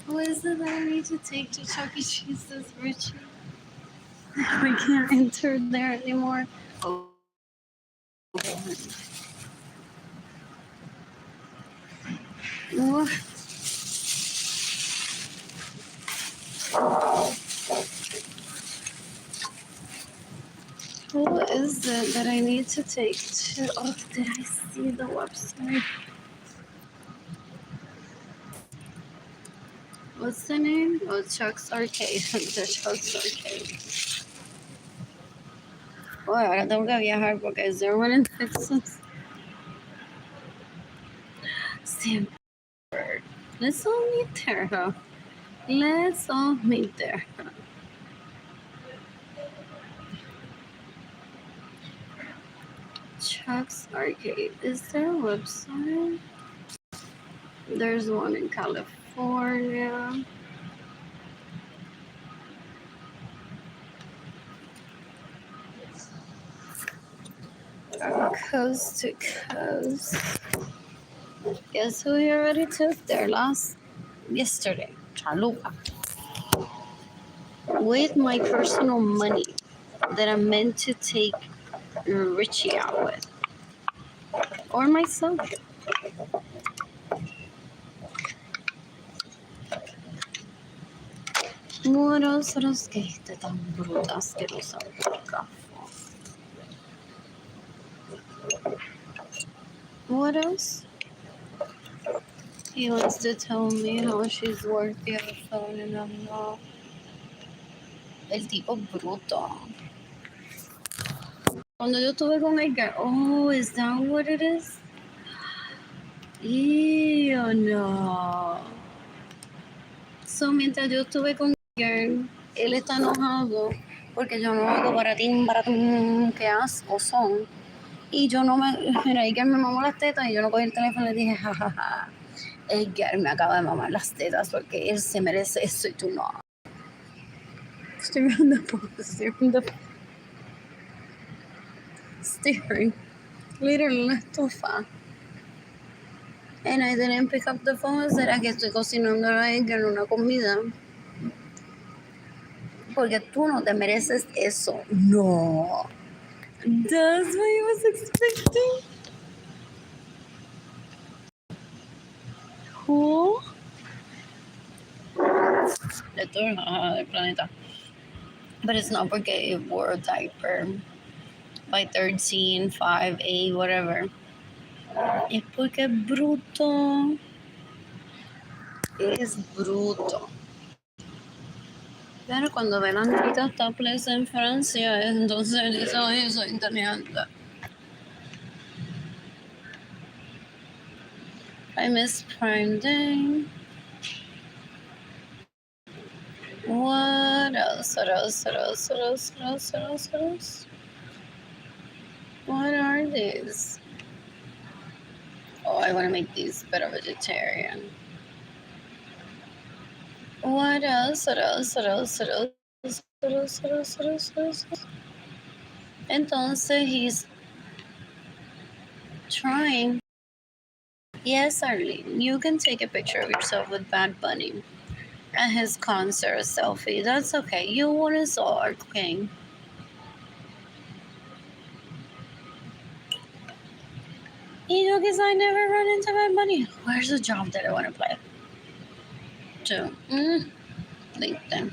Who is it that I need to take to Chuck E. Cheese's Richie? We can't enter there anymore. Oh. What? Who is it that I need to take to? Oh, did I see the website? What's the name? Oh, Chuck's Arcade. The Chuck's Arcade. Oh, ahora tengo que viajar porque is there one in Texas? Stanford. Let's all meet there, huh? Let's all meet there. Chuck's Arcade. Is there a website? There's one in California. Coast to coast. Guess who we already took there yesterday? Chalupa. With my personal money that I meant to take Richie out with. Or myself. What else? Que esté tan bruta, asquerosa, gafo. What else? He wants to tell me how she's worthy of the phone and I'm not. El tipo bruto. Cuando yo estuve con Edgar, oh, is that what it is? Ew, no. So, mientras yo estuve con Edgar, él está enojado porque yo no hago baratín, qué asco son. Y yo no me. Mira, Edgar me mamó las tetas y yo no cogí el teléfono y le dije, jajaja. Edgar me acaba de mamar las tetas porque él se merece eso y tú no. Steering. Literally la estufa. And I didn't pick up the phone. ¿Será que estoy cocinando a Edgar una comida? Porque tú no te mereces eso. No. That's what he was expecting. Who? De todo del planeta. But it's not porque he wore a diaper by 13, 5, 8, whatever. Es porque es bruto. Es bruto. Pero cuando ve la niñita topless en Francia, entonces dice, oye, soy inteligente. I miss Prime Day. What else? What else? What else? What else? What else? What else? What else? What are these? Oh, I want to make these better vegetarian. What else? What else? What else? What else? What else? What else? What else? What else? Entonces he's trying. Yes, Arlene, you can take a picture of yourself with Bad Bunny at his concert, a selfie. That's okay. You want us all, our king. You know, because I never run into Bad Bunny. Where's the job that I want to play? To LinkedIn.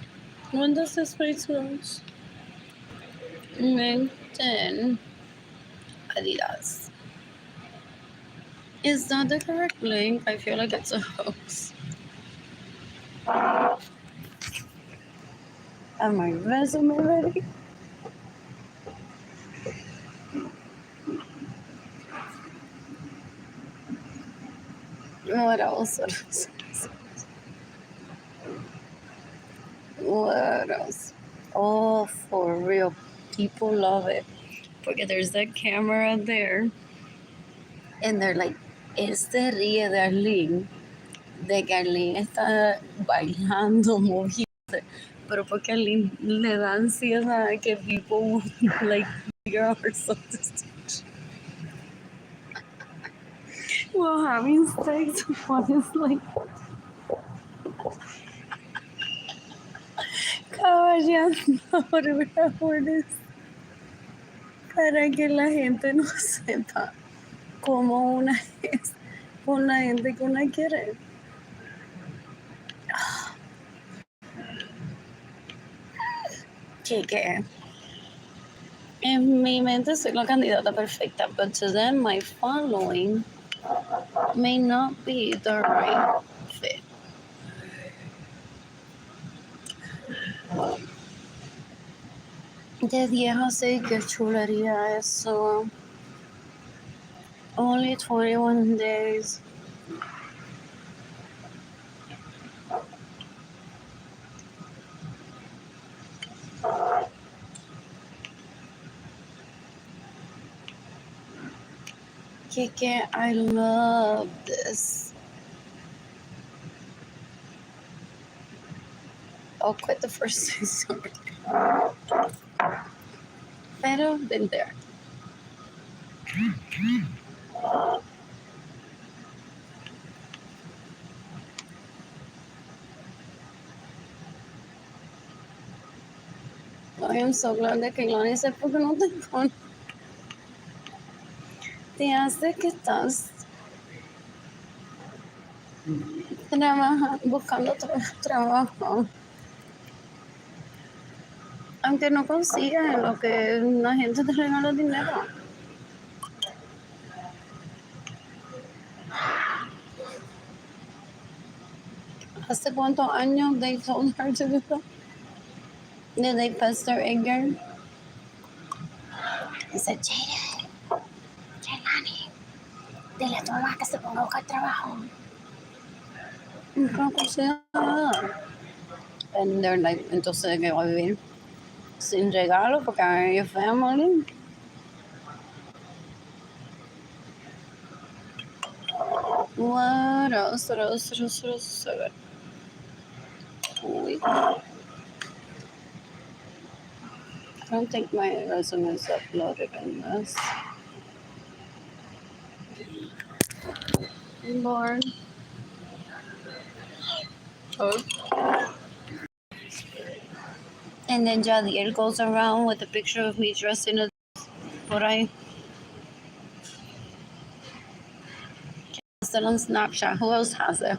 When does this place close? LinkedIn. Adidas. Is that the correct link? I feel like it's a hoax. Have my resume ready? What else? What else? What else? Oh, for real. People love it. Porque there's that camera there. And they're like, él se ríe de Arlene. De que Arlene está bailando, moviéndose. Pero porque Arlene le da ansiedad que people like figure out her so distinct. Well, having sex, honestly. Caballeros para que la gente no sepa cómo una es con la gente que una quiere. Que en mi mente soy la candidata perfecta, but to them, my following may not be the right fit. De 10 a 6, qué chulería eso. Only 21 days. Kike, I love this. I'll quit the first season. Pero been there. I am so glad de que Ilani se porque no te pone. Te hace que estás buscando trabajo. Aunque no consigas en lo que la gente te regala dinero. ¿Hace cuántos años they told her to do that? Did they pester Edgar? He said, Jaylani, dile a tu mamá que se ponga a buscar trabajo. No consiga nada. And they're like, entonces, ¿qué va a vivir? Sin regalo porque hay your family. What else? Uy. I don't think my resume is uploaded in this. Lord. Oh. And then Jadiel goes around with a picture of me dressed in a por ahí. Still on Snapchat. Who else has it?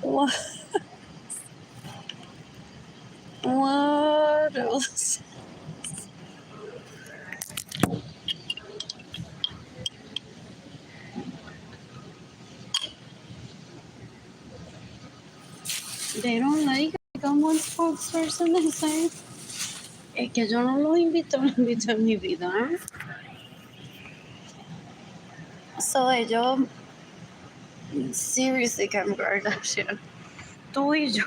What? What else? They don't like one spokesperson, they say. Es que yo no los invito en mi vida. So ellos seriously can guard that shit. Tú y yo.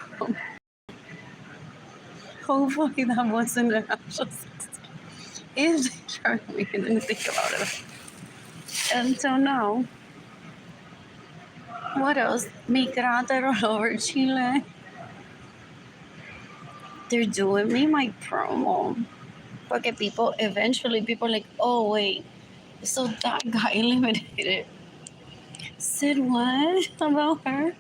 Hopefully that wasn't an actual sex. If they tried me, I didn't think about it. Until now. What else? Mi cráter all over Chile. They're doing me my promo. Porque people are like, oh wait, so that got eliminated. Said what about her?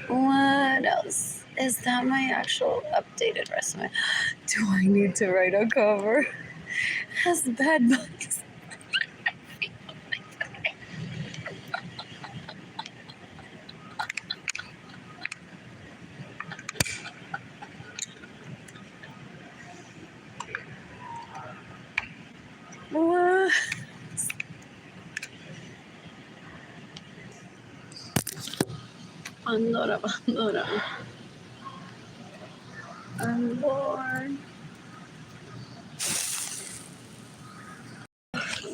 What else? Is that my actual updated resume? Do I need to write a cover? Has bad bugs. What? Pandora. I'm bored.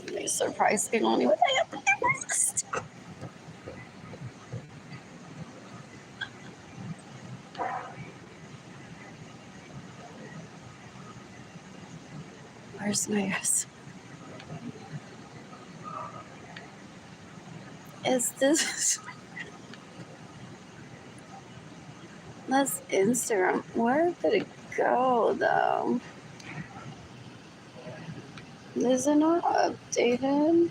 They surprised me only with that. Where's my ass? Is this That's Instagram. Where did it go though? Is it not updated?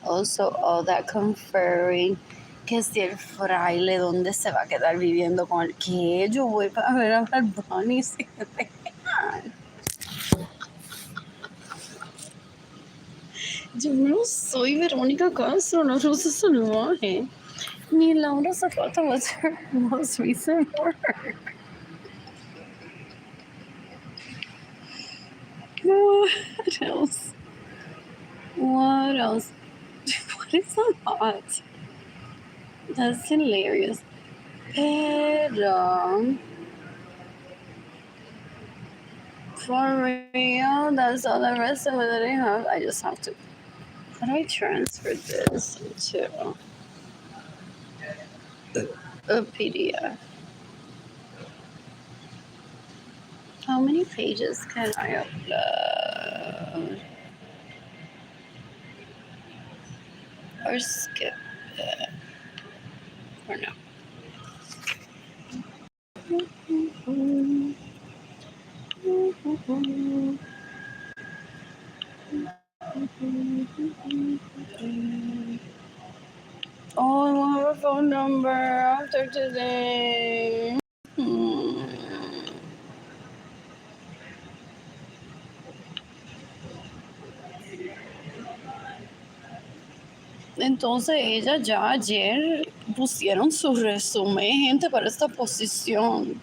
Also, all that conferring. Que si el fraile, ¿dónde se va a quedar viviendo con el que yo voy para ver a Bad Bunny? Si me dejan. Yo no soy Verónica Castro, no Rosa Salvaje. Ni Laura Zapata was her most recent work. What else? What else? What is that? That's hilarious. Pero, for real, that's all the rest of it that I have. I just have to. How do I transfer this to a PDF? How many pages can I upload? Or skip it for now? Oh, I want her phone number after today. Entonces ella ya ayer pusieron su resumen, gente, para esta posición.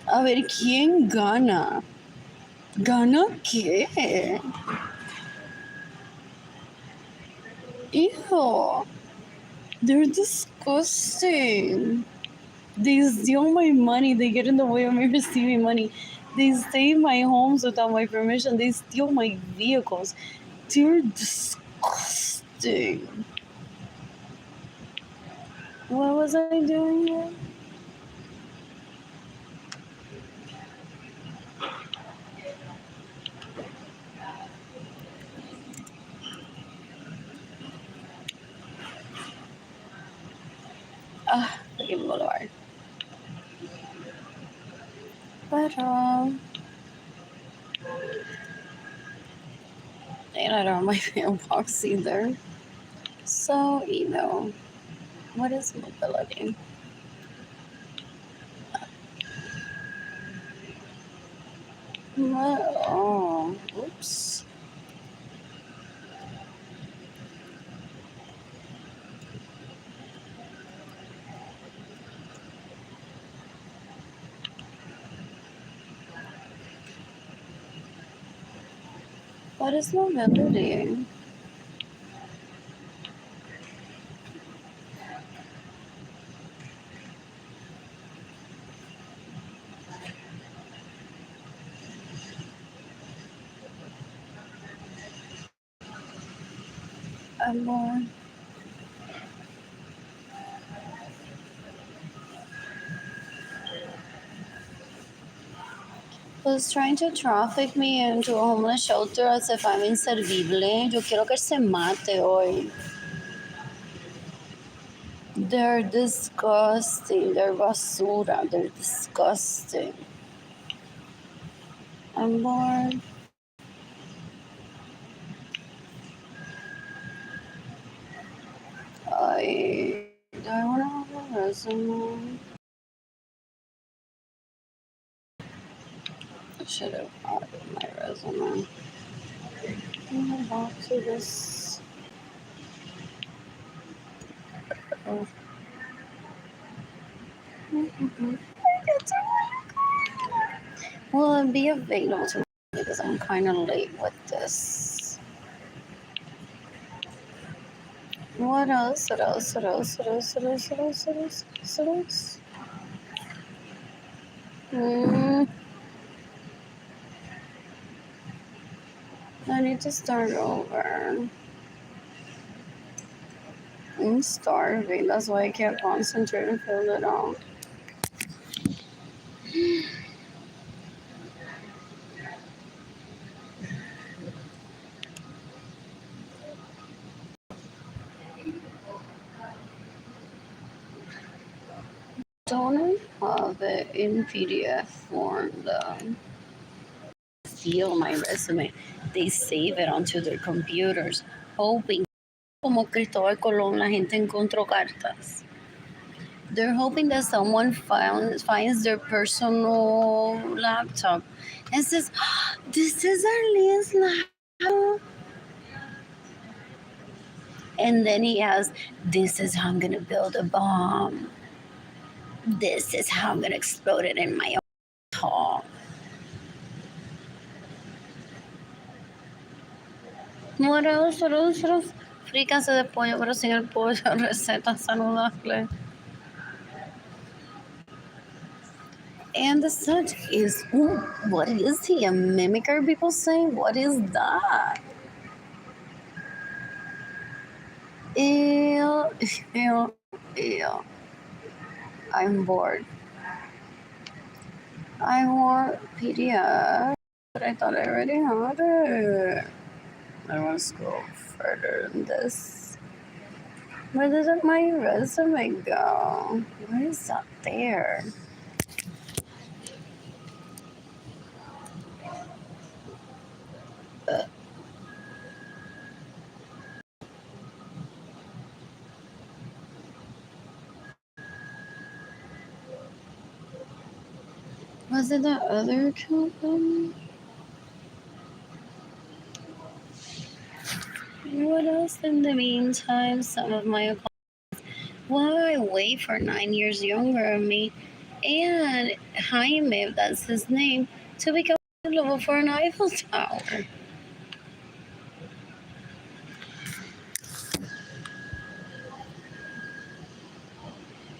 A ver quién gana. ¿Gana qué? Ew. They're disgusting. They steal my money. They get in the way of me receiving money. They stay in my homes without my permission. They steal my vehicles. They're disgusting. What was I doing here? Freaking Boulevard. But, and I don't have my mailbox either. So, what is mobility? Oh, oops. What is mobility? Amor. Was trying to traffic me into a homeless shelter as if I'm inservible. Yo quiero que se mate hoy. They're disgusting. They're basura. They're disgusting. I'm bored. Do I want to have a resume? I should have added my resume. Go back to this. Oh. Will it be available to me because I'm kind of late with this? What else? What else? What else? What else? What else? What else? What else? What else? I need to start over. I'm starving. That's why I can't concentrate and fill it out. don't have it in PDF form though. Feel my resume. They save it onto their computers, hoping, como Cristóbal Colón, la gente encontró cartas. They're hoping that someone finds their personal laptop and says, "This is Arlene's laptop." And then he has, "This is how I'm gonna build a bomb. This is how I'm gonna explode it in my own talk." What else? What else? What else? Frícase de pollo, pero sin el pollo. Receta saludable. And the such is, ooh, what is he? A mimicker, people say? What is that? Ew, ew, ew. I'm bored. I want PDF, but I thought I already had it. I want to scroll further than this. Where did my resume go? Why is that there? Was it the other company? What else in the meantime? Some of my why wait for 9 years younger than me and Jaime, if that's his name, to become level for an Eiffel Tower?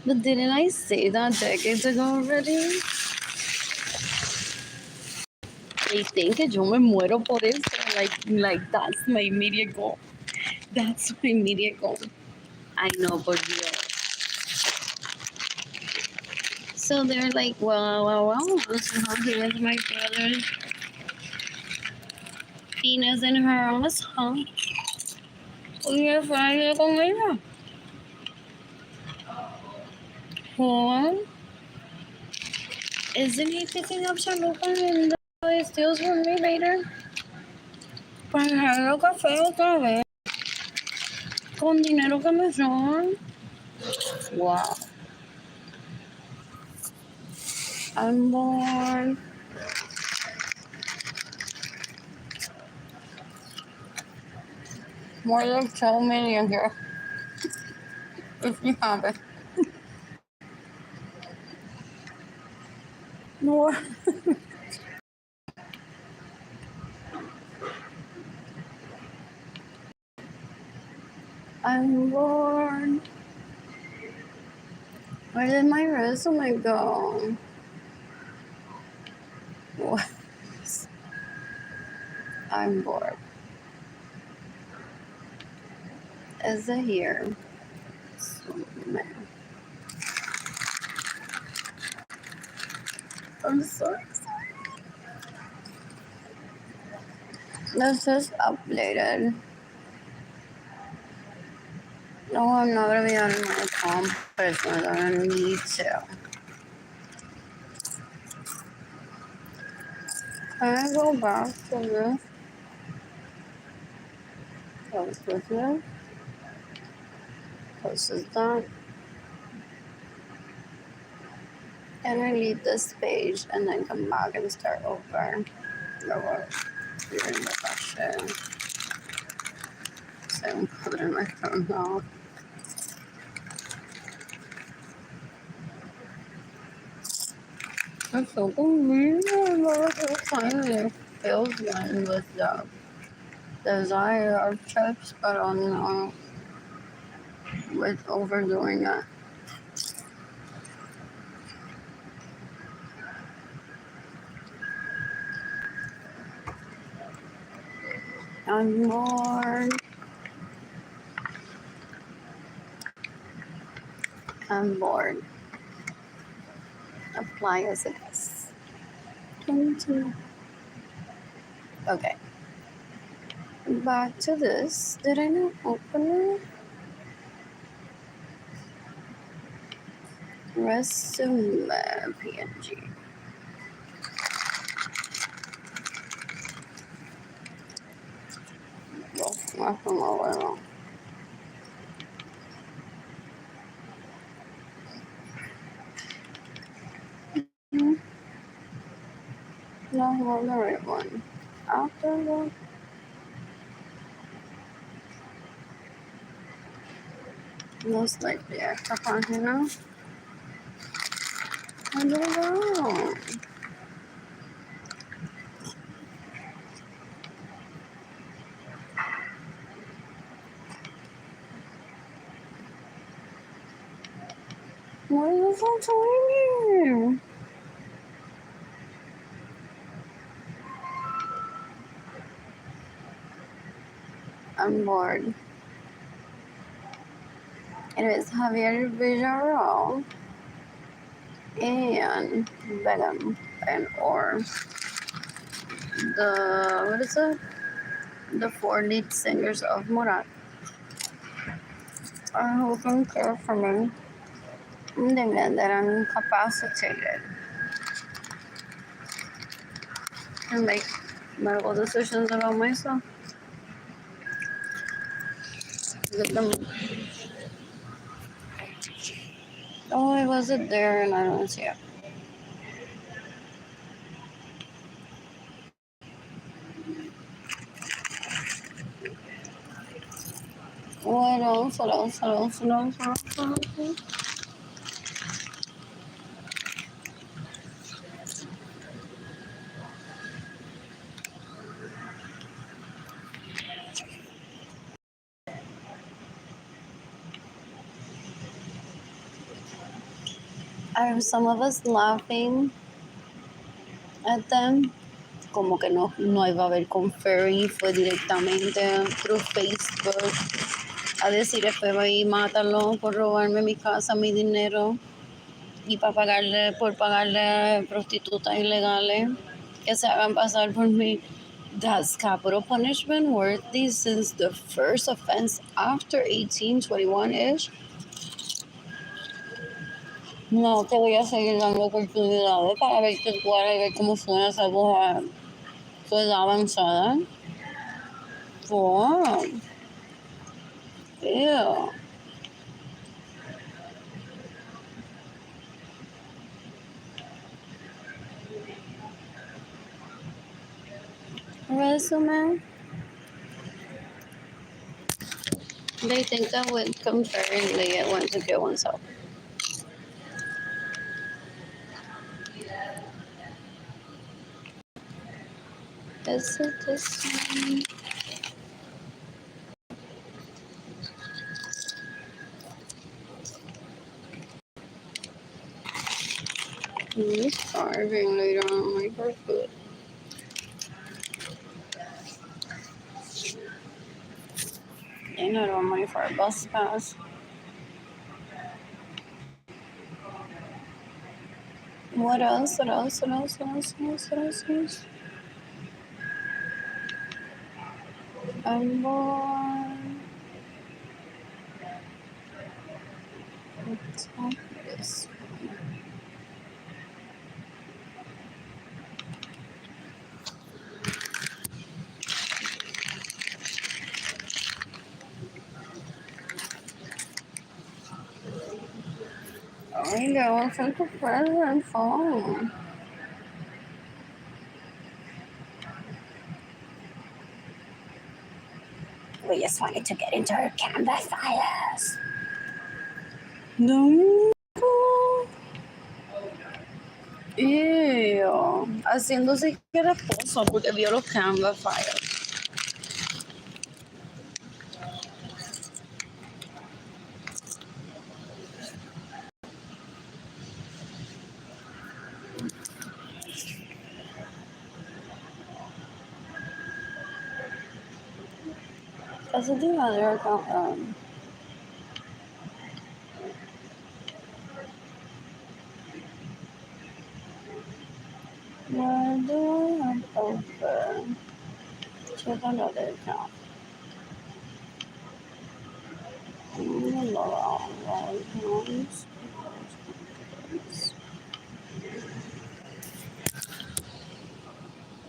But didn't I say that decades ago already? They think que yo me muero por eso. Like that's my immediate goal. That's my immediate goal. I know, but yeah. So they're like, well, this is how he was my brother. Tina's in her ass, huh? Oye, fue con ella. What? Isn't he picking up chalupa and he steals from me later? Para dejarlo café otra vez. Con dinero que me son. Wow. I'm bored. More than 12 million here. If you have it. More. I'm bored. Where did my resume go? What? I'm bored. Is it here? I'm so excited. This is updated. No, I'm not gonna be on my account personally. I don't need to. Can I go back to this? Close with it. Close is done. Can I leave this page and then come back and start over? No, what? You're in the question. So I'm putting my phone off. It's so convenient. It's tiny. Feels one with the desire of chips, but I'm not with overdoing it. I'm bored. I'm bored. Apply as it is. 22. Okay. Back to this. Did I not open it? Resume PNG. Well, well. No, not the right one. After the most likely extra content now. I don't know. Why is it so tiny? I'm bored. It is Javier Villarreal and Begum and or the what is it? The 4 lead singers of Murat. I hope and care for me. I'm thinking that I'm incapacitated to make medical decisions about myself. Get them. Oh, I wasn't there and I don't see it. What else? What else? What else? What else? What else? What else? Are some of us laughing at them? Como que no iba a haber con Ferry, fue directamente through Facebook a decir espero y mátalo por robarme mi casa, mi dinero y para pagarle, por pagarle prostitutas ilegales que se hagan pasar por mí. That's capital punishment worthy since the first offense after 1821-ish. No, te voy a seguir dando oportunidades para ver qué cuál y ver cómo suena esa voz su edad avanzada. Wow. Ew. Resume. They think that with comparing they get one to kill oneself. Is it this one? I'm starving later on my food. They not on money for a bus pass. What else? What else? What else? What else? What else? What else? What else? I'm born. What's up this? I go for the present phone. We just wanted to get into her Canva files. No. Ew. Haciéndose que era esposo porque vio los Canva files. That's the other account. Where do I have open? Check another account. Wrong accounts.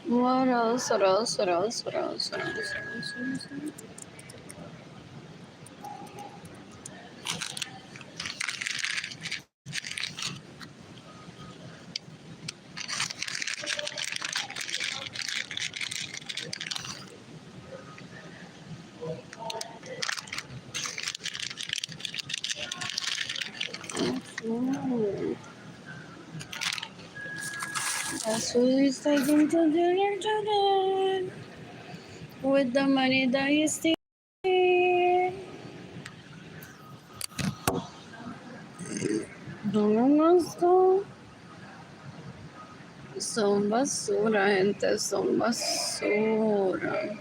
What else? What else? What else? What else? What else? What else? What else? What else? That's what he's taking to dinner today. With the money that he's stealing. No. Son basura, gente. Son basura.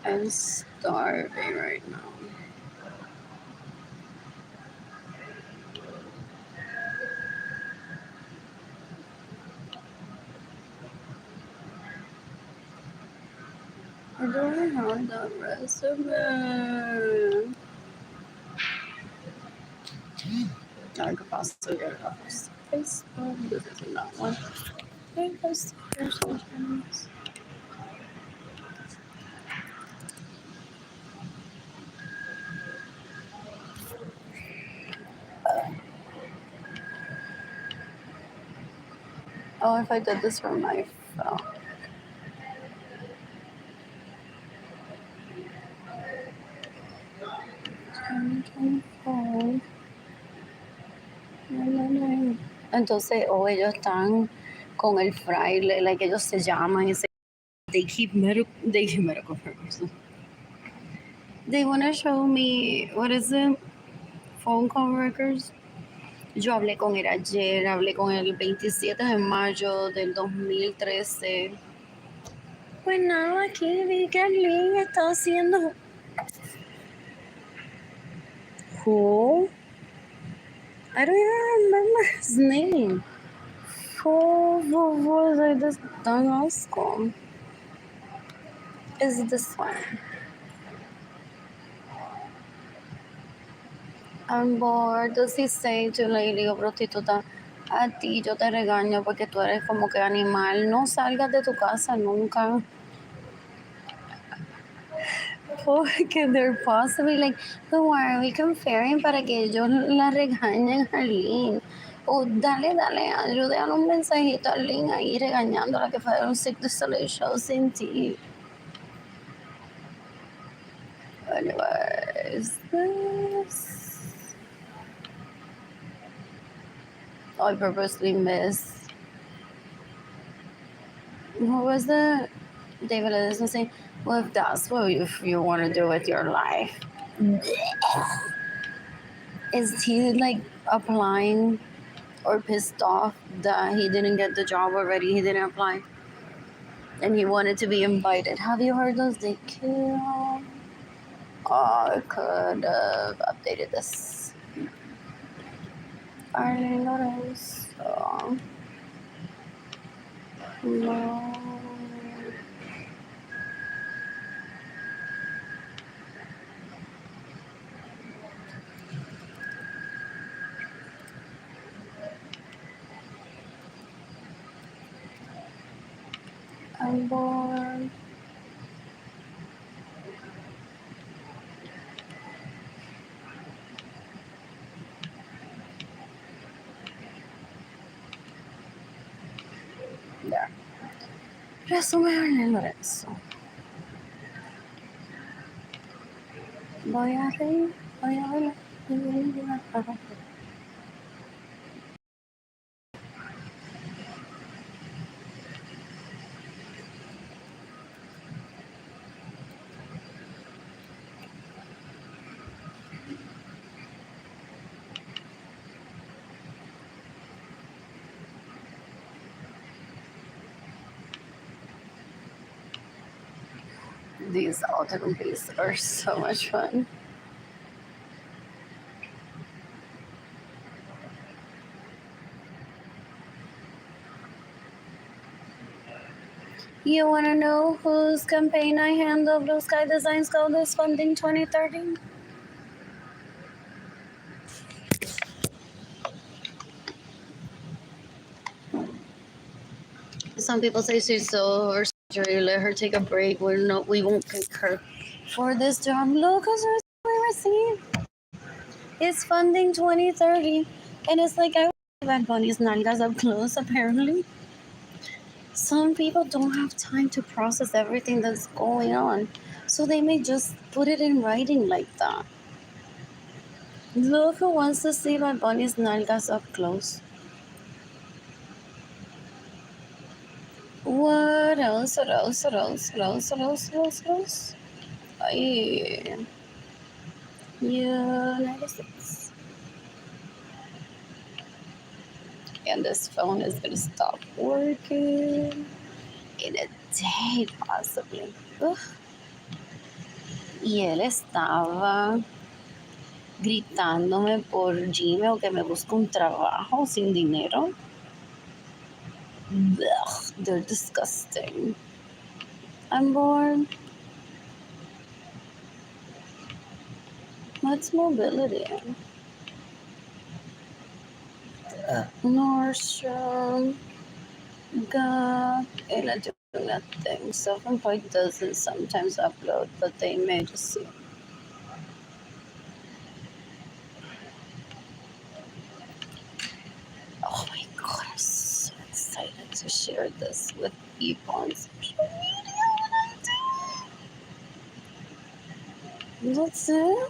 I'm starving right now. I don't have the recipe. I could possibly get it off Facebook. This is not one. I guess there's sometimes. Oh, if I did this from my phone. Entonces, ellos están con el fraile, like ellos se llaman y they keep medical purposes. They want to show me, what is it? Phone call records. Yo hablé con él ayer, hablé con él el 27 de mayo del 2013. Pues nada, aquí vi que Arlene está haciendo. Who? I don't even remember his name. Who was I just don't know? Is this one? I'm bored. Does he say to la digo, prostituta, a ti yo te regaño porque tú eres como que animal. No salgas de tu casa nunca. Porque they're possibly like, who are we comparing para que ellos la regañen a Arlene? O dale, ayude a un mensajito a Arlene ahí regañándola que fue un sick de show sin ti. Anyways, this. I purposely missed. What was the David Edison saying? Well, if that's what you want to do with your life. Is he like applying or pissed off that he didn't get the job already? He didn't apply. And he wanted to be invited. Have you heard those? They kill. Oh, I could have updated this. Arlene Lorenzo. No. I'm bored. There. Resume Arlene Lorenzo. Voy a reír, voy a bailar, y voy a llegar a romper. These autocomplates are so much fun. You want to know whose campaign I handled Blue Sky Designs Go this funding 2030? some people say she's so her surgery. Let her take a break. We won't pick her for this job. Look, cause we received is funding 2030, and it's like I Bad Bunny's nalgas up close. Apparently, some people don't have time to process everything that's going on, so they may just put it in writing like that. Look who wants to see Bad Bunny's nalgas up close. What else? What else? What else? What else? What else? What else? What else? Yeah. United States. And this phone is gonna stop working in a day, possibly. Ugh. Y él estaba gritándome por Gmail que me busque un trabajo sin dinero. Ugh, they're disgusting. I'm bored. What's mobility? Nordstrom. God, and I do nothing. Self-employed doesn't sometimes upload, but they may just see. Oh my god, I'm so excited to share this with people on social media. That's it.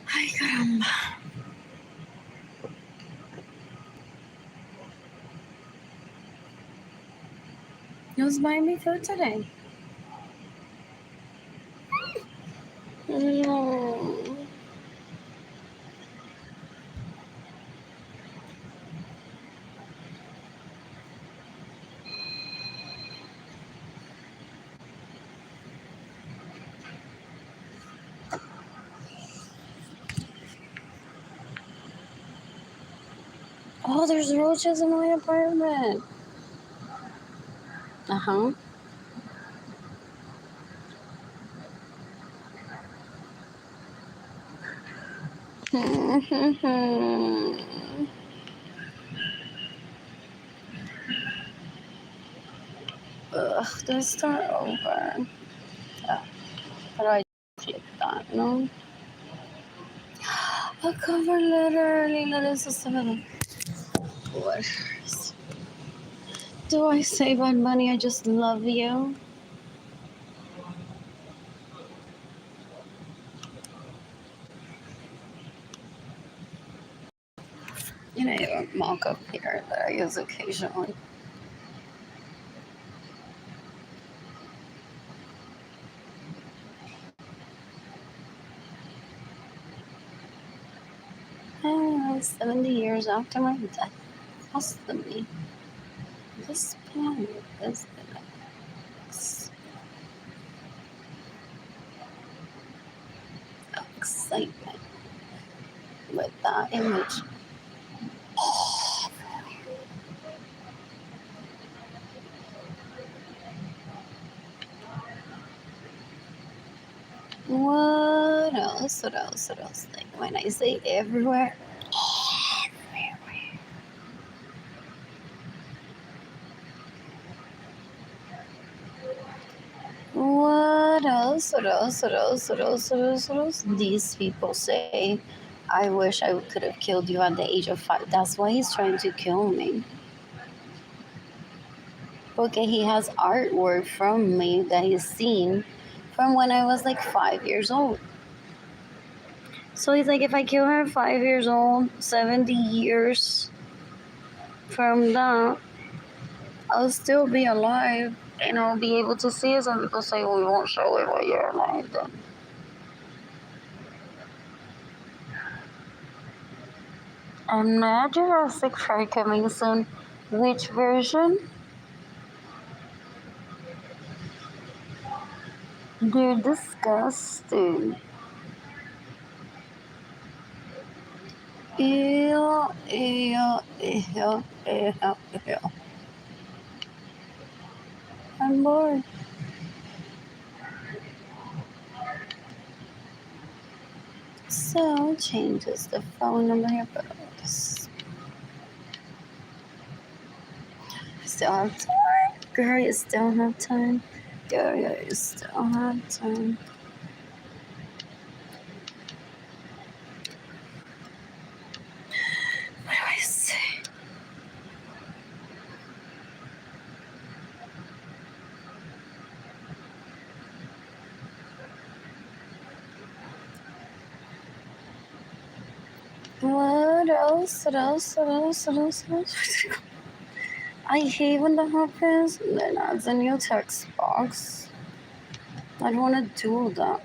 Ay, caramba. Who's buying me food today? No. Oh, there's roaches in my apartment. Uh-huh. Ugh, let's start over. Oh, how do I click that? No? A cover letter, Arlene Lorenzo 7. What? Do I say Bad Bunny, I just love you? You know, I have a mock up here that I use occasionally. Oh, 70 years after my death, possibly. This planet is gonna excitement with that image. What else? What else? What else? Like when I say everywhere, everywhere. What else? What else? What else? What else? What else? What else? These people say, I wish I could have killed you at the age of 5. That's why he's trying to kill me. Okay, he has artwork from me that he's seen from when I was like 5 years old. So he's like, if I kill her 5 years old, 70 years from that, I'll still be alive and I'll be able to see it. Some people say, well, we won't show it while you're alive then. And now Jurassic Park coming soon. Which version? They're disgusting. Ew, ew, ew, ew, ew. I'm bored. So changes the phone number here, but still have time. Girl, you still have time. Girl, you still have time. What do I say? What else? What else? What else? What else? What else? I hate when that happens. Then adds a new text box. I don't want to do that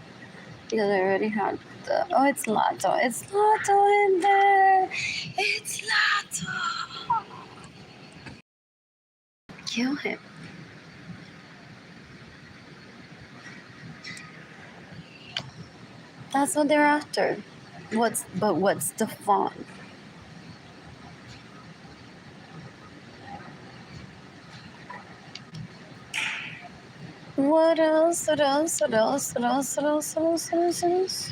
because I already had the. Oh, it's Lato. It's Lato in there. It's Lato. Kill him. That's what they're after. What's the font? What else? What else? What else? What else? What else? What else? What else? What else?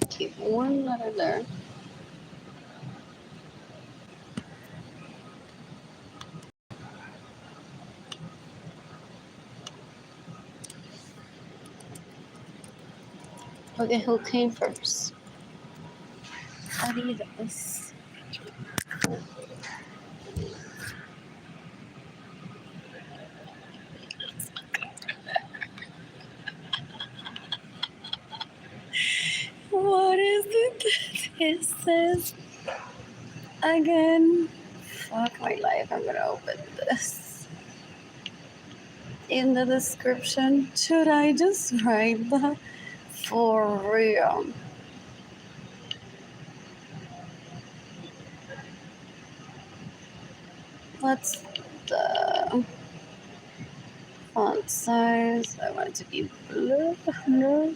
Keep one letter there. Okay, who came first? Adidas. What is it? This is again. Fuck my life. I'm gonna open this. In the description, should I just write that for real? What's the font size? I want it to be blue. No.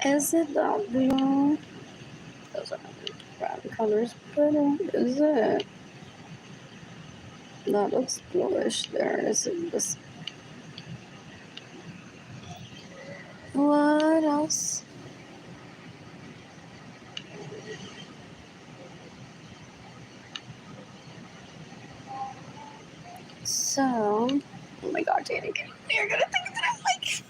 Is it that blue? Those are brown colors, but is it? That looks bluish there. Is it this? What else? So, oh my god, Danny, you're gonna think that I'm like.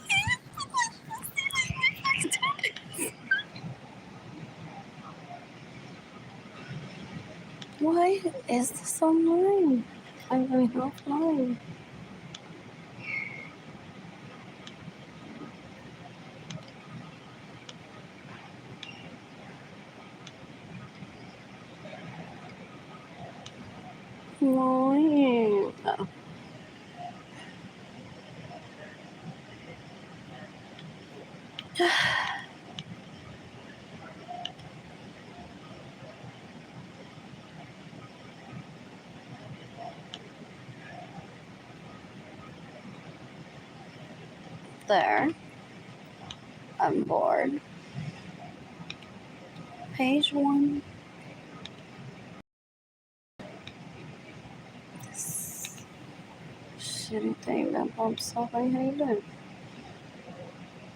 Why is this online? I'm going offline. Why? Oh. There. I'm bored. Page 1. This shitty thing that pops up. I hate it.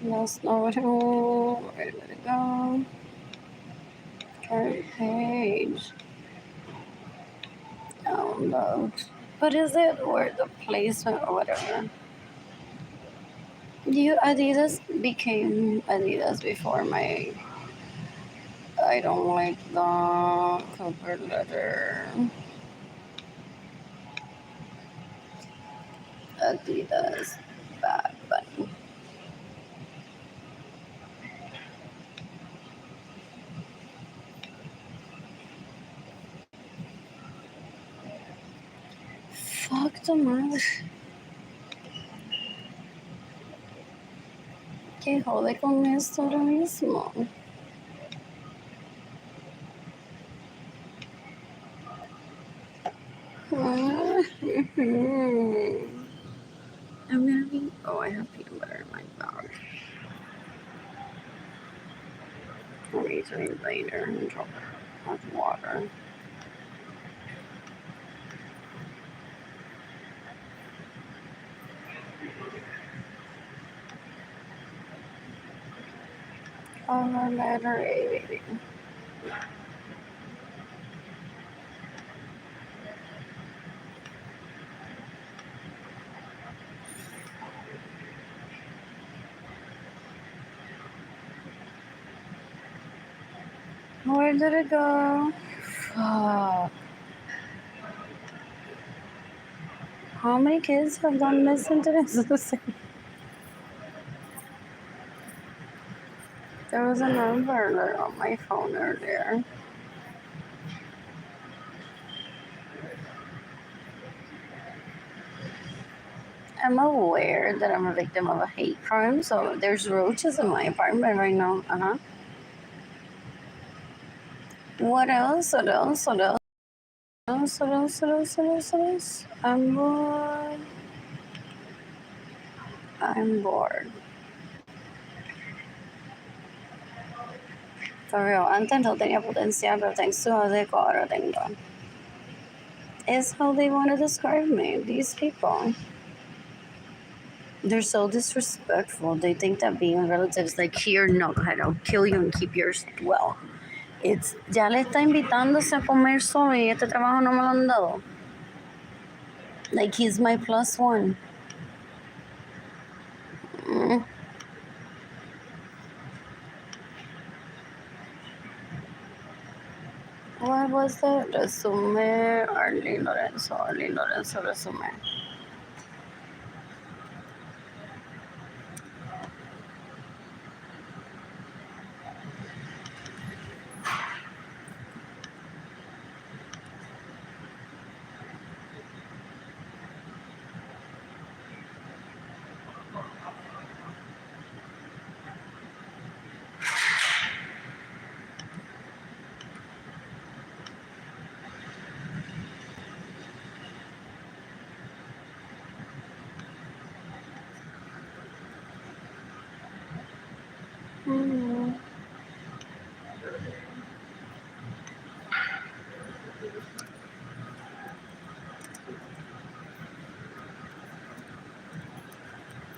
That's not what I want. Where did it go? Current page. Download. But is it or the placement or whatever? Adidas became Adidas before my. I don't like the cover letter. Adidas bad bunny. Fuck the mother. que jode con esto ahora mismo. I'm gonna be. Oh, I have peanut butter in my bag. I'll need to read later and drop hot water. Oh, letter A, baby. Where did it go? Fuck. How many kids have gone missing today? There was an alert on my phone earlier. I'm aware that I'm a victim of a hate crime, so there's roaches in my apartment right now. What else? What else? What else? What else? What else? What else? What else? I'm bored. I'm bored. For real, antes no tenía potencial, pero thanks to how they go, ahora tengo. It's how they want to describe me, these people. They're so disrespectful. They think that being relatives, like, here, no, go ahead, I'll kill you and keep yours. Well, it's, ya le está invitándose a comer solo y este trabajo no me lo han dado. Like, he's my plus one. What was the resume? Arlene Lorenzo, resume.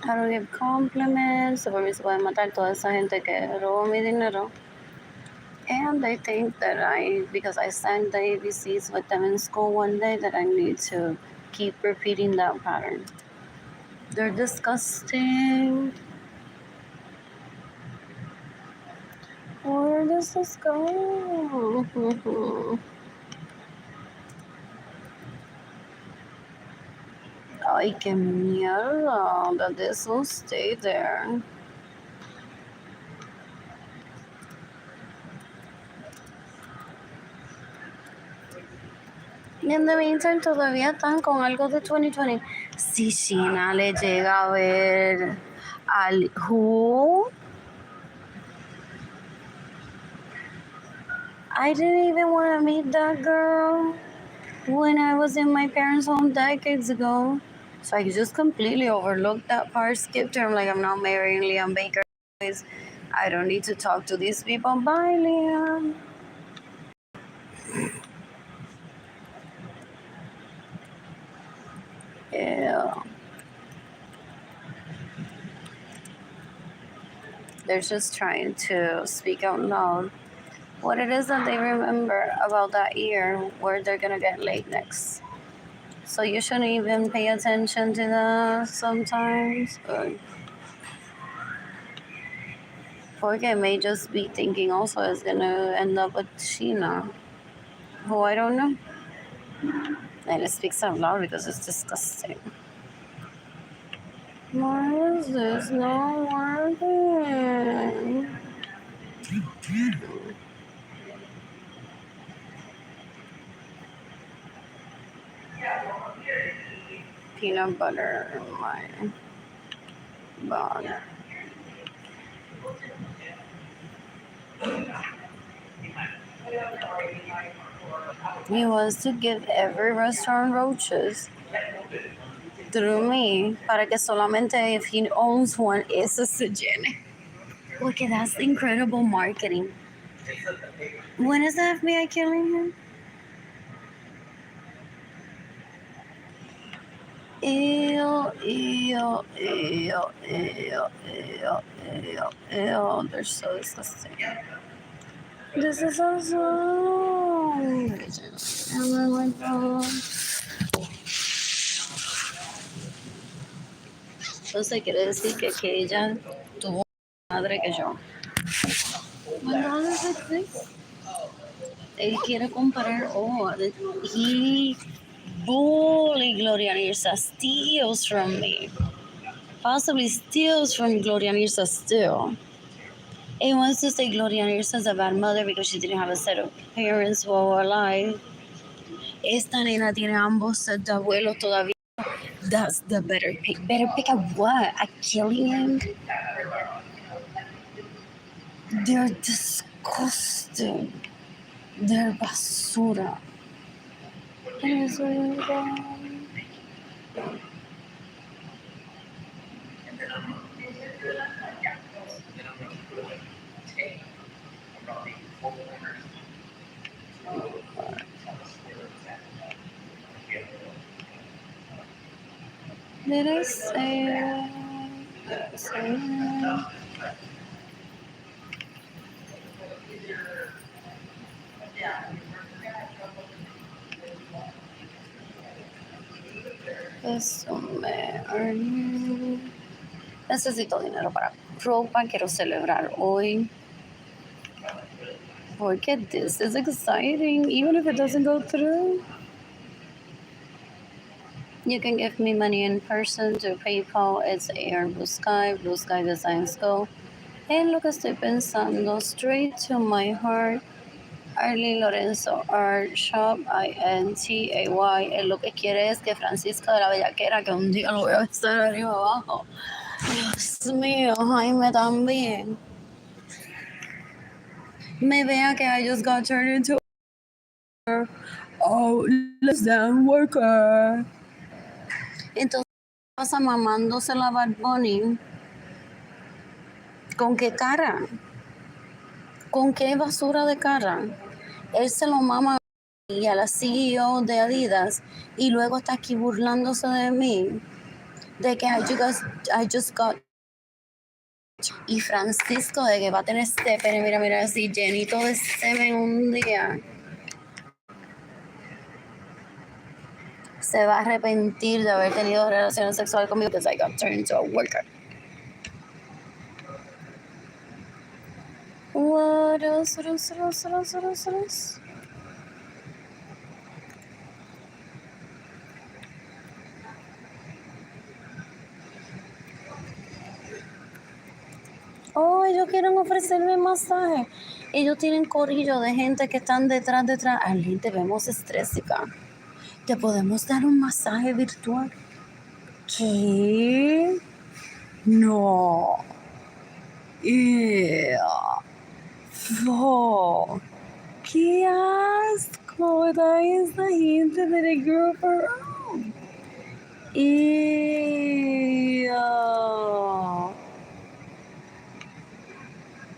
How to give compliments, por mí se puede matar toda esa gente que robó mi dinero. And they think that because I sang the ABCs with them in school one day, that I need to keep repeating that pattern. They're disgusting. Where does this go? Ay, qué mierda, that this will stay there. Y en the meantime todavía están con algo de 2020. Si Sheena le llega a ver al who? I didn't even want to meet that girl when I was in my parents' home decades ago. So I just completely overlooked that part, skipped her. I'm like, I'm not marrying Liam Baker. I don't need to talk to these people. Bye, Liam. Yeah. They're just trying to speak out loud what it is that they remember about that year where they're gonna get laid next. So you shouldn't even pay attention to that sometimes. Porque may just be thinking also is gonna end up with Sheena, who I don't know. And it speaks out loud because it's disgusting. Why is this not working? Peanut butter in my bag. He wants to give every restaurant roaches through me para que solamente if he owns one, eso se llene. Look, that's incredible marketing. When is the FBI killing him? Ew, ew, ew, ew, ew, ew, ew. They're so disgusting. This is awesome. Entonces quiere decir que ella tuvo madre que yo. My brother is this. Él quiere comparar. Oh, he bully Gloria Nirsa steals from me. Possibly steals from Gloria Nirsa still. He wants to say Gloria Nirsa is a bad mother because she didn't have a set of parents who were alive. Esta nena tiene ambos set de abuelos todavía. That's the better pick. Better pick a what? A Killian? They're disgusting. They're basura. Did I say? Eso me necesito dinero para ropa, quiero celebrar hoy. Porque this is exciting, even if it doesn't go through. You can give me money in person to PayPal. It's Air Blue Sky Designs Go. En lo que estoy pensando, straight to my heart. Arlene Lorenzo Art Shop, INTAY. Él lo que quiere es que Francisco de la Bellaquera, que un día lo voy a estar arriba abajo. Dios mío, Jaime también. Me vea que I just got turned into less than worker. Entonces pasa mamándose la Bad Bunny. ¿Con qué cara? ¿Con qué basura de cara? Él se lo mama y a la CEO de Adidas y luego está aquí burlándose de mí. De que I just got y Francisco de que va a tener mira, así llenito de semen un día. Se va a arrepentir de haber tenido relaciones sexuales conmigo because I got turned into a worker. What else? Oh, ellos quieren ofrecerme masaje. Ellos tienen corrillo de gente que están detrás. Arlene, te vemos estrésica. ¿Te podemos dar un masaje virtual? ¿Qué? No. Oh, ¡qué asco! Ahí esa gente de Girl for Ew.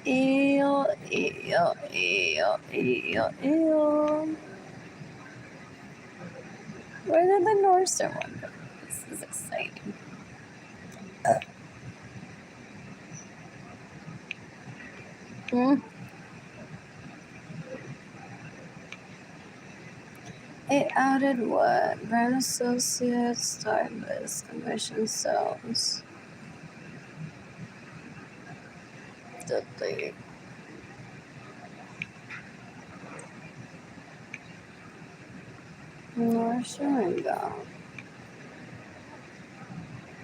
Ew, ew, ew, ew, ew. Where did the Northstar one go? This is exciting. It added what? Brand Associates, Stylist, Commission Sales. Delete. Northstar go.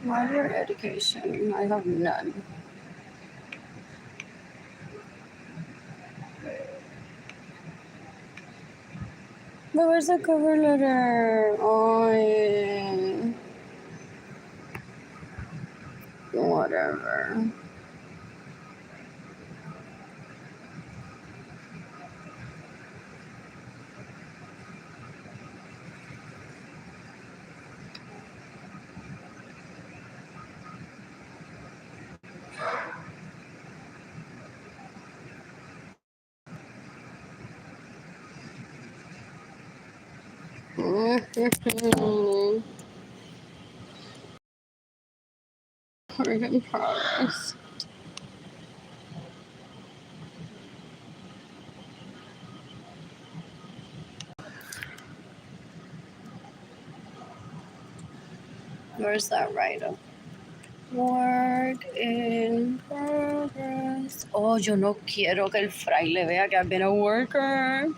Moderate education. I have none. But where's the cover letter? Oh, yeah. Whatever. Work in progress. Where's that write-up? Work in progress. Oh, yo no quiero que el fraile vea que I've been a worker.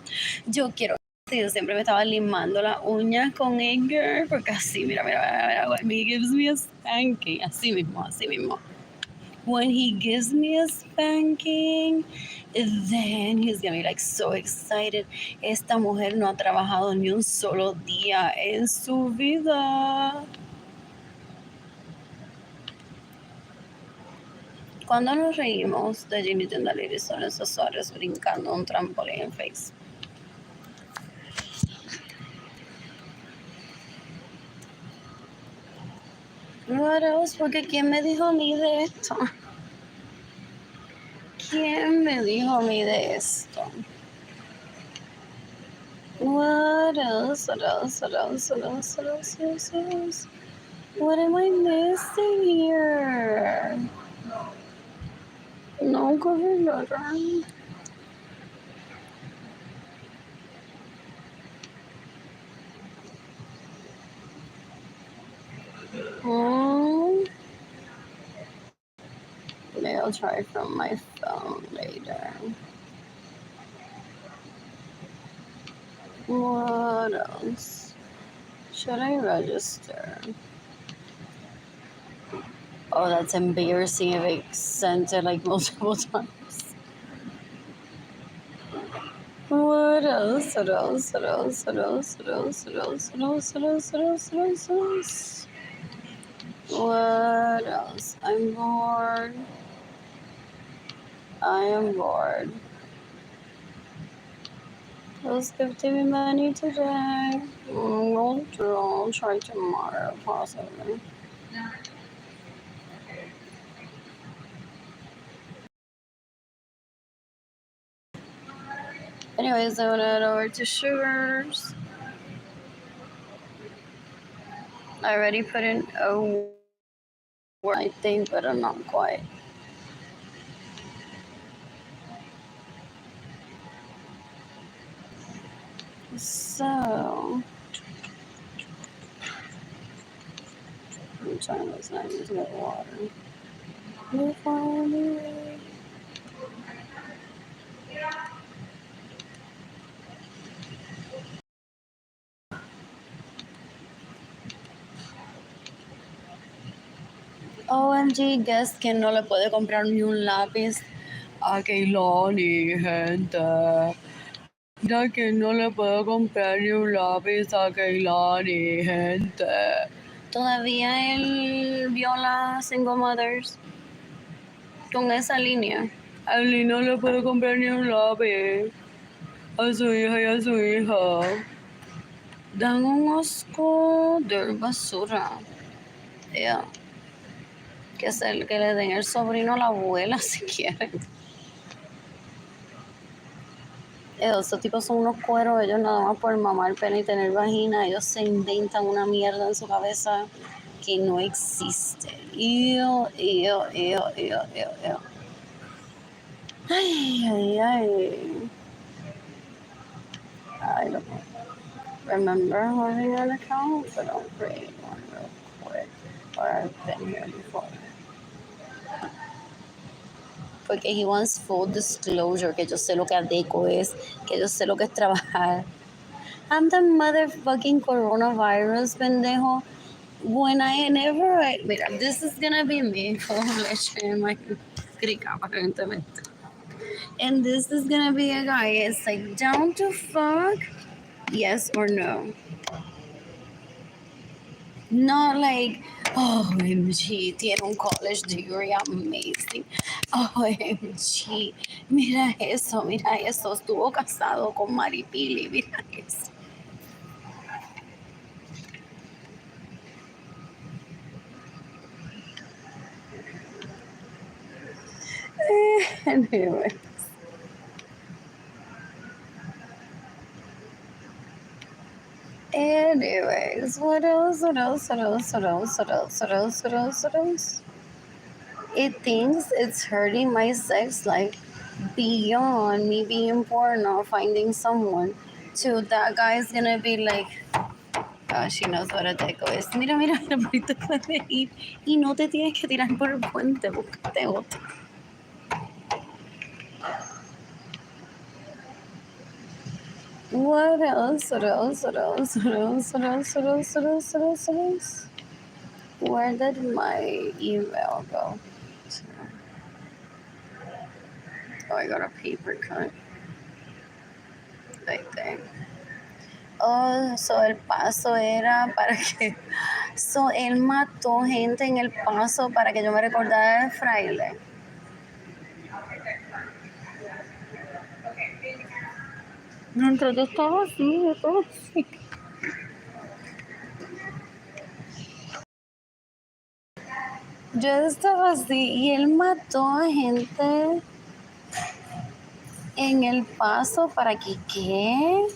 Yo quiero. Yo siempre me estaba limando las uñas con Edgar, porque así, mira, when he gives me a spanking, así mismo, así mismo. When he gives me a spanking, then he's gonna be like so excited. Esta mujer no ha trabajado ni un solo día en su vida. Cuando nos reímos de Jimmy Tendaliri son esos Suárez brincando un trampolín en Face. What else? Porque ¿quién me dijo a mí de esto? ¿Quién me dijo a mí de esto? What else? What else? What else? What else? What else? What else? What else? What am I missing here? No cover letter. Maybe I'll try from my phone later. What else? Should I register? Oh, that's embarrassing if I sent it like multiple times. What else? What else? What else? What else? What else? What else? What else? What else? What else? What else? What else? What else? I'm bored. I am bored. Let's give me money today. I'll try tomorrow, possibly. Anyways, I want to head over to Sugars. I already put in a word, I think, but I'm not quite. So, I'm trying this night to get water. OMG, guess que no le puede comprar ni un lápiz a Keilani, gente. Mira que no le puedo comprar ni un lápiz a Keilani, gente. Todavía él viola single mothers con esa línea. Arlene no le puede comprar ni un lápiz a su hija y a su hija. Dan un asco de basura. Yeah. Que le den el sobrino a la abuela si quieren. Esos tipos son unos cueros, ellos nada más por mamar pene y tener vagina, ellos se inventan una mierda en su cabeza que no existe. Ew. Ay. I don't remember having an account, but I'll create one real quick. Or I've been here before. Porque he wants full disclosure, que yo sé lo que adeco es, que yo sé lo que es trabajar. I'm the motherfucking coronavirus, pendejo. When I never, mira, this is gonna be me, leche en my crica, aparentemente. And this is gonna be a guy, it's like, down to fuck, yes or no. Not like, OMG, tiene un college degree, amazing. OMG, mira eso, estuvo casado con Maripili, mira eso. Anyway. Anyways, what else? What else? What else? What else? What else? What else? What else? What else? It thinks it's hurting my sex life beyond me being born or finding someone. So that guy's gonna be like, she knows what a teco es. Mira, mira, mira, ahorita puede ir y no te tienes que tirar por el puente, búscate otro. What else? What else? What else? What else? What else? What else? What else? What else? What else? Where did my email go? Oh, I got a paper cut. Right there. Oh, so el paso era para que... So, él mató gente en el paso para que yo me recordara del fraile. Mientras yo estaba así, yo estaba así. Yo estaba así y él mató a gente en el paso para que, ¿qué?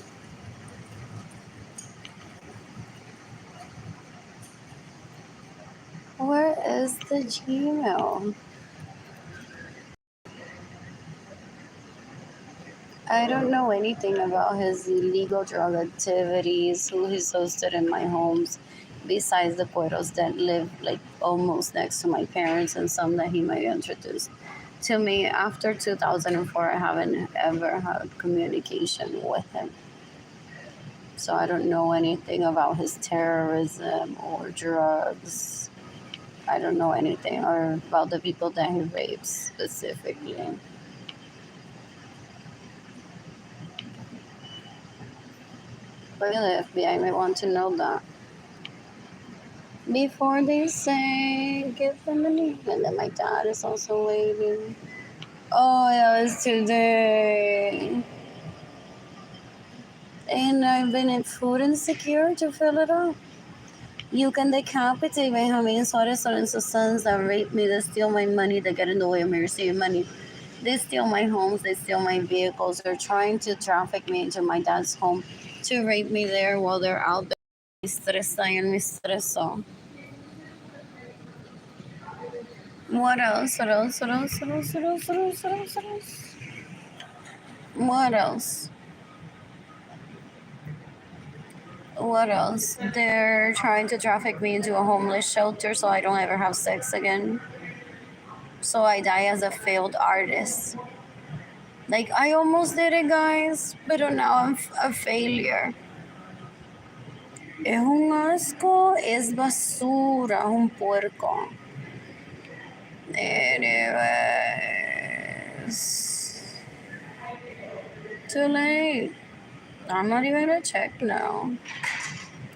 Where is the Gmail? I don't know anything about his illegal drug activities, who he's hosted in my homes, besides the cueros that live like almost next to my parents and some that he might introduce to me. After 2004, I haven't ever had communication with him. So I don't know anything about his terrorism or drugs. I don't know anything or about the people that he rapes specifically. But the FBI may want to know that before they say give them money. And then my dad is also waiting. Oh, that was today. And I've been in food insecure to fill it up. You can decapitate Benjamin Suarez Lorenzo's sons that rape me, that steal my money, that get in the way of me receiving money. They steal my homes, they steal my vehicles. They're trying to traffic me into my dad's home to rape me there while they're out there. Me estresa y me estreso. What else? What else? What else? What else? What else? What else? What else? What else? What else? What else? They're trying to traffic me into a homeless shelter so I don't ever have sex again. So I die as a failed artist. Like, I almost did it, guys, but now I'm a failure. Es un asco, es basura, es un puerco. Anyways. Too late. I'm not even gonna check now.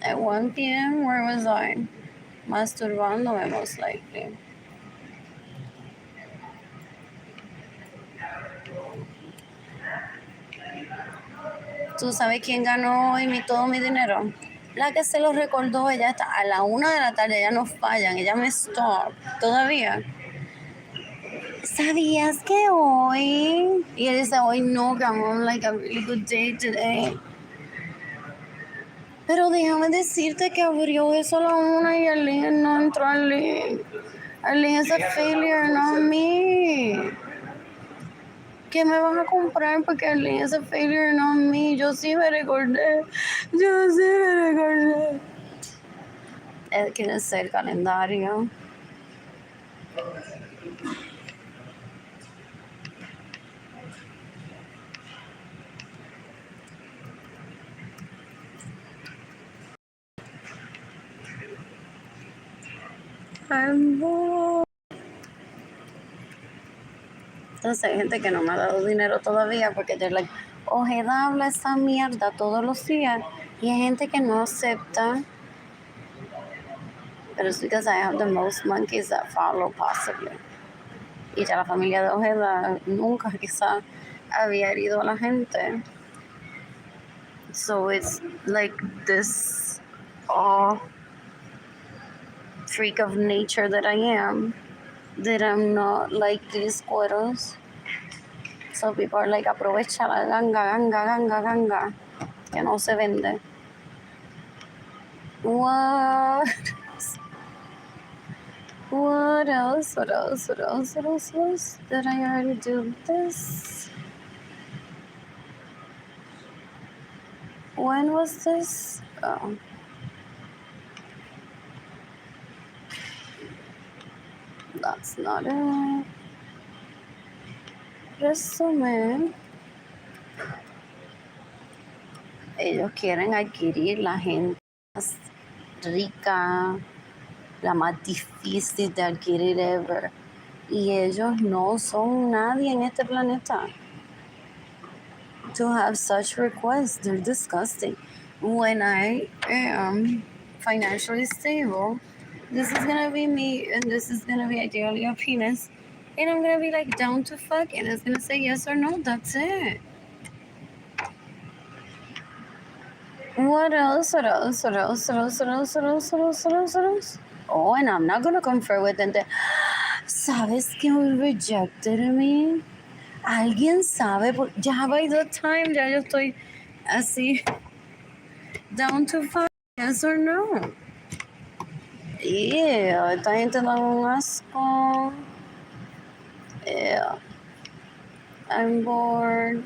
At 1 p.m., where was I? Masturbándome, most likely. ¿Tú sabes quién ganó hoy todo mi dinero? La que se lo recordó, ella está a la 1 de la tarde, ella no fallan, ella me stop todavía. ¿Sabías que hoy? Y él dice, hoy no, que I'm on like a really good day today. Pero déjame decirte que abrió eso a la 1 y Arlene no entró Arlene. Arlene es a failure, no me. ¿Qué me vas a comprar? Porque Arlene es a failure, no me. Yo sí me recordé. Él quiere ser calendario. Entonces hay gente que no me ha dado dinero todavía porque they're like, Ojeda habla esa mierda todos los días. Y hay gente que no acepta. Pero es because I have the most monkeys that follow possibly. Y ya la familia de Ojeda nunca quizá había herido a la gente. So it's like this freak of nature that I am, that I'm not like these cueros. So people are like, aprovecha la ganga, que no se vende. What? What else? What else? What else? What else? What else? Did I already do this? When was this? Oh. That's not it. Resumen. Ellos quieren adquirir la gente más rica, la más difícil de adquirir ever. Y ellos no son nadie en este planeta. To have such requests, they're disgusting. When I am financially stable, this is gonna be me, and this is gonna be ideally a penis, and I'm gonna be like down to fuck, and it's gonna say yes or no. That's it. What else? What else? What else? What else? What else? What else? What else? What else? What else? Oh, and I'm not gonna confer with them. ¿Sabes quién rejected me? ¿Alguien sabe? Ya by the time ya yo estoy así down to fuck, yes or no. Yeah, esta gente da un asco. Yeah, I'm bored.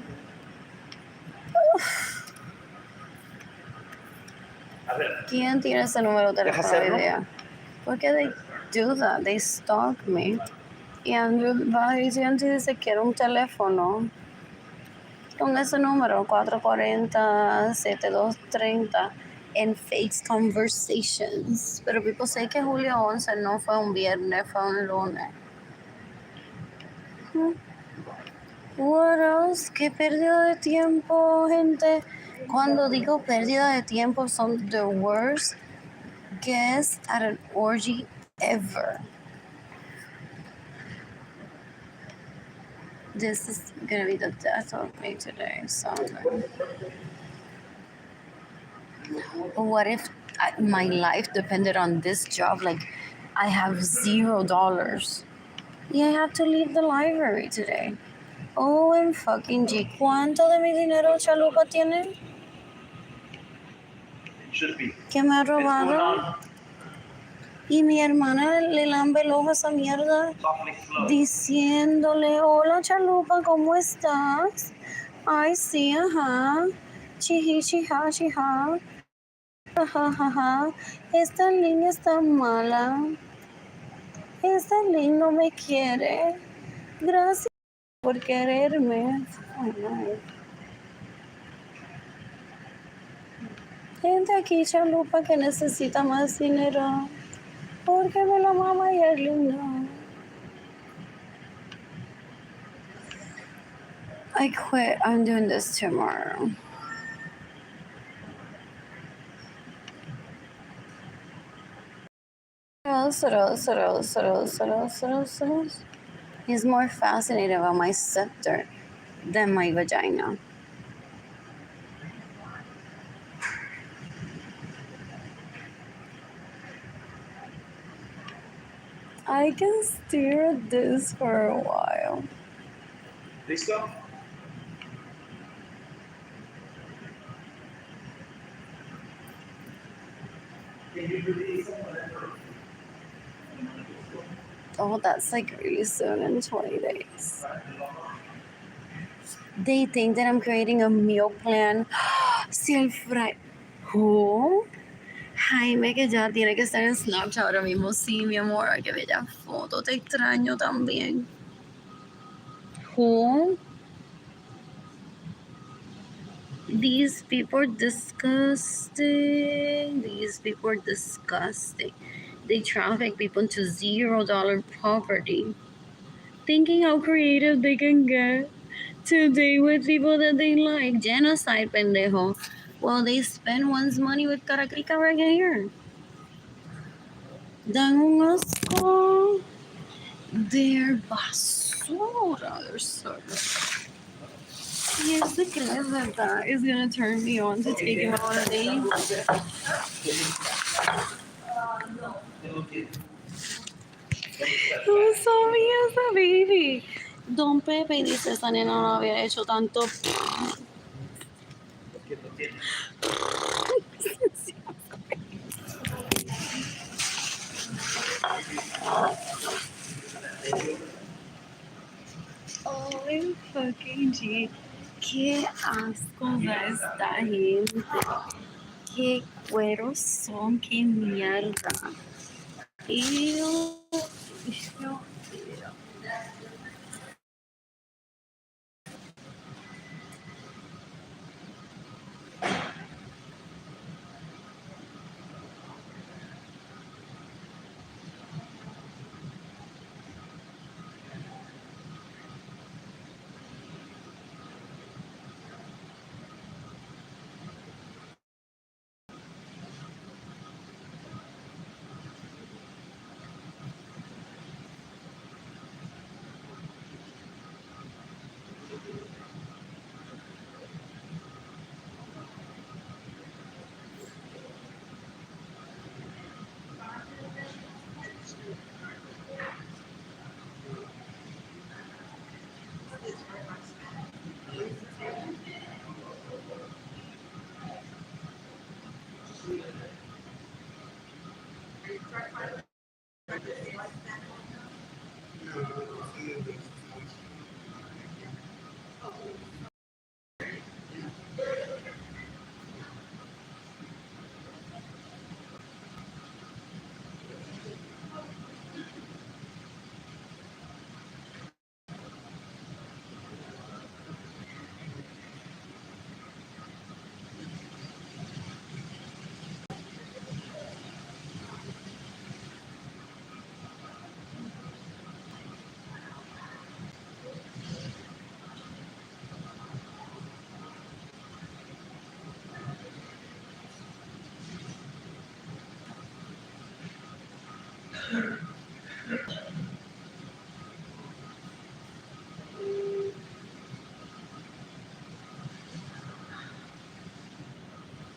¿Quién tiene ese número de teléfono idea? Porque they do that, they stalk me. Y Andrew va diciendo y dice que era un teléfono con ese número 440-7230 en fake conversations. Pero people say que Julio 11 no fue un viernes, fue un lunes. What else? ¿Qué pérdida de tiempo, gente? Cuando digo pérdida de tiempo, son the worst guests at an orgy ever. This is gonna be the death of me today. So, what if my life depended on this job? Like, I have $0. Yeah, I have to leave the library today. OMG. ¿Cuánto de mi dinero Chalupa tiene? ¿Qué me ha robado? Y mi hermana le lambe el ojo a esa mierda diciéndole, hola Chalupa, ¿cómo estás? Ay, sí, ajá. Chiji, chija, chija. Jajaja. Esta niña está mala. Esta niña no me quiere. Gracias por quererme. Ay, no. Gente aquí, Chalupa, que necesita más dinero. Porque me la mama y Arlene no. I quit. I'm doing this tomorrow. What else? He's more fascinated about my scepter than my vagina. I can stare at this for a while. ¿Listo? Oh, that's like really soon in 20 days. They think that I'm creating a meal plan. Si el Who? Jaime, que ya tiene que estar en Snapchat ahora mismo. Sí, mi amor, ay, qué bella foto. Te extraño también. Who? These people are disgusting. They traffic people into $0 poverty, thinking how creative they can get to date with people that they like. Genocide, pendejo. Well, they spend one's money with caracrica right here. Dan un asco. They're basura. They're so good. Yes, the crees verdad is gonna turn me on to take him out of days. Oh, sorry, as a baby. Don Pepe dice, esa nena no había hecho tanto. Oh, fucking G. Qué asco da esta gente. Qué cueros son, qué mierda. Ew. Ew.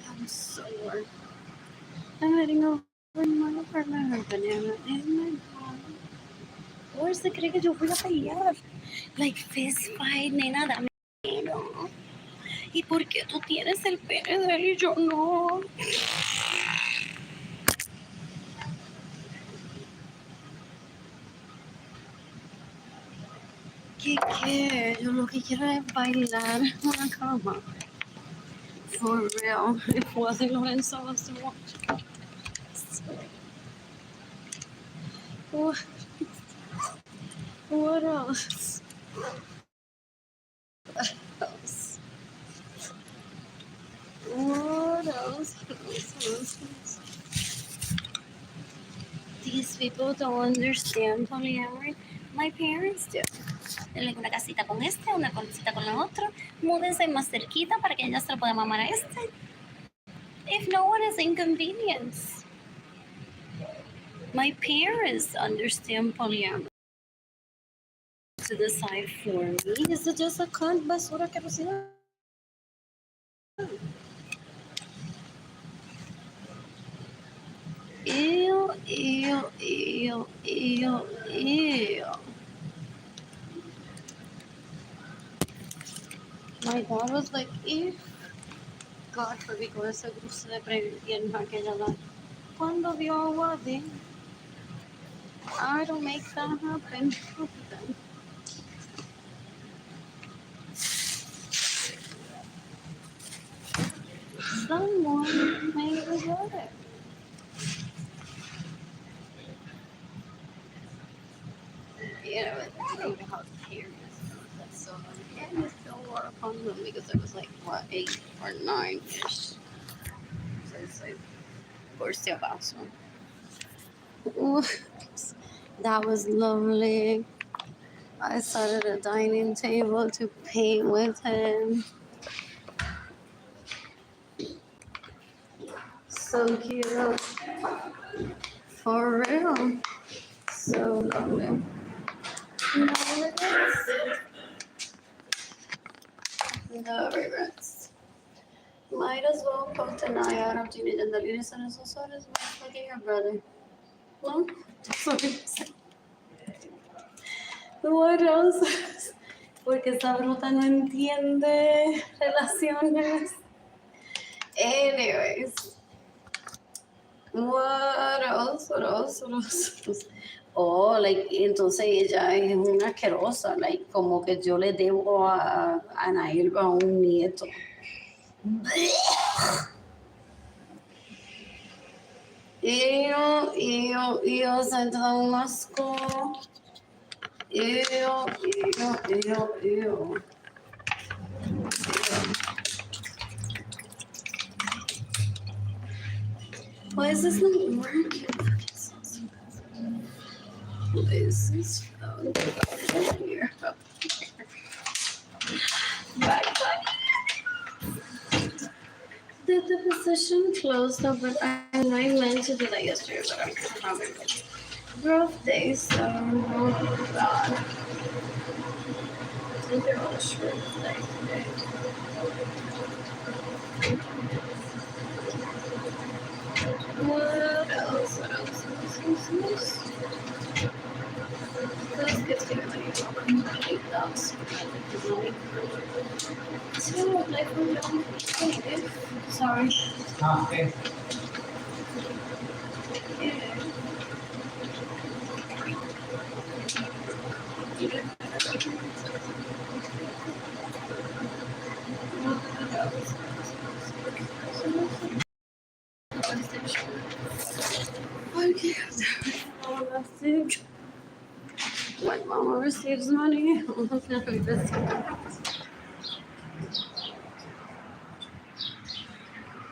I'm sore. I'm heading over in my apartment with banana in my mouth. ¿Por se cree que yo voy a pelear? Like fist fight, nena, dame dinero. ¿Y por qué tú tienes el pene de él y yo no? ¿Qué? Yo lo que quiero es bailar en una cama. For real. If Arlene Lorenzo was to watch. What? What else? What else? These people don't understand polyamory. My parents do. Denle una casita con este, una casita con la otra. Múdense más cerquita para que ella se lo pueda mamar a este. If no one is inconvenience. My parents understand polyamory. To decide for me. Is it just a cunt basura que recibe? Ew, ew, ew, ew, ew. My dad was like, if God forbid con ese cruce de previerna que ella da, cuando Dios guarde, I don't make that happen. Someone made it better. Yeah, but I don't know how serious that's so and it's still wore upon them because it was like what 8 or 9-ish. So it's like por si acaso. Ooh, that was lovely. I sat at a dining table to paint with him. So cute. For real. So lovely. No regrets. No regrets. Might as well poke an eye out of Gina and the leaders and so does my fucking your brother. No? Sorry. What else? Porque esa bruta no entiende relaciones. Anyways. What else? What else? What else? Oh, like, entonces ella es una asquerosa, like, como que yo le debo a Anaelba un nieto. Sento un asco. Ew. Why is this not working? This is here. Back. Did the position close though? But I know I meant to do that yesterday, but I'm probably birthday, so oh god. I think they're all short today. What else? Those gifts give me complete dogs. So, like, sorry. Okay. When mama receives money,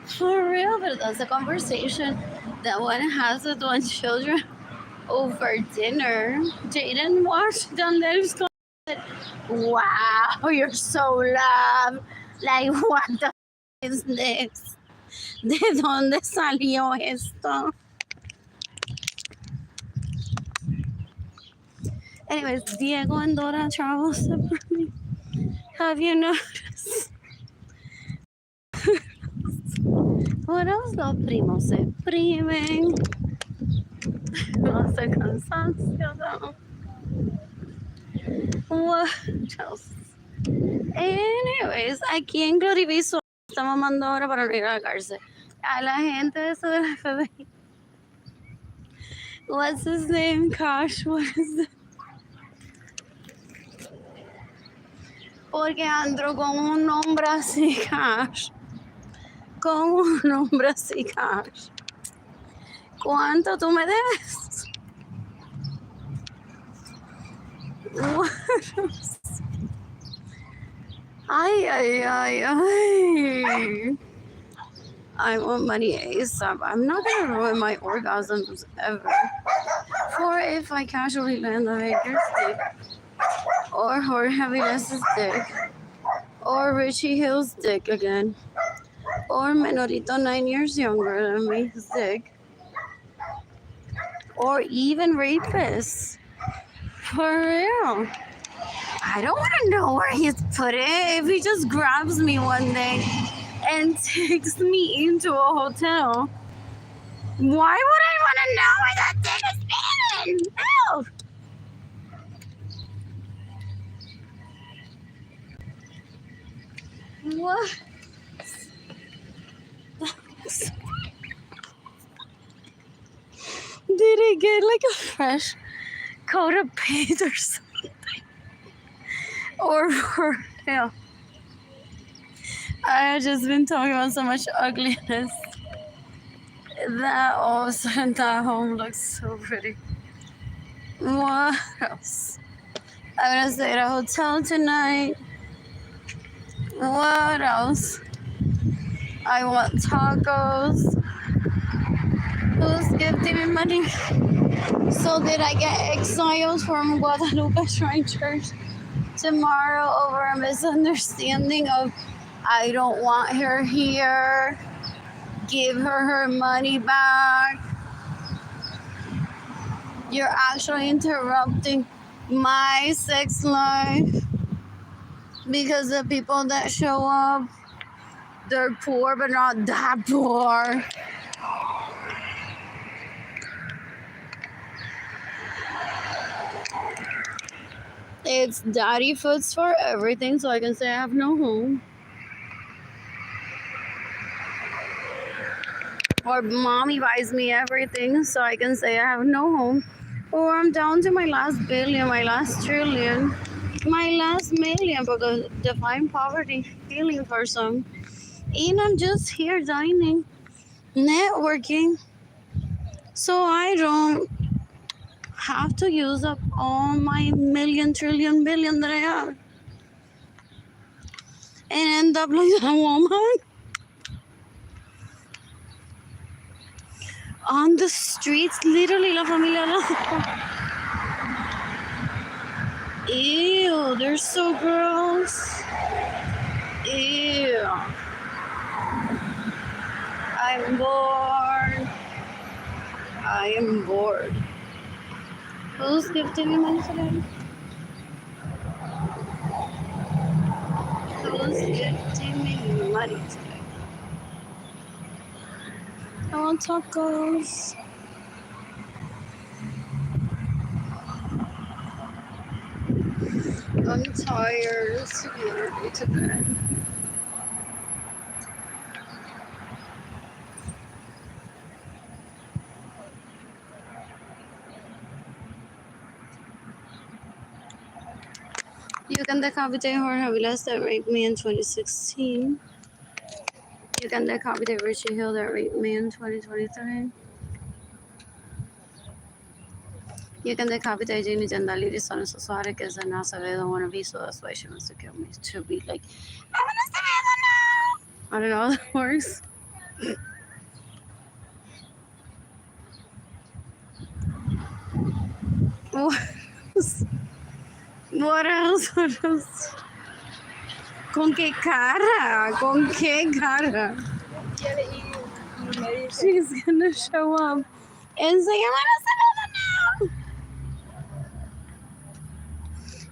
for real, but that's a conversation that one has with one's children over dinner. Jaden watched on their school and said, wow, you're so loud. Like, what the is this? ¿De dónde salió esto? Anyways, Diego and Dora travel separately. Have you noticed? What else? Los primos se primen. No se cansancio, no. What else? Anyways, aquí en Gloriviso estamos mandando ahora para ir a la cárcel. A la gente de eso de la FBI. What's his name? Gosh, what is it? Porque ando con un nombre así, Cash. Con un nombre así, Cash. ¿Cuánto tú me debes? What else? Ay. I want money ASAP. I'm not gonna ruin my orgasms ever. For if I casually land a Baker's dick, or Jorge Aviles's dick, or Richie Hill's dick again, or Menorito 9 years younger than me, his dick, or even rapists. For real. I don't want to know where he's put it. If he just grabs me one day and takes me into a hotel, why would I want to know where that dick has been? No. What? Did he get like a fresh coat of paint or something? Or for real? I have just been talking about so much ugliness that all of a sudden that home looks so pretty. What else? I'm gonna stay at a hotel tonight. What else? I want tacos. Who's gifting me money so that I get exiled from Guadalupe Shrine Church tomorrow over a misunderstanding of I don't want her here. Give her money back. You're actually interrupting my sex life because the people that show up, they're poor but not that poor. It's daddy foods for everything, so I can say I have no home. Or mommy buys me everything so I can say I have no home. Or I'm down to my last billion, my last trillion, my last million because define poverty, feeling for some. And I'm just here dining, networking, so I don't have to use up all my million, trillion, billion that I have and end up like a woman on the streets, literally la familia. Ew, they're so gross. Ew. I'm bored. I am bored. Who's gifting me money today? Who's gifting me money today? I want tacos. I'm tired. It's too early to bed. You can decapitate Jorge Vilas that raped me in 2016. You can decapitate Richie Hill that raped me in 2023. You can decapitate Jamie Jandali, son of Suarez, because I don't want to be, so that's why she wants to kill me. To be like, I want to now. I don't know how that works. What else? What else? What else? ¿Con qué cara? ¿Con qué cara? She's gonna show up and say, I want to now.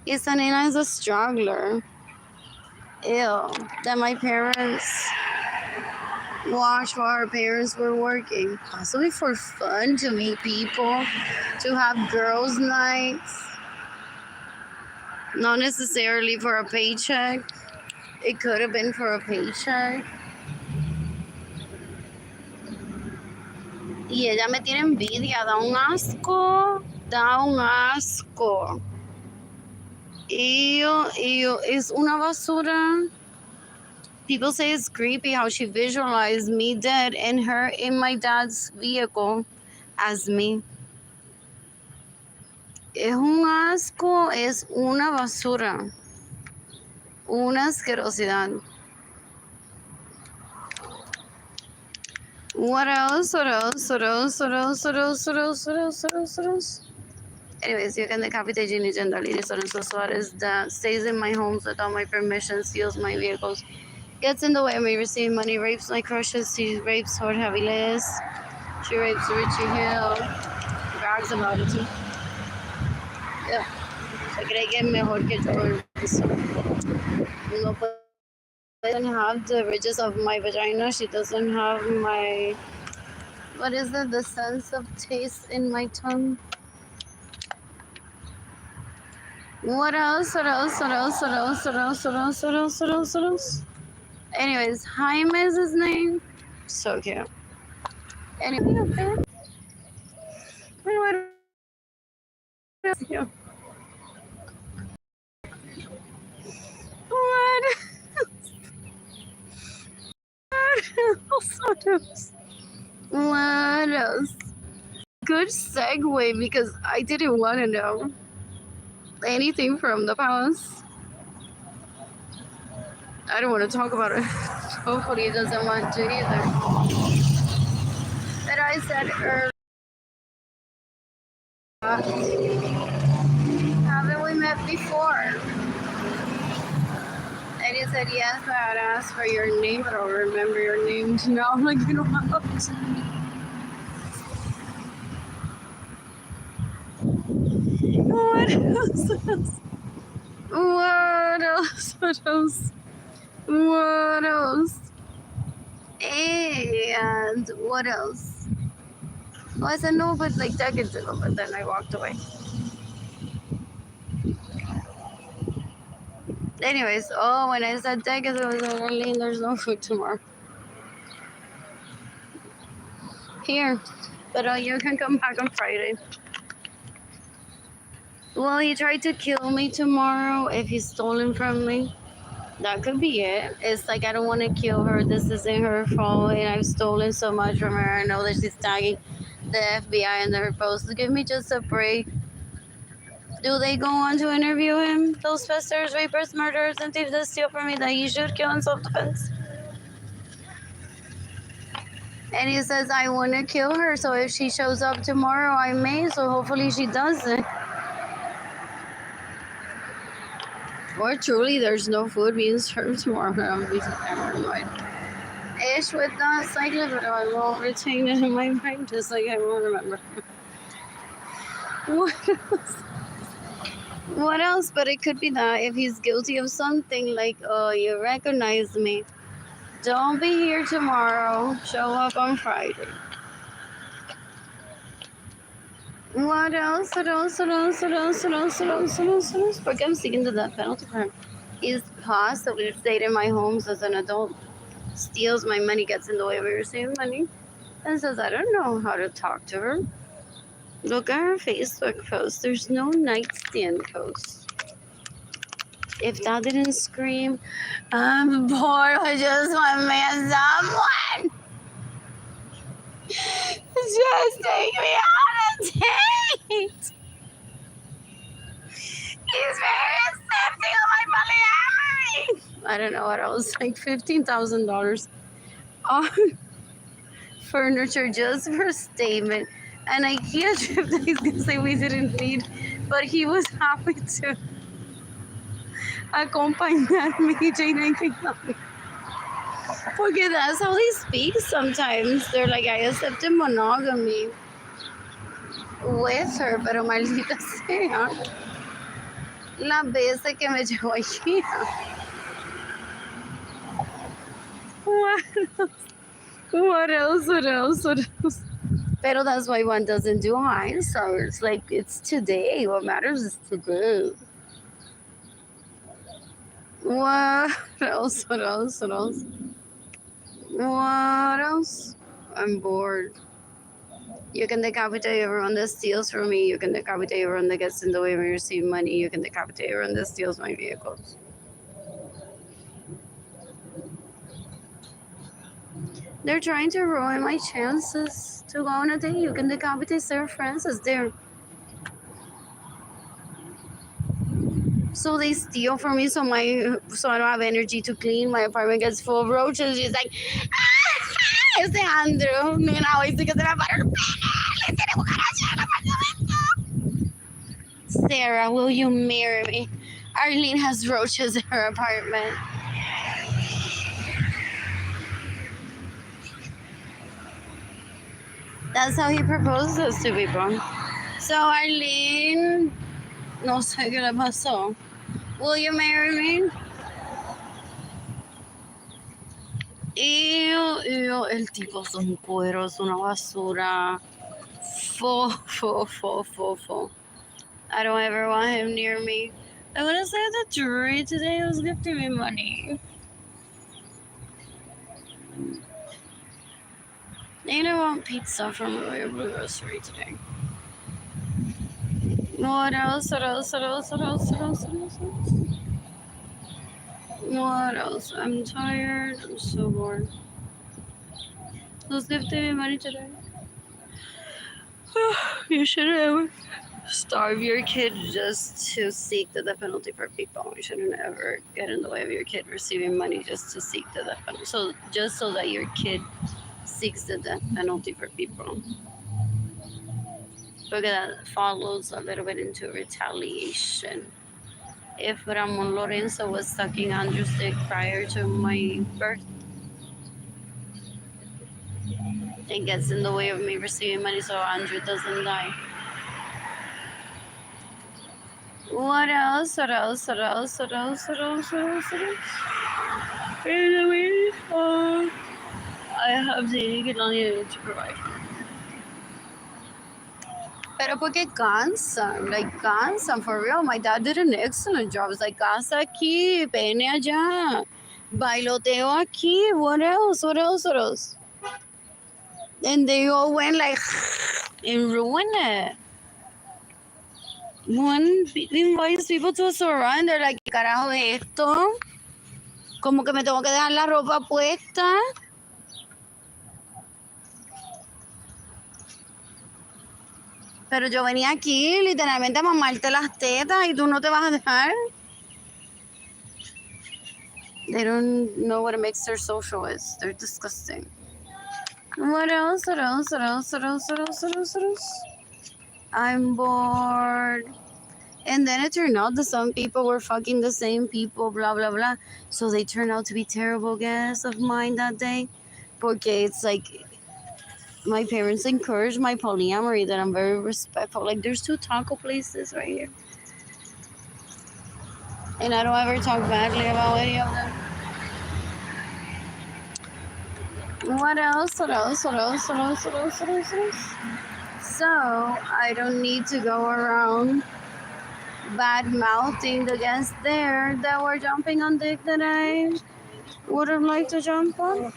Esa nena is a struggler. Ew. That my parents watched while our parents were working. Possibly for fun, to meet people, to have girls' nights. Not necessarily for a paycheck. It could have been for a paycheck. Y ella me tiene envidia, da un asco, da un asco. Ew, es una basura. People say it's creepy how she visualized me dead and her in my dad's vehicle as me. Es un asco, es una basura. Una asquerosidad. What else? What else? What else? What else? What else? What else? What else? What else? What else? Anyways, you can decapitate Ginny Gendalini Lorenzo Suarez that stays in my homes without my permission, steals my vehicles, gets in the way of me receiving money, rapes my crushes. She rapes Jorge Avilés. She rapes Richie Hill. Brags about it too. Yeah. Se cree que es mejor que yo. No doesn't have the ridges of my vagina. She doesn't have my, what is it? The sense of taste in my tongue. What else? What else? What else? What else? What else? What else? What else? What else? What else? Anyways, Jaime is his name. So cute. Anyway, okay. What else? What else? What else? Good segue because I didn't want to know anything from the past. I don't want to talk about it. Hopefully, it doesn't want to either. But I said earlier, haven't we met before? And he said, yes, I had asked for your name, but I don't remember your name. Now I'm like, you know what? What else? What else? What else? What else? And what else? Oh, I said no, but like decades ago, but then I walked away. Anyways, oh, when I said decades, I was like, Arlene, there's no food tomorrow. Here. But you can come back on Friday. Well, he tried to kill me tomorrow if he's stolen from me. That could be it. It's like I don't want to kill her. This isn't her fault, and I've stolen so much from her. I know that she's tagging the FBI in her post. Give me just a break. Do they go on to interview him? Those pesters, rapers, murderers, and thieves that steal from me that he should kill in self-defense. And he says I want to kill her, so if she shows up tomorrow, I may. So hopefully she doesn't. Or truly, there's no food being served tomorrow. I'll be paranoid. Ish with that cycle, but I won't retain it in my brain, just like I won't remember. What else? What else? But it could be that if he's guilty of something, like, oh, you recognize me. Don't be here tomorrow. Show up on Friday. What else? What else? What else? What else? What else? What else? What else? What else? Porque I'm seeking the death penalty for him. He's possibly stayed in my homes as an adult, steals my money, gets in the way of receiving money, and says I don't know how to talk to her. Look at her Facebook post. There's no nightstand post. If that didn't scream, I'm bored. I just want me someone. Just take me on a date. He's very accepting of my polyamory. I don't know what else, like $15,000 on furniture just for a statement. An IKEA trip that he's gonna say we didn't need, but he was happy to acompañar me, Jane and Kingdom. Porque that's how they speak sometimes. They're like, I accepted monogamy with her, pero maldita sea. La vez que me llevó aquí. What else? What else? What else? What else? Pero that's why one doesn't do hindsight. Like, it's today. What matters is today. What else? What else? What else? What else? I'm bored. You can decapitate everyone that steals from me. You can decapitate everyone that gets in the way when you receive money. You can decapitate everyone that steals my vehicles. They're trying to ruin my chances to go on a date. You can decapitate Sarah Francis there. So they steal from me, so I don't have energy to clean. My apartment gets full of roaches. She's like, ese Andrew, mira, hoy sí que se me paró el pelo. Le tiene cucaracha en el apartamento. Sarah, will you marry me? Arlene has roaches in her apartment. That's how he proposes to people. So Arlene, no sé qué le pasó. Will you marry me? Ew, el tipo es un cuero, es una basura. Fo. I don't ever want him near me. I want to say the jury today was gifting me money. And I want pizza from a grocery today. What else? What else? What else? What else? What else? What else? What else? I'm tired. I'm so bored. Who's gifting me money today? You shouldn't ever starve your kid just to seek the death penalty for people. You shouldn't ever get in the way of your kid receiving money just to seek the death penalty. So just so that your kid seeks the death penalty for people. Because that follows a little bit into retaliation. If Arlene Lorenzo was sucking Andrew's dick prior to my birth, it gets in the way of me receiving money so Andrew doesn't die. What else? What else? What else? What else? What else? What else? What else? I have dating and only to provide. Pero porque cansan, like cansan, for real. My dad did an excellent job. It's like, casa aquí, pene allá, bailoteo aquí. What else? What else? What else? And they all went like and ruined it. One invites people to a restaurant, they're like, ¿qué carajo es esto? Como que me tengo que dejar la ropa puesta. Pero yo venía aquí literalmente a mamarte las tetas y tú no te vas a dejar. They don't know what a mixer social is. They're disgusting. What else? What else? What else? What else? What else? What else? What else? I'm bored. And then it turned out that some people were fucking the same people, blah, blah, blah. So they turned out to be terrible guests of mine that day. Porque it's like, my parents encouraged my polyamory that I'm very respectful. Like, there's 2 taco places right here. And I don't ever talk badly about any of them. What else? What else? What else? What else? What else? What else? What else? So, I don't need to go around bad mouthing the guests there that were jumping on dick that I would have liked to jump on.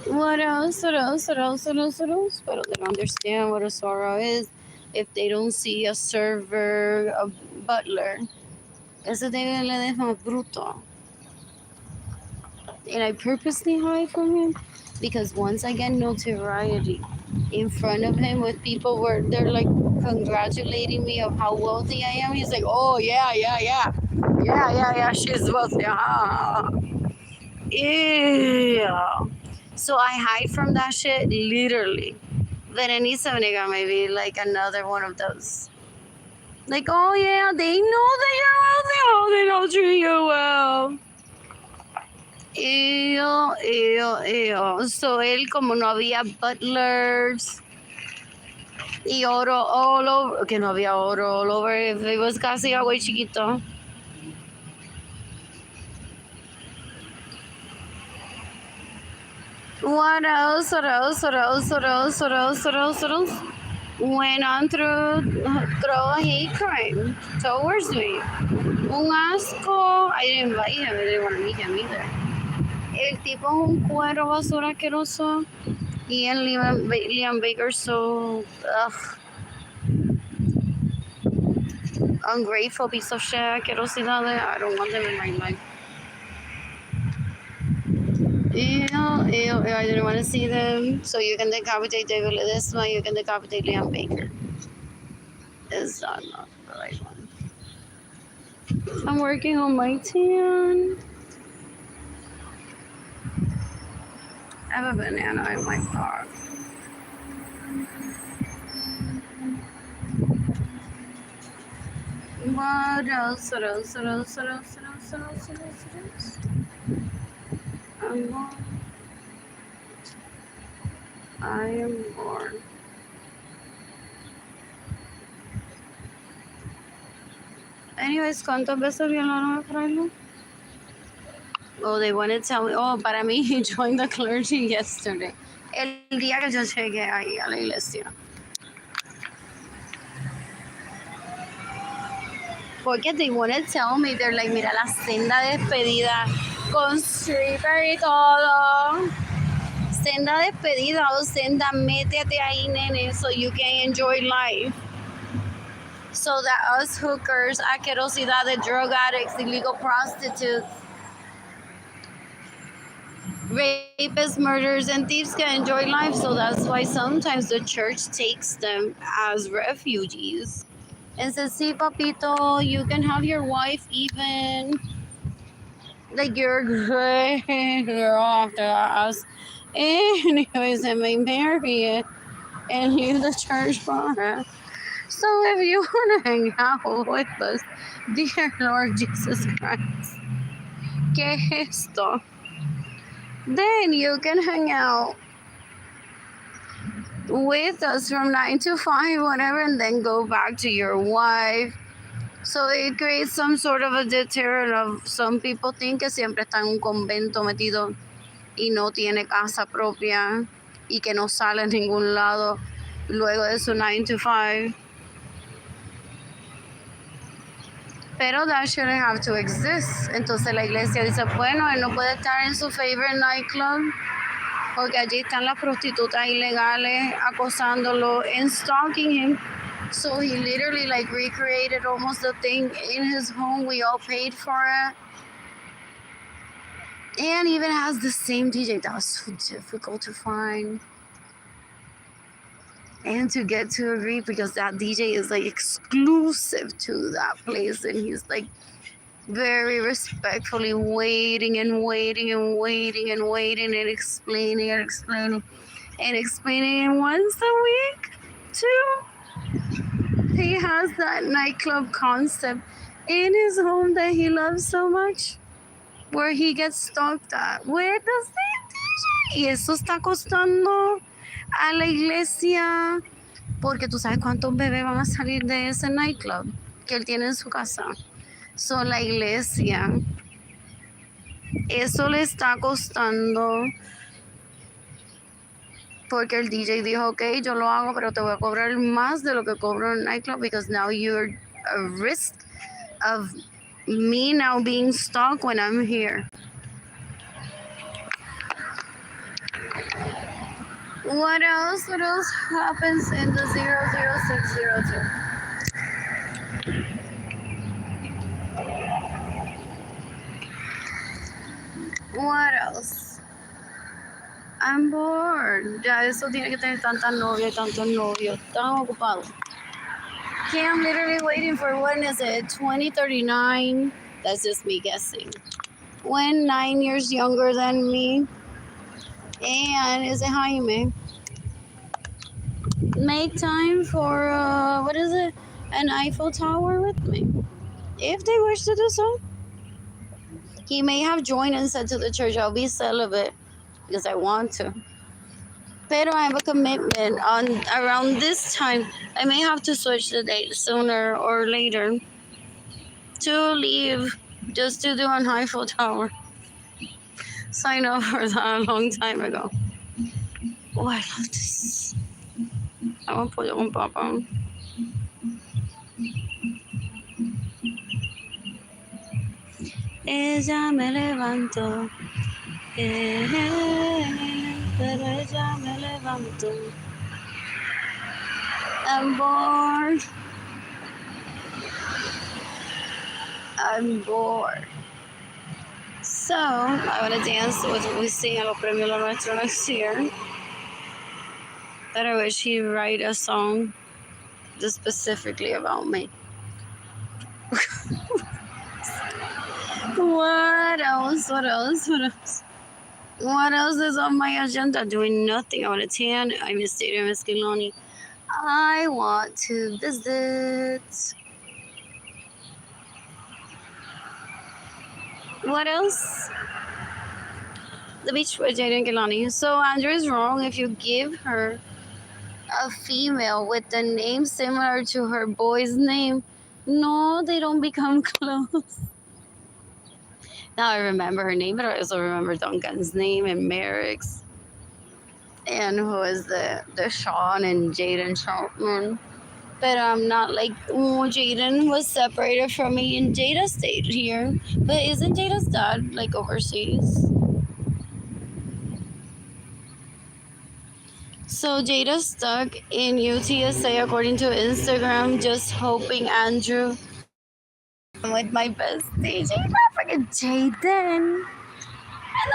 What else? What else? What else? What else? What else? But they don't understand what a sorrow is if they don't see a server, a butler. Ese de le es más bruto. And I purposely hide from him because once I get notoriety in front of him with people where they're like congratulating me of how wealthy I am, he's like, oh yeah, she's wealthy. Ew. So I hide from that shit literally. Berenice Venega may be like another one of those. Like, oh yeah, they know that you're wealthy. Oh, they don't treat you well. Ew. So él, como no había butlers y oro all over, que no había oro all over, if it was casi agua y chiquito. What else? What else? What else? What else? What else? What else? What else? Went on throw a hate crime towards me. Un asco. I didn't invite him. I didn't want to meet him either. El tipo es un cuero basura asqueroso. Y el Liam Baker so ungrateful piece of shit. Asquerosidades. I don't want them in my life. Ew, I didn't want to see them. So you can decapitate David Ledesma, you can decapitate Liam Baker. It's not the right one. I'm working on my tan. I have a banana in my car. What else? What else? What else? What else? What else? What else? What else? What else? I am bored. Anyways, ¿cuántas veces violaron a Frailu? Oh, they want to tell me. Oh, para mí, he joined the clergy yesterday. El día que yo llegué ahí a la iglesia. Porque they want to tell me, they're like, mira la senda despedida con stripper y todo. Senda despedida o senda métete ahí, nene, so you can enjoy life. So that us hookers, asquerosidades, drug addicts, illegal prostitutes, rapists, murderers, and thieves can enjoy life. So that's why sometimes the church takes them as refugees and says, see, papito, you can have your wife even. Like, you're great girl after us. Anyways, and may marry it and leave the church for her. So if you want to hang out with us, dear Lord Jesus Christ, ¿qué es esto? Then you can hang out with us from 9 to 5, whatever, and then go back to your wife. So it creates some sort of a deterrent of some people think que siempre está en un convento metido y no tiene casa propia y que no sale a ningún lado luego de su 9 to 5. Pero that shouldn't have to exist. Entonces la iglesia dice, bueno, él no puede estar en su favorite nightclub Porque allí están las prostitutas ilegales acosándolo and stalking him. So he literally like recreated almost the thing in his home. We all paid for it. And even has the same DJ. That was so difficult to find. And to get to agree because that DJ is like exclusive to that place. And he's like very respectfully waiting and waiting and waiting and waiting and explaining and explaining and explaining. And once a week, too, he has that nightclub concept in his home that he loves so much, where he gets stalked at with the same DJ. Y eso está costando a la iglesia, porque tú sabes cuántos bebés van a salir de ese nightclub que él tiene en su casa. So, la iglesia, eso le está costando, porque el DJ dijo, ok, yo lo hago, pero te voy a cobrar más de lo que cobro en nightclub, because now you're a risk of me now being stalked when I'm here. What else happens in the 00602? What else? I'm bored. Ya eso tiene que tener tantas novias, tantos novios. Tan ocupado. Okay, I'm literally waiting for, when is it? 2039? That's just me guessing. When 9 years younger than me. And is it Jaime? Make time for, what is it? An Eiffel Tower with me. If they wish to do so. He may have joined and said to the church, I'll be celibate because I want to. Pero I have a commitment on around this time. I may have to switch the date sooner or later to leave just to do an Eiffel Tower. Signed up for that a long time ago. Oh, I love this. I want pollo con papa. Ella me levantó, pero ella me levantó. I'm bored. I'm bored. So, I want to dance with what we sing at Los Premios Lo Nuestro next year. That I wish he'd write a song just specifically about me. What else? What else? What else? What else is on my agenda? Doing nothing. I want to tan. I miss Stadium Escaloni. I want to visit. What else? The beach with Jaden Gilani. So Andrew is wrong if you give her a female with the name similar to her boy's name. No, they don't become close. Now I remember her name, but I also remember Duncan's name and Merrick's. And who is the Sean and Jaden Sharpman. But I'm not like, oh, Jaden was separated from me and Jada stayed here. But isn't Jada's dad like overseas? So Jada's stuck in UTSA according to Instagram, just hoping Andrew. I'm with my bestie, freaking Jaden. And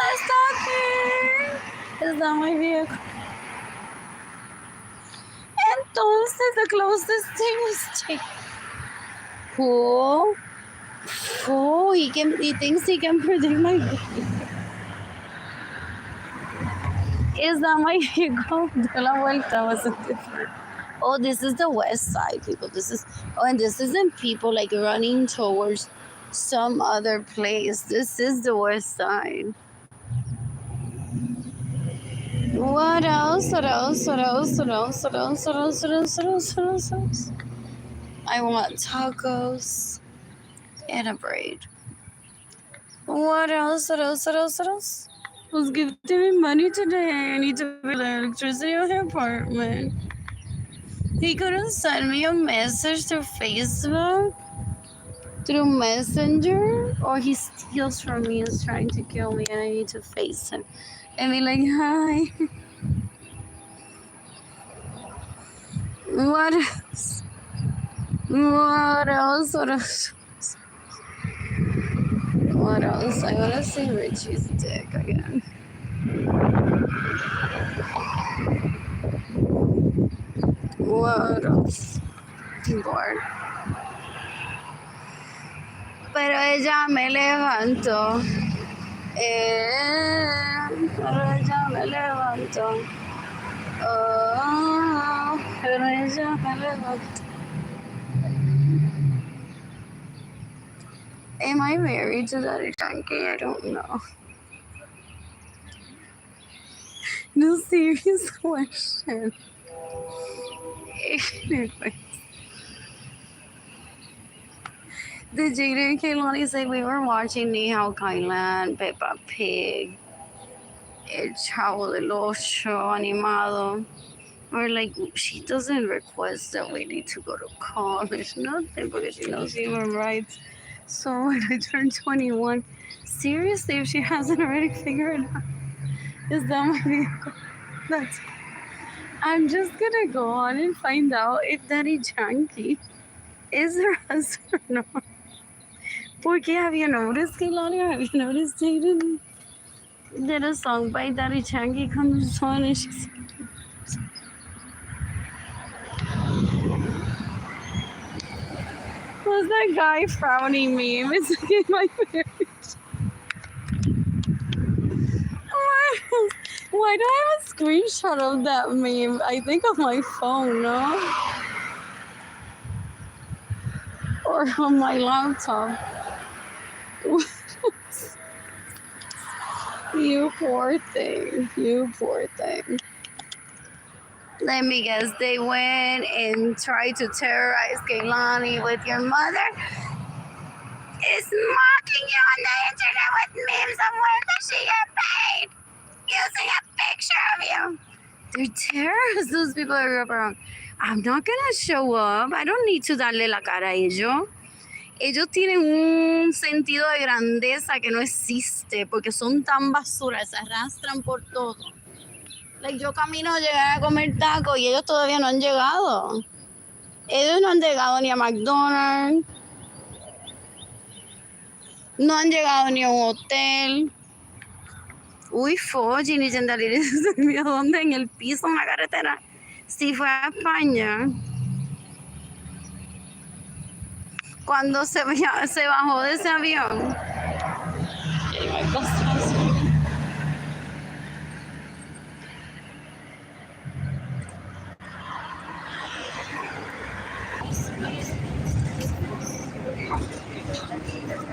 I'm stalking. It's not my vehicle. Entonces, the closest thing was Jaden. Cool. Oh, he thinks he can predict my vehicle. Is that my vehicle? De la vuelta wasn't different. Oh, this is the west side, people. And this isn't people like running towards some other place. This is the west side. What else? What else? What else? What else? What else? What else? What else? What else? What else? What else? I want tacos and a braid. What else? What else? What else? What else? Who's giving me money today? I need to pay the electricity on the apartment. He couldn't send me a message through Facebook, through Messenger. Or he steals from me and is trying to kill me, and I need to face him and be like, hi. What else? What else? What else? What else? I want to see Richie's dick again. What else? I'm bored. Pero ella me levantó. Pero ella me levantó. Oh, pero ella me levantó. Am I married to Daddy Yankee? I don't know. No, serious question. Anyway. Did Jada and Kaylani say we were watching Ni Hao Kailan, Peppa Pig, El Chavo del Ocho animado? Or like, she doesn't request that we need to go to college, nothing, because she knows human rights. So when I turn 21, seriously, if she hasn't already figured it out, is that my vehicle? That's. I'm just gonna go on and find out if Daddy Yankee is her husband or not. Porque have you noticed, Kehlani? Have you noticed, Jaden? Did a song by Daddy Yankee comes on and she's. What's that guy frowning meme? It's like in my marriage. Why do I have a screenshot of that meme? I think on my phone, no? Or on my laptop. You poor thing. You poor thing. Let me guess, they went and tried to terrorize Kehlani with your mother. Is mocking you on the internet with memes of where does she get paid? Using a picture of you. They're terrorists, those people that grew up around. I'm not gonna show up. I don't need to darle la cara a ellos. Ellos tienen un sentido de grandeza que no existe porque son tan basura, se arrastran por todo. Like, yo camino a llegar a comer tacos y ellos todavía no han llegado. Ellos no han llegado ni a McDonald's. No han llegado ni a un hotel. Uy, Ginny Gendalir se durmió donde, en el piso, en la carretera. Sí, fue a España. Cuando se bajó de ese avión.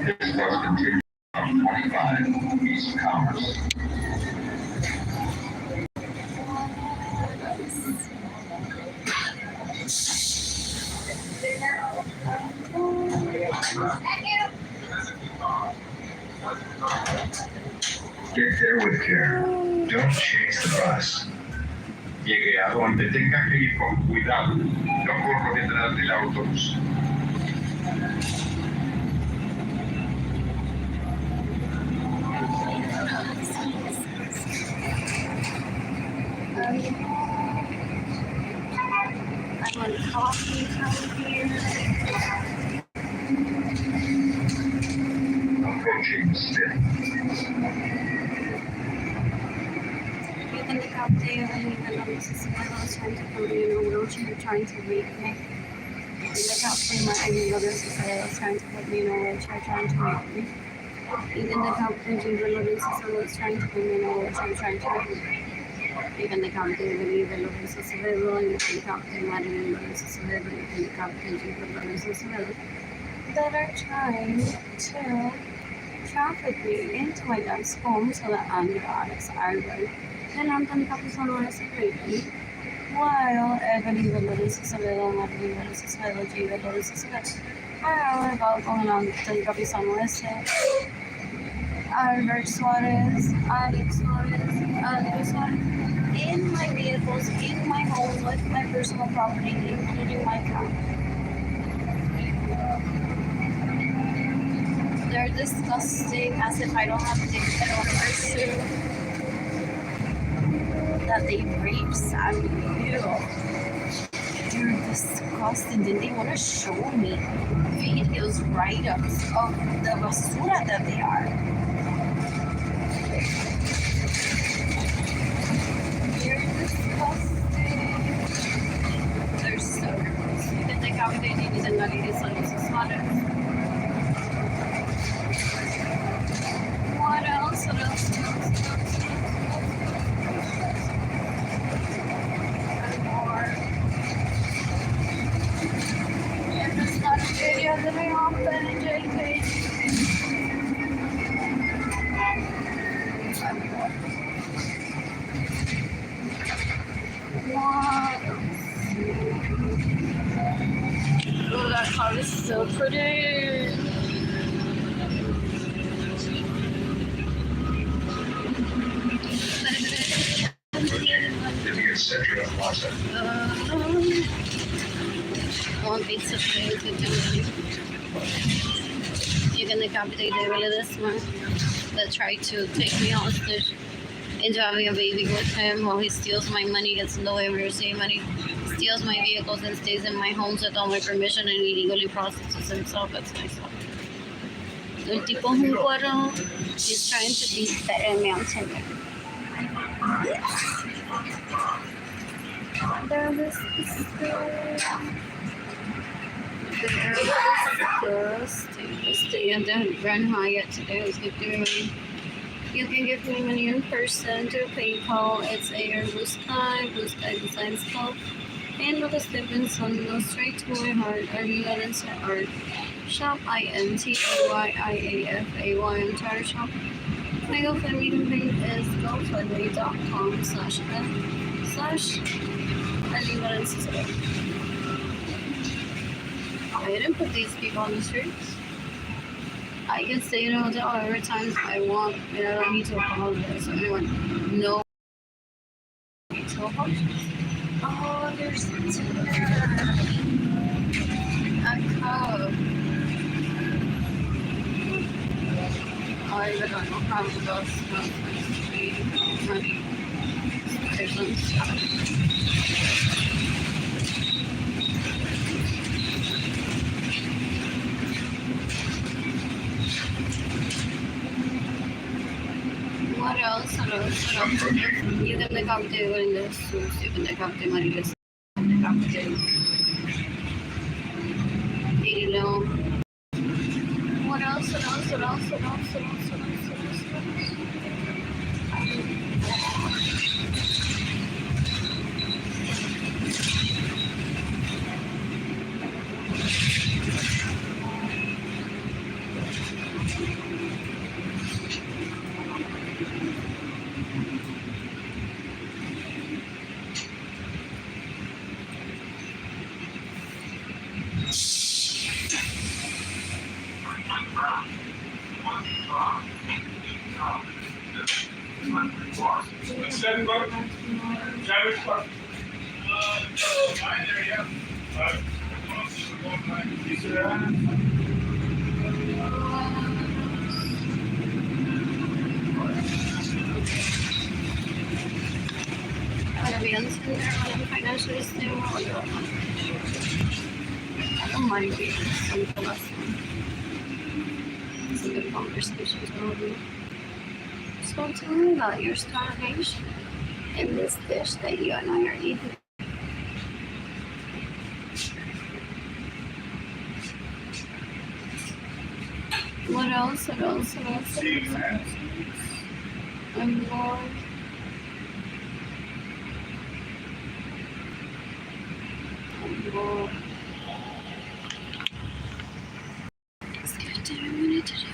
This bus continues on 25 East Commerce. Get there with care. Don't chase the bus. Llegue a donde tenga que ir con cuidado. No corro detrás del autobús. I want coffee from here. Approaching stick. Even the cop there, I mean, the numbers is my last trying to put me in a wheelchair, trying to read me. And the cop there, my brothers is trying to put me in a wheelchair, trying to read me. Even the cop there, Ginger Lorenzo was trying to put me in a wheelchair, trying to read me. Even the cop there, Believer Lorenzo Acevedo, and the cop there, Arlene Lorenzo Acevedo, and the cop there, Ginger Lorenzo Acevedo, that are trying to traffic me into my dad's home so that I'm the honest Arlene. And I'm going to copy someone else while Believer Lorenzo Acevedo, and Arlene Lorenzo Acevedo, Ginger Lorenzo Acevedo, are about going on to copy someone else. Albert Suarez, Alex Suarez, Albert Suarez, in my vehicles, in my home, with my personal property, including my car. They're disgusting, as if I don't have things that don't pursue that they rape Sammy. Ew. They're disgusting. Then they want to show me videos, write-ups of the basura that they are. They're disgusting. They're so gross. You can take out the babies and not eat it, so it's smarter. What else? What else? And more. If it's not a video, then I hop in and JK. What else? Oh, that car is so pretty. Central Plaza. One pizza plate with you can decapitate the devil this one that tried to take me hostage into having a baby with him while he steals my money, gets no emergency money, steals my vehicles and stays in my homes without my permission and illegally processes himself. That's myself. El tipo es un cuero. He's trying to be better than me on Tinder. They're disgusting. And then ran high today. Was good doing. You can give me money in person through PayPal. It's Blue Sky Designs Club. And with a stepping sun goes straight to my heart. Arlene Lorenzo Art. Shop INTAYIAFAY. I'm trying to shop. My GoFundMe page is gofundme.com/Arlene Lorenzo. I didn't put these people on the streets. I can stay in a hotel however times I want, and I don't need to apologize to anyone. No need to apologize. Oh, there's dinner. A cup. I don't know how to go. There's some stuff. What else? You can make up the windows, you can make up the money, you can make up the What else? Financially stable. I don't mind being simple. It's a good conversation to have. So tell me about your starvation in this dish that you and I are eating. What else? I'm bored. Let's get dinner when it is.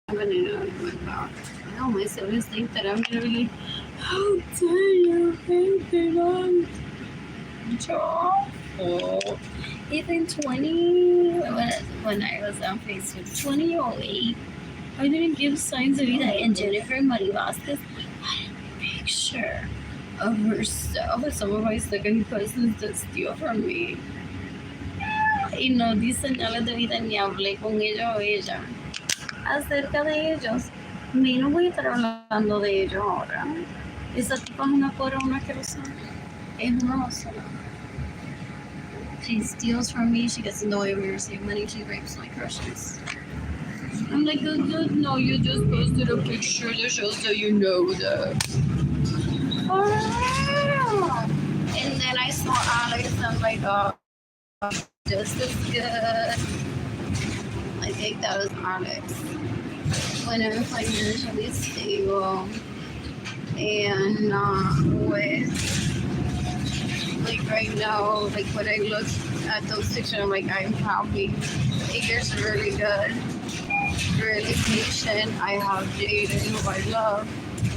I'm gonna know my power. I know my siblings think that I'm gonna be like, how dare you think that I'm awful. Even 20, when I was on Facebook, 2008, I didn't give signs of either. And Jennifer Marie Vasquez had a picture of herself with some of my second cousins that steal from me. Y no di señales de vida ni hablé con ella o ella acerca de ellos. Y no voy a estar hablando de ellos ahora. Esa tipa es una cora, una asquerosa. Es una basura. She steals from me, she gets in the way of me receiving money, she rapes my crushes. I'm like, no, you just posted a picture that shows that you know that. For real. And then I saw Alex, I'm like, oh, just as good. I think that was Alex. When I was financially stable and not with, like right now, like when I look at those pictures, I'm like, I'm happy. Figure's really good, really patient. I have dated who I love.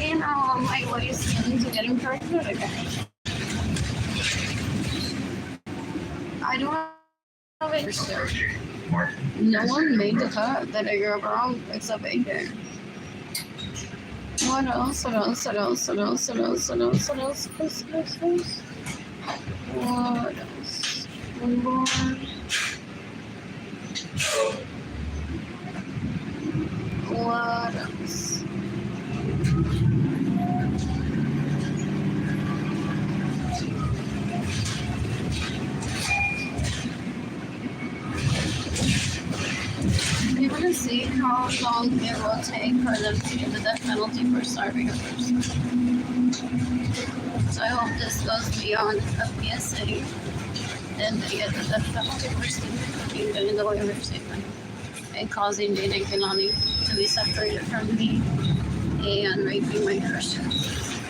And my body's starting to getting pregnant again. I don't have it. No one made the cut that I grew up around except Bacon. What else? What else? What else? What else? What else? What else? What else? What else? What else? One more. What else? We want to see how long it will take for them to give the death penalty for starving a person. So I hope this goes beyond a PSA and they get the death penalty for being in the way of their statement and causing Dana and Kilani to be separated from me and raping my crushes.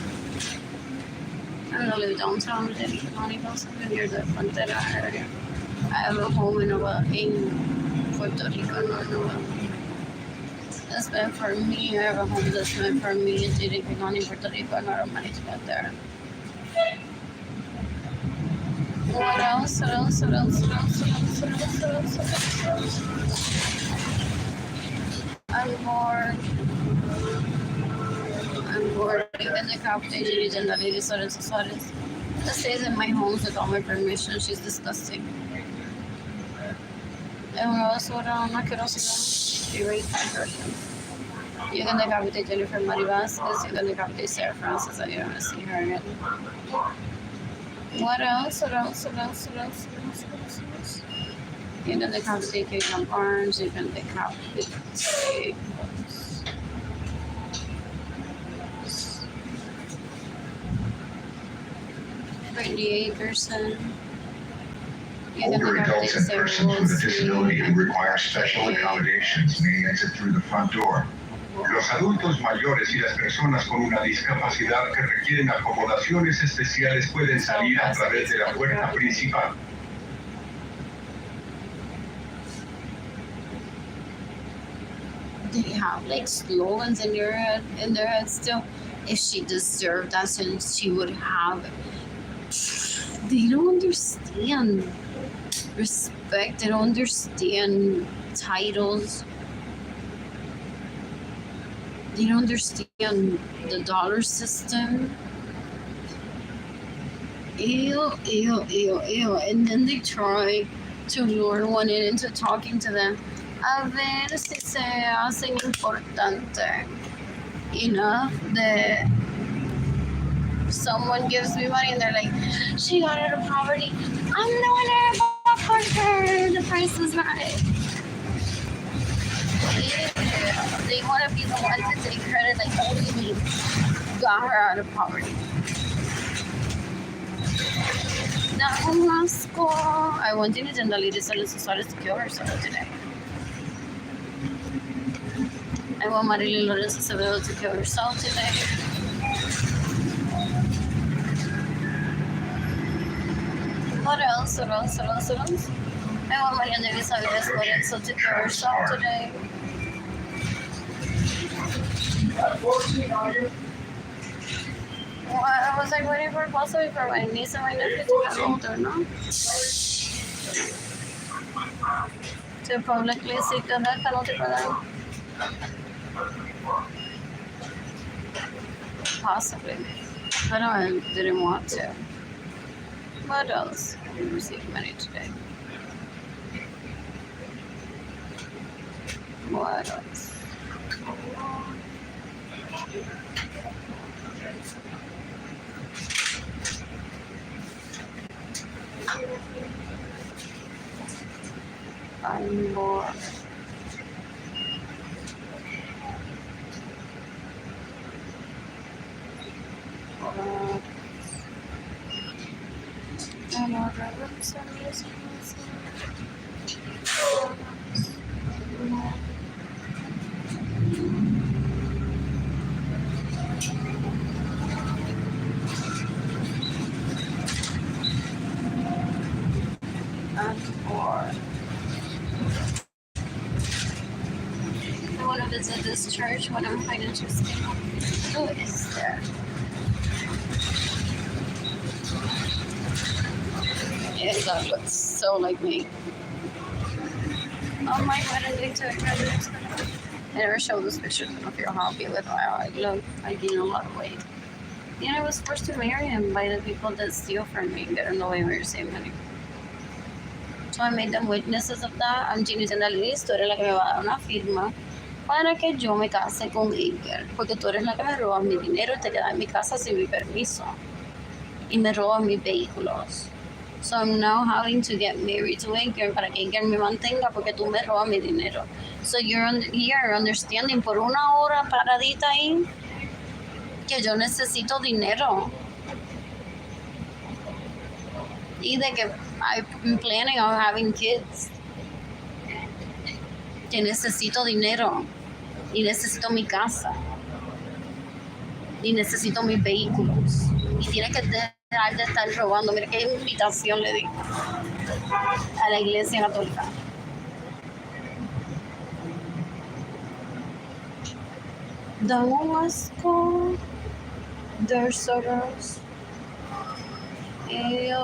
I'm gonna live downtown with Dana and Kilani, possibly near the Frontera area. I have a home in Puerto Rico, no. That's meant for me. I have a home that's meant for me and Dana and Kilani, Puerto Rico. I don't have money to get there. What else? What else? What else? What else? What else? What else? What else? What else? I'm bored. Even the capitation agent, that lady Lorenzo that stays in my homes with all my permission. She's disgusting. And what else? What else? Not she raised my person. You're gonna decapitate Jennifer Marie Vasquez. You're gonna decapitate Sarah Francis. I don't want to see her again. What else? What else? What else? What else? What else? What else? What else? You're gonna decapitate Caitlin Barnes. You're gonna decapitate 38 person. Older adults and persons with a disability who require special accommodations may exit through the front door. Los adultos mayores y las personas con una discapacidad que requieren acomodaciones especiales pueden salir a través de la puerta principal. They have like slogans in their head still. If she deserved that, since she would have it. They don't understand respect. They don't understand titles. They don't understand the dollar system. Ew. And then they try to lure one into talking to them. A ver si se hacen importante enough that someone gives me money and they're like, she got out of poverty. I'm the one that bought her. The price is right. Yeah. They want to be the one to take credit, like, only me got her out of poverty. No, school. I wanted to tell the lady to kill herself today. I want Arlene Lorenzo to kill herself today. What else? What else? What else? What else? I want Mariana Lorenzo to kill herself today. Well, I was like waiting for possibly for my niece and my nephew to get older, no? To publicly seek the death penalty for them. Possibly. But I didn't want to. What else? I received money today. What else? I'm bored. I want to visit this church when I'm quite interested. Who is there? Yeah, that looks so like me. Oh my god, I need to I never showed this picture. I don't feel happy with how I look. I gained a lot of weight. And I was forced to marry him by the people that steal from me. They don't know we were the same money. So I made them witnesses of that. I'm diciendo a Liz, tú eres la que me va a dar una firma para que yo me case con Iker. Porque tú eres la que me roba mi dinero y te quedas en mi casa sin mi permiso. Y me roba mis vehículos. So I'm now having to get married to Iker para que Iker me mantenga porque tú me robas mi dinero. So you're here understanding por una hora paradita ahí que yo necesito dinero. Y de que I'm planning on having kids. Que necesito dinero. Y necesito mi casa. Y necesito mis vehículos. Y tiene que dejar de estar robando. Mira qué invitación le di a la iglesia católica. Don Vasco. There's sorrows. Ew.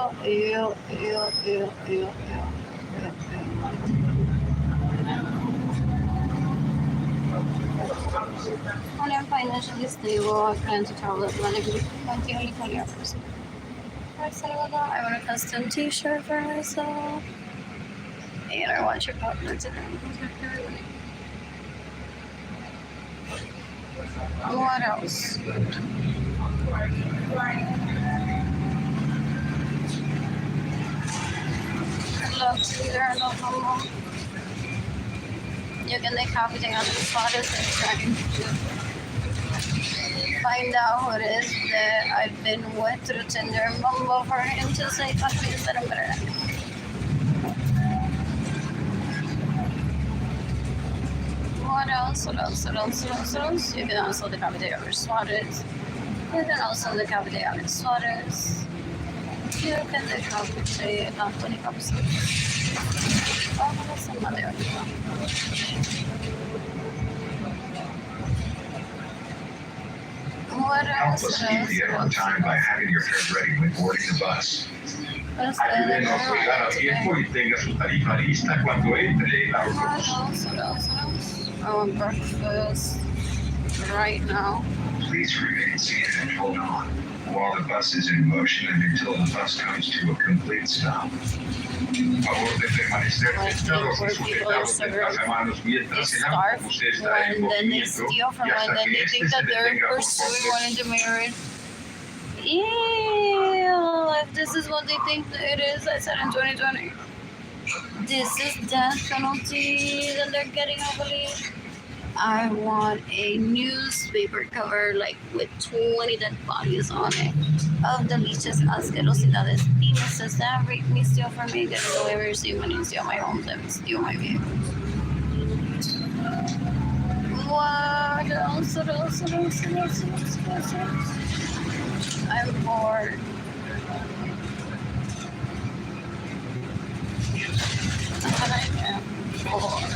When I'm financially stable, I plan to travel Atlantic with my only career person. I want a custom t-shirt for myself. And I want your partner today. What else? Look, there are no homo. You can make everything on the spot as they're trying to find out who it is that I've been with through Tinder and Bumble for him to say things that I'm better at. What else? You can also decapitate our sweaters. You can also decapitate our sweaters. You can decapitate Anthony Copsey. Oh, that's another one. What else? Help us keep the end on time by having your hair ready when boarding the bus. Ayúdenos a llegar a tiempo y tenga su tarifa lista cuando entre el autobús. What else? I want breakfast right now. Please remain seated and hold on while the bus is in motion and until the bus comes to a complete stop. Favor de permanecer sentados y sujetados de las manos mientras el autobús está en movimiento y hasta que este se detenga por completo. Ew, if this is what they think it is, I said in 2020. This is death penalty that they're getting, I believe. I want a newspaper cover like with 20 dead bodies on it of the leeches asquerosidades. Y me says that rape me, steal from me, get away, receive money, steal my homes, and steal my vehicles. What else? I'm bored. I am bored.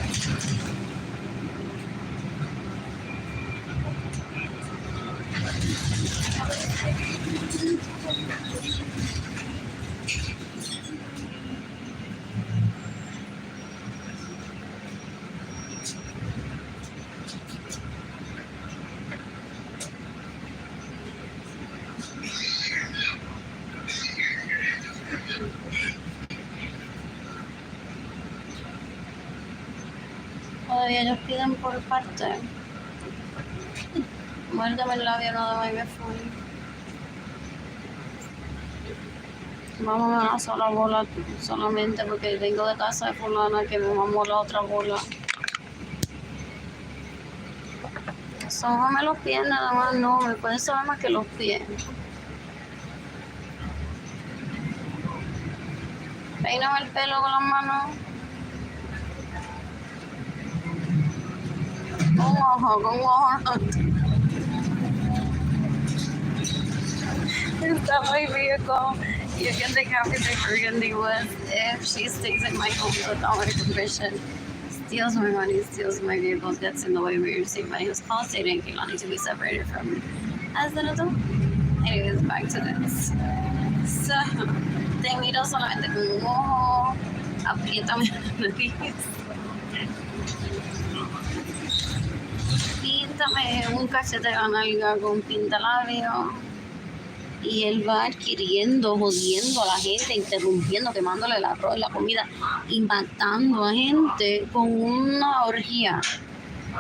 todavía ellos piden por parte. Muérdame el labio nada más y me fui. Vamos a una sola bola solamente porque vengo de casa de fulana que me mamó la otra bola. Sóbame los pies nada más, no, me pueden sobar más que los pies. Peíname el pelo con las manos. Con un ojo. Está my vehicle. You can take half the burgundy with if she stays in my home without my permission. Steals my money, steals my vehicles, gets in the way of receiving my house call stating I need to be separated from me as an adult. Anyways, back to this. So, te miro solamente con un ojo, apriétame la nariz, píntame un cachete de la nalga con pintalabio. Y él va adquiriendo, jodiendo a la gente, interrumpiendo, quemándole el arroz y la comida y matando a gente con una orgía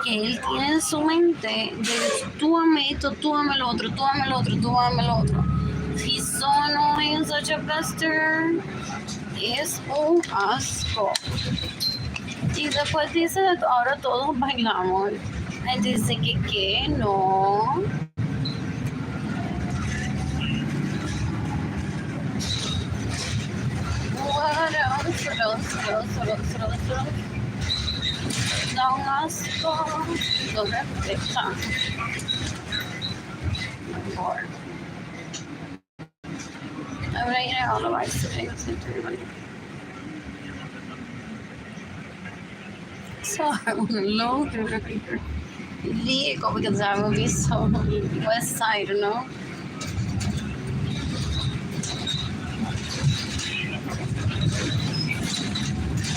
que él tiene en su mente de tú ame esto, tú ame lo otro, tú ame lo otro, tú ame lo otro. He's so annoying, such a pester. Es un asco. Y después dice, ahora todos bailamos. Él dice que no. What else? Da un asco. Lo respeta. Lord. I'm gonna eat all the rice today. So I want to load the vehicle because I will be so west side, you know.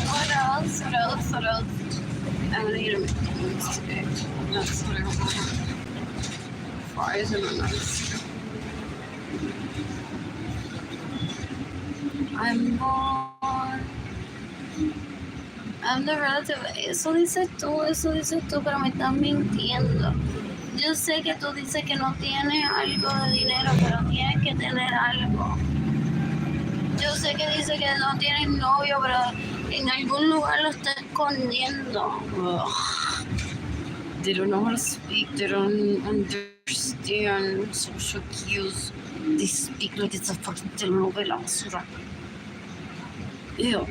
What else? I'm gonna eat a McDonald's today. That's what I want. Fries and a nice. I'm bored. I'm the relative. Eso dices tú, pero me estás mintiendo. Yo sé que tú dices que no tienes algo de dinero, pero tienes que tener algo. Yo sé que dices que no tienes novio, pero en algún lugar lo está escondiendo. Ugh. They don't know how to speak. They don't understand social cues. They speak like it's a fucking telenovela basura. Ew.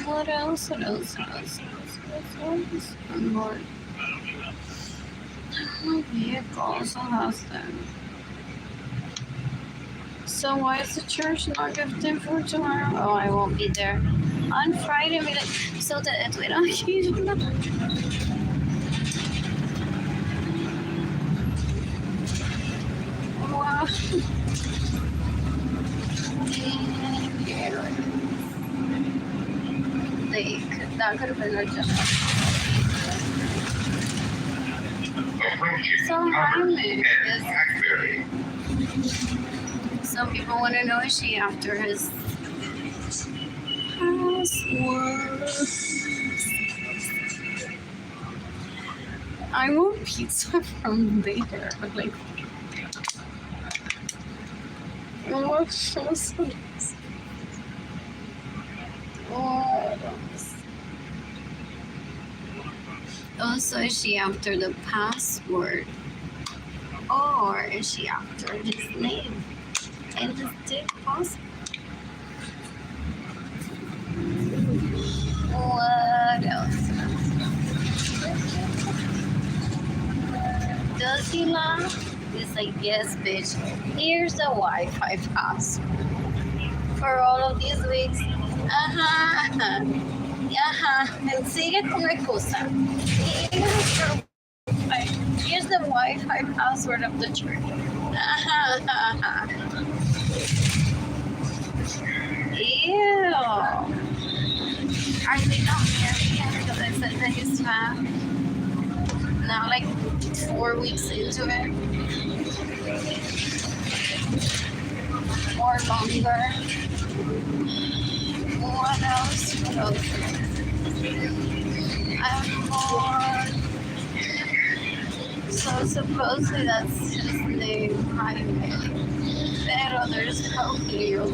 What else? I'm bored. My vehicle also has them. So why is the church not gifting for tomorrow? Oh, I won't be there. On Friday, mira, so te estuvieron aquí. Wow. That could have been a job. So Hyman is. Some people want to know, is she after his password? I want pizza from there. Like, what's this? Oh, so is she after the password? Or is she after his name? And his dick password? What else? Does he laugh? He's like, yes, bitch. Here's the Wi-Fi password. For all of these weeks. Ajá. Sigue con la cosa. Here's the Wi-Fi password of the church. Ew. Are they not married yet? Because I said that he's fat. Now, like 4 weeks into it. Or longer. What else? What else? I'm bored. So supposedly that's his name, Jaime. Pero there's Romeo.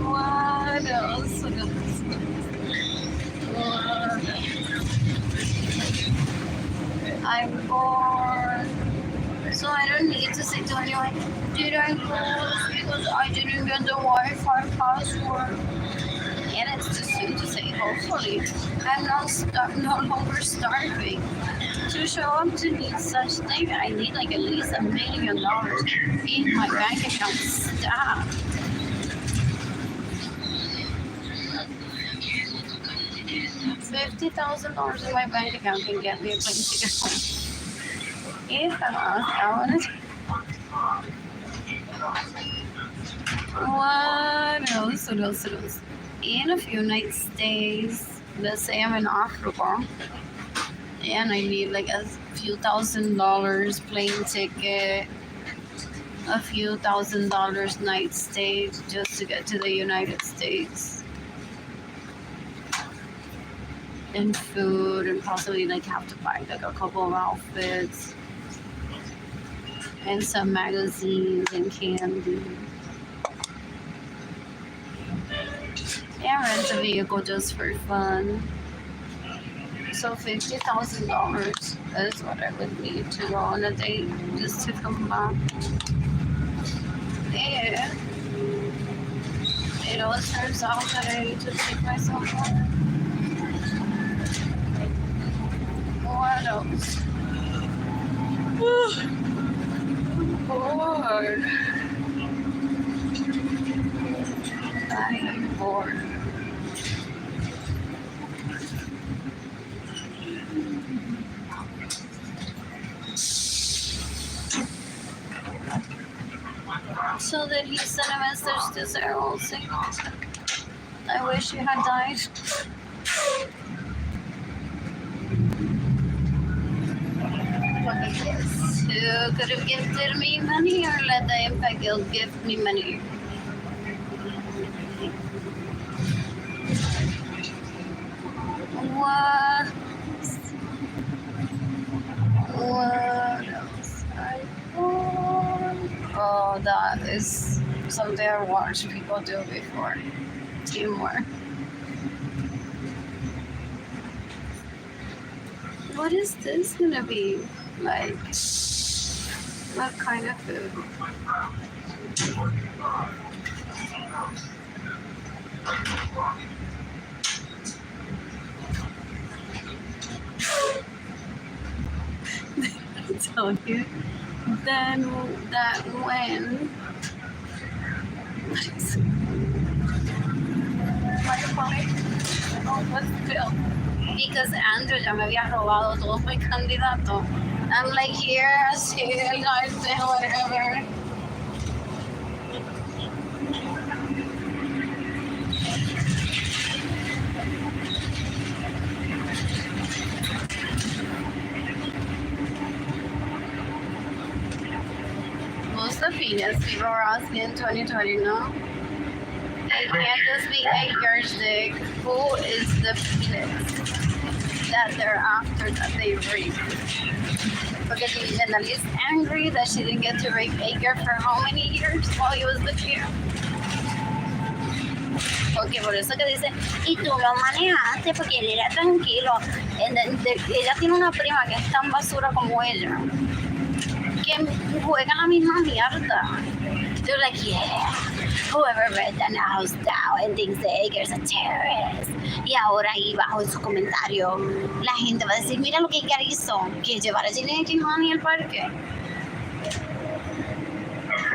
What else? What else? I'm bored. So I don't need to say to anyone, did I close because I didn't get the Wi-Fi password? And it's too soon to say, hopefully. I'm no longer starving. To show up to need such thing, I need like at least $1 million in my bank account. Stop. $50,000 in my bank account can get me a plane ticket home. If I want it. What else? What else? What else? In a few night stays, let's say I'm in Africa and I need like a few $1,000s plane ticket, a few $1,000s night stay just to get to the United States, and food, and possibly like have to buy like a couple of outfits and some magazines and candy. And rent a vehicle just for fun. So $50,000 is what I would need to go on a date just to come back. And it all turns out that I need to take myself home. What else? Bored. I am bored. So that he sent a message to Sarah saying, I wish you had died. Who could have gifted me money or let the Impact Guild gift me money? What? What else? Oh, that is something I watched people do before. Teamwork. What is this gonna be? Like, what kind of food? I tell you, then that when what's Bill? Because Andrew ya me había robado todos mis candidatos. I'm like, here, el garden, whatever. Most of Venus people are asking in 2020, no? It can't just be a yardstick. Who is the penis that they're after that they rape? Because Jenna is angry that she didn't get to rape Edgar for how many years while he was with you? Porque por eso que dice, y tú lo manejaste porque él era tranquilo. Ella tiene una prima que es tan basura como ella, que juega la misma mierda. They're like, yeah, whoever read the house down and thinks that Edgar's a terrorist. Y ahora ahí bajo en su comentario, la gente va a decir, mira lo que Edgar hizo, que llevar a Jenny Honey al parque.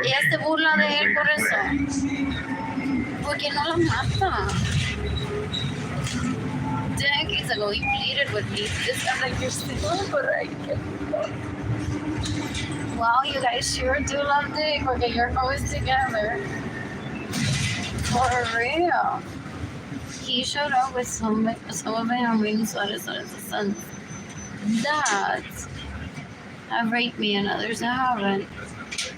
Ella se burla de él por eso. ¿Por qué no lo mata? Decades ago, he pleaded with me. I'm like, you're still right. Wow, you guys sure do love Dick, porque you're always together. For real. He showed up with some of Benjamin's sons that have raped me and others that haven't.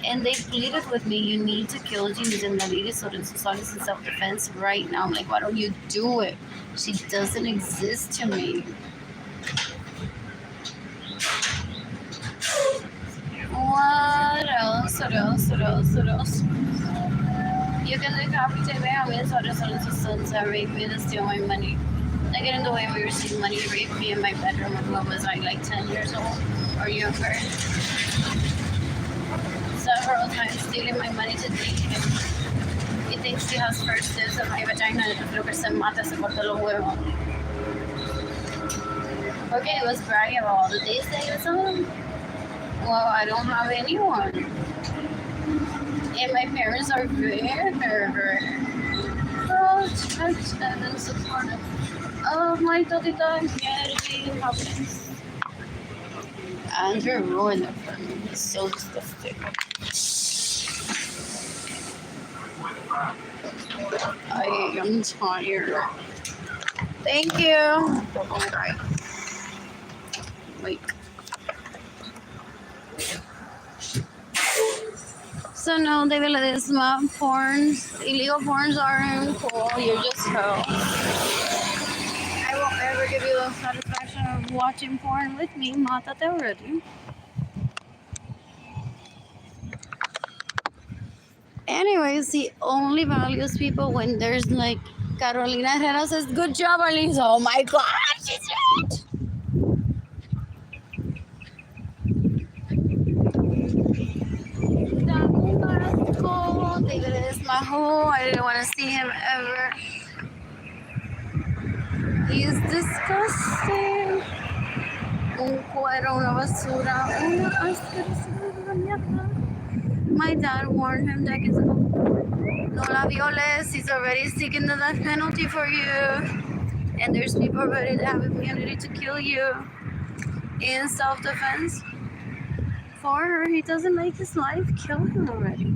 And they pleaded with me, you need to kill Jeannie and Naliri so that Susan is in self-defense right now. I'm like, why don't you do it? She doesn't exist to me. What else? What else? What else? What else? You can decapitate me. I mean, so there's sons that rape me to steal my money. I get in the way we received money to rape me in my bedroom when I was like 10 years old or younger. Several times stealing my money to date him. He thinks he has first dibs at my vagina. Yo creo que se mata, se corta los huevos. Okay, he was bragging about all the days that he was on. Well, I don't have anyone. And my parents are very touched and supportive of my totita humanity and happiness. Andrew ruined it for me. It's so disgusting. I am tired. Thank you. Oh, God. Wait. So no, they will this porns, illegal porns aren't cool. You're just hell. I won't ever give you the satisfaction of watching porn with me. Mátate already. Anyways, he only values people when there's like Carolina Herrera says, "Good job, Arlene." Oh my God, she's right. David is my hoe. I didn't want to see him ever. He's disgusting. Un cuero, una basura, una asquerosidad, una mierda. My dad warned him decades ago. No la violes. He's already seeking the death penalty for you. And there's people ready to have immunity to kill you in self-defense. For her, he doesn't like his life. Kill him already.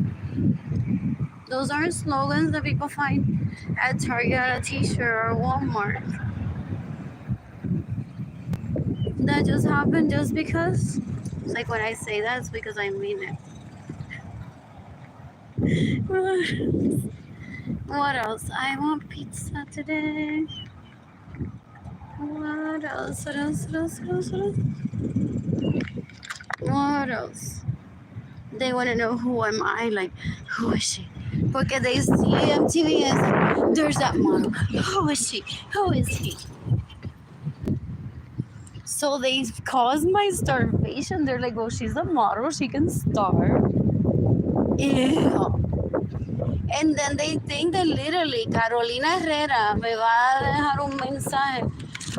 Those aren't slogans that people find at Target, at a t-shirt, or Walmart. That just happened just because. It's like when I say that, it's because I mean it. What else? I want pizza today. What else? What else? What else? What else? What else? What else? They want to know who am I? Like, who is she? Because they see MTV as there's that model. Who is she? Who is he? So they cause my starvation. They're like, oh, she's a model. She can starve. Ew. And then they think that literally Carolina Herrera me va a dejar un mensaje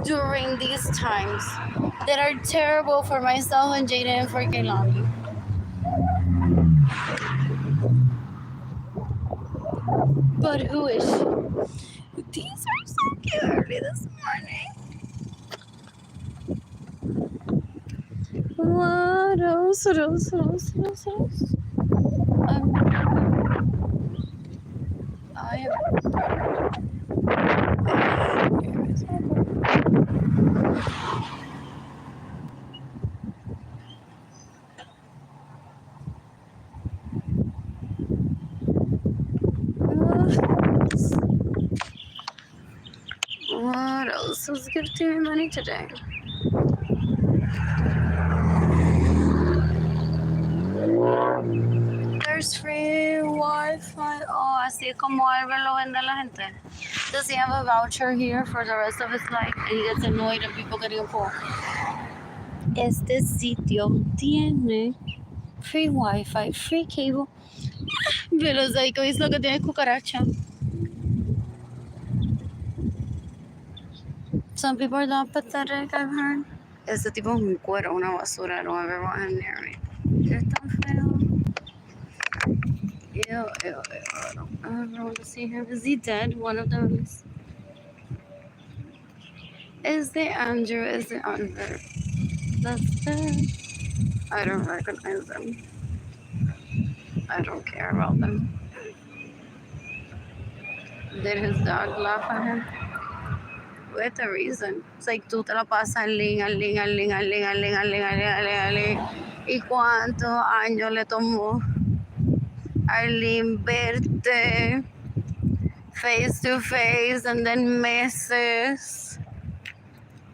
during these times that are terrible for myself and Jaden and for Kaylani. But who is she? These are so cute early this morning. What else? What else? What else? What else? What else? I What else was gifting me money today? There's free Wi-Fi. Oh, así como Albert lo vende a la gente. Does he have a voucher here for the rest of his life? And he gets annoyed at people getting a phone. Este sitio tiene free Wi-Fi, free cable. Pero Psycho es lo que tiene cucaracha. Some people are not pathetic, I've heard. Este tipo es un cuero, una basura. I don't ever want him near me. Es tan feo. Ew, ew, ew. I don't ever want to see him. Is he dead? One of them is. Is the Andrew? Is the Andrew? That's dead. I don't recognize them. I don't care about them. Did his dog laugh at him? With a reason. It's like tú te la pasas ling. ¿Y cuántos años le tomó Arlene, verte face to face and then meses.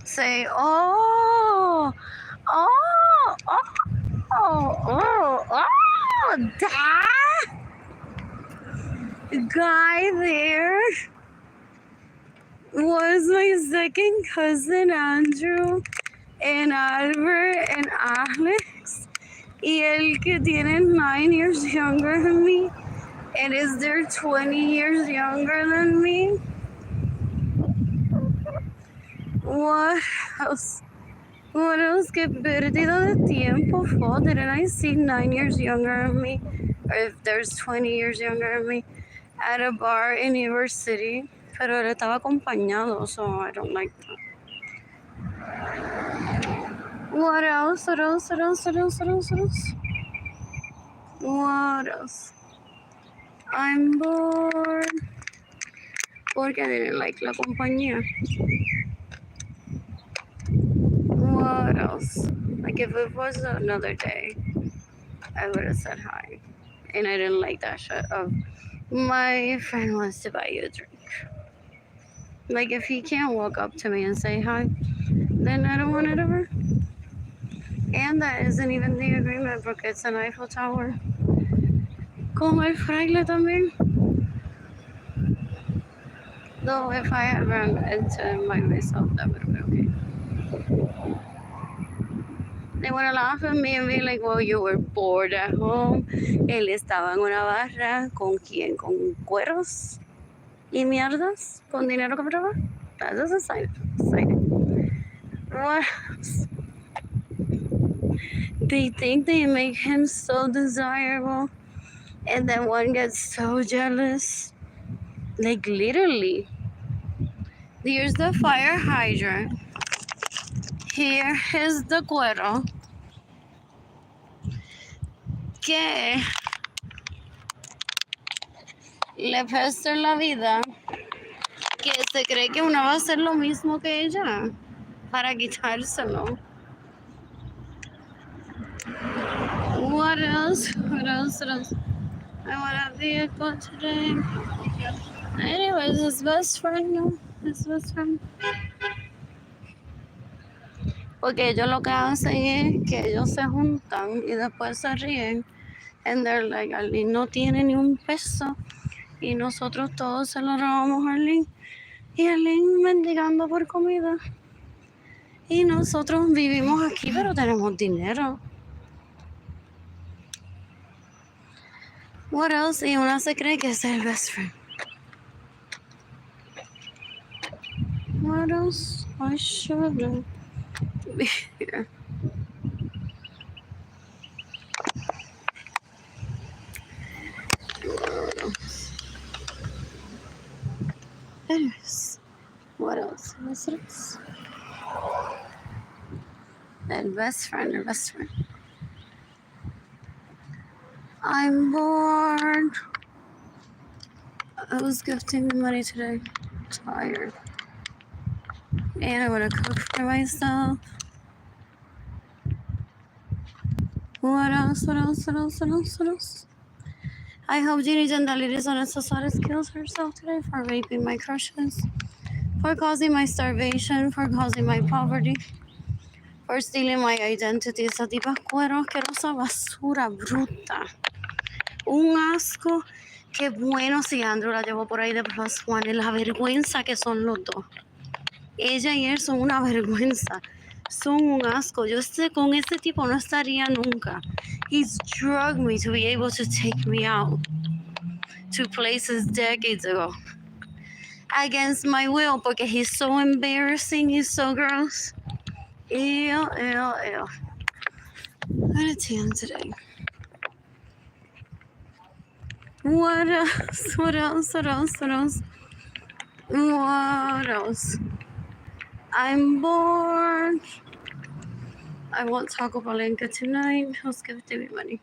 Say, oh, that guy there was my second cousin Andrew and Albert and Alex. Y el que tiene 9 years younger than me and is there 20 years younger than me. What else? What else? Que perdido de tiempo. For didn't I see 9 years younger than me? Or if there's 20 years younger than me at a bar in New York City. Pero él estaba acompañado, so I don't like that. What else? What else? What else? What else? What else? What else? What else? I'm bored. Porque I didn't like la compañía. What else? Like if it was another day, I would have said hi. And I didn't like that shit of my friend wants to buy you a drink. Like if he can't walk up to me and say hi, then I don't want it ever. And that isn't even the agreement porque it's an Eiffel Tower. Como el fraile también. Though if I had run into myself, that would have been okay. They would have laughed at me and be like, well, you were bored at home. Él estaba en una barra. ¿Con quién? ¿Con cueros y mierdas? ¿Con dinero que brava? That doesn't sound exciting. What else? They think they make him so desirable. And then one gets so jealous. Like literally. Here's the fire hydrant. Here is the cuero. Que le pesta la vida. Que se cree que uno va a hacer lo mismo que ella. Para quitárselo. What else? What else? What else? I want a vehicle today. Anyways, his best friend, no. His best friend. Porque ellos lo que hacen es que ellos se juntan y después se ríen. And they're like, Arlene no tiene ni un peso. Y nosotros todos se lo robamos a Arlene. Y Arlene mendigando por comida. Y nosotros vivimos aquí, pero tenemos dinero. What else? Y una se cree que es el best friend. What else? I should be here. Anyways, what else? What else? El best friend, her best friend. I'm bored. I was gifting the money today. Tired. And I want to cook for myself. What else? What else? What else? What else? What else? I hope Jeannie Jandali is unnecessary kills herself today for raping my crushes, for causing my starvation, for causing my poverty, for stealing my identity. Esa tipa cuero asquerosa, basura, bruta. Un asco. Qué bueno si Andrew la llevó por ahí de plus one. La vergüenza que son los dos. Ella y él son una vergüenza. Son un asco. Yo con este tipo no estaría nunca. He's drugged me to be able to take me out to places decades ago. Against my will, porque he's so embarrassing. He's so gross. Ew, ew, ew. I'm gonna tan today. What else? What else? What else? What else? What else? I'm bored. I want Taco Palenka tonight. Who's giving me money?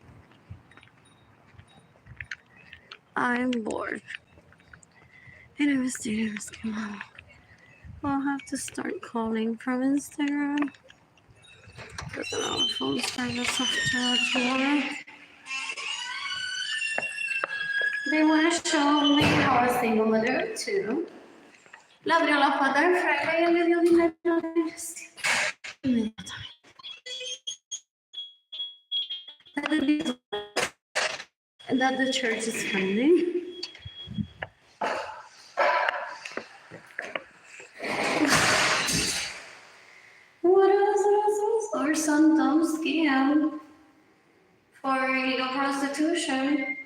I'm bored. Anyways, come on. I'll have to start calling from Instagram. Because I don't have phone service after tomorrow. They want to show me how a single mother of two le abrió la pata al fraile y él le dio dinero de la iglesia. That the church is funding. What else? Or some dumb scam for illegal prostitution.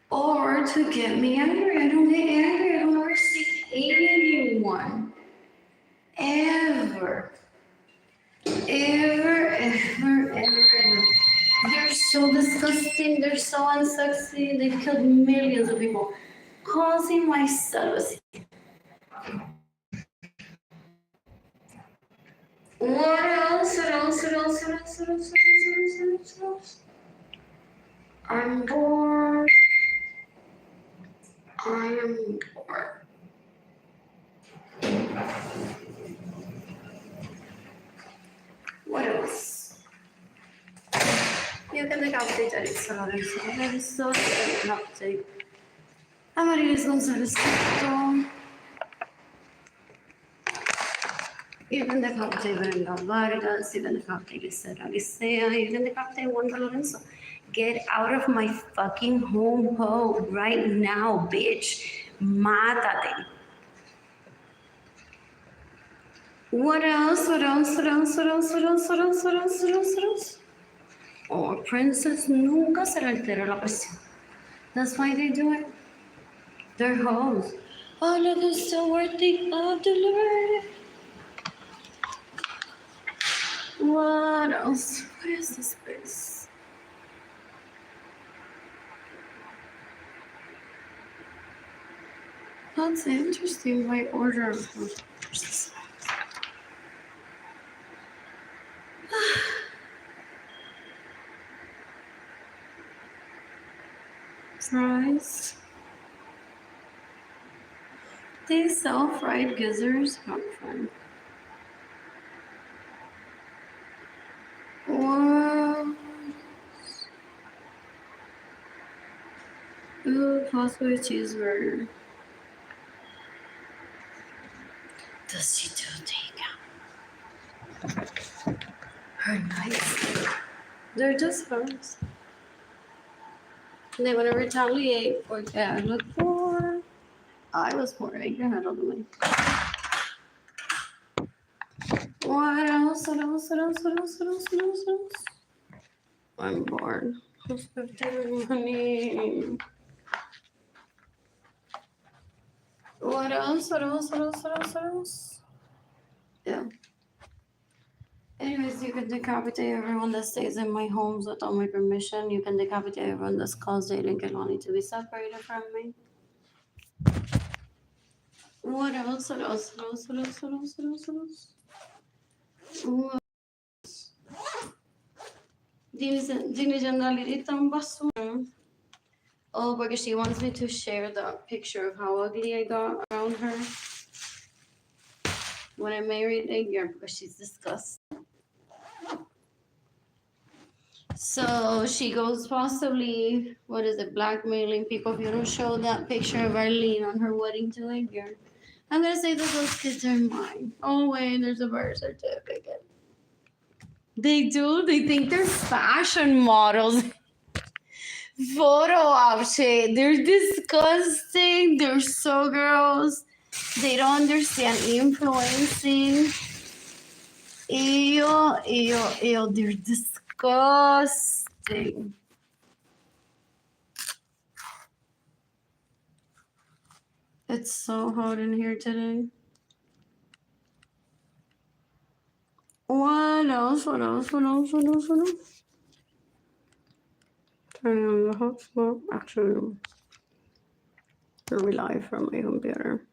Or to get me angry. I don't get angry. I don't ever see anyone. Ever. They're so disgusting. They're so unsexy. They've killed millions of people. Causing my celibacy. What else? I'm bored. I am bored. What else? You can take update Alexa Lorenzo. That is so good an update. Amarilis Gonzalez Tito. You can take update Brenda Vargas. You can take update Alicia. You can take update Wanda Lorenzo. Get out of my fucking home ho right now, bitch. Mátate. What else? Oh, princess nunca se le altera la presión. That's why they do it. They're hoes. Oh, look who's still worthy of delivery. What else? What is this place? That's interesting. My order of horses. Fries. They sell fried gizzards. Not fun. What? Ooh, possibly cheeseburger. Does she do takeout? Her nice. They're just fries. They want to retaliate porque I look poor. I was poor. I can handle the money. What else? I'm bored. Who's giving money? What else? Yeah. Anyways, you can decapitate everyone that stays in my homes without my permission. You can decapitate everyone that's caused Aiden and Kelani to be separated from me. What else? Oh, because she wants me to share the picture of how ugly I got around her when I married Edgar because she's disgusting. So she goes possibly, blackmailing people if you don't show that picture of Arlene on her wedding to Edgar. I'm going to say that those kids are mine. Oh, wait, there's a birth certificate. They do? They think they're fashion models. Photo op shit. They're disgusting. They're so gross. They don't understand influencing. Ew. They're disgusting. It's so hot in here today. What else? Turning on the hotspot. Actually, I rely from my computer.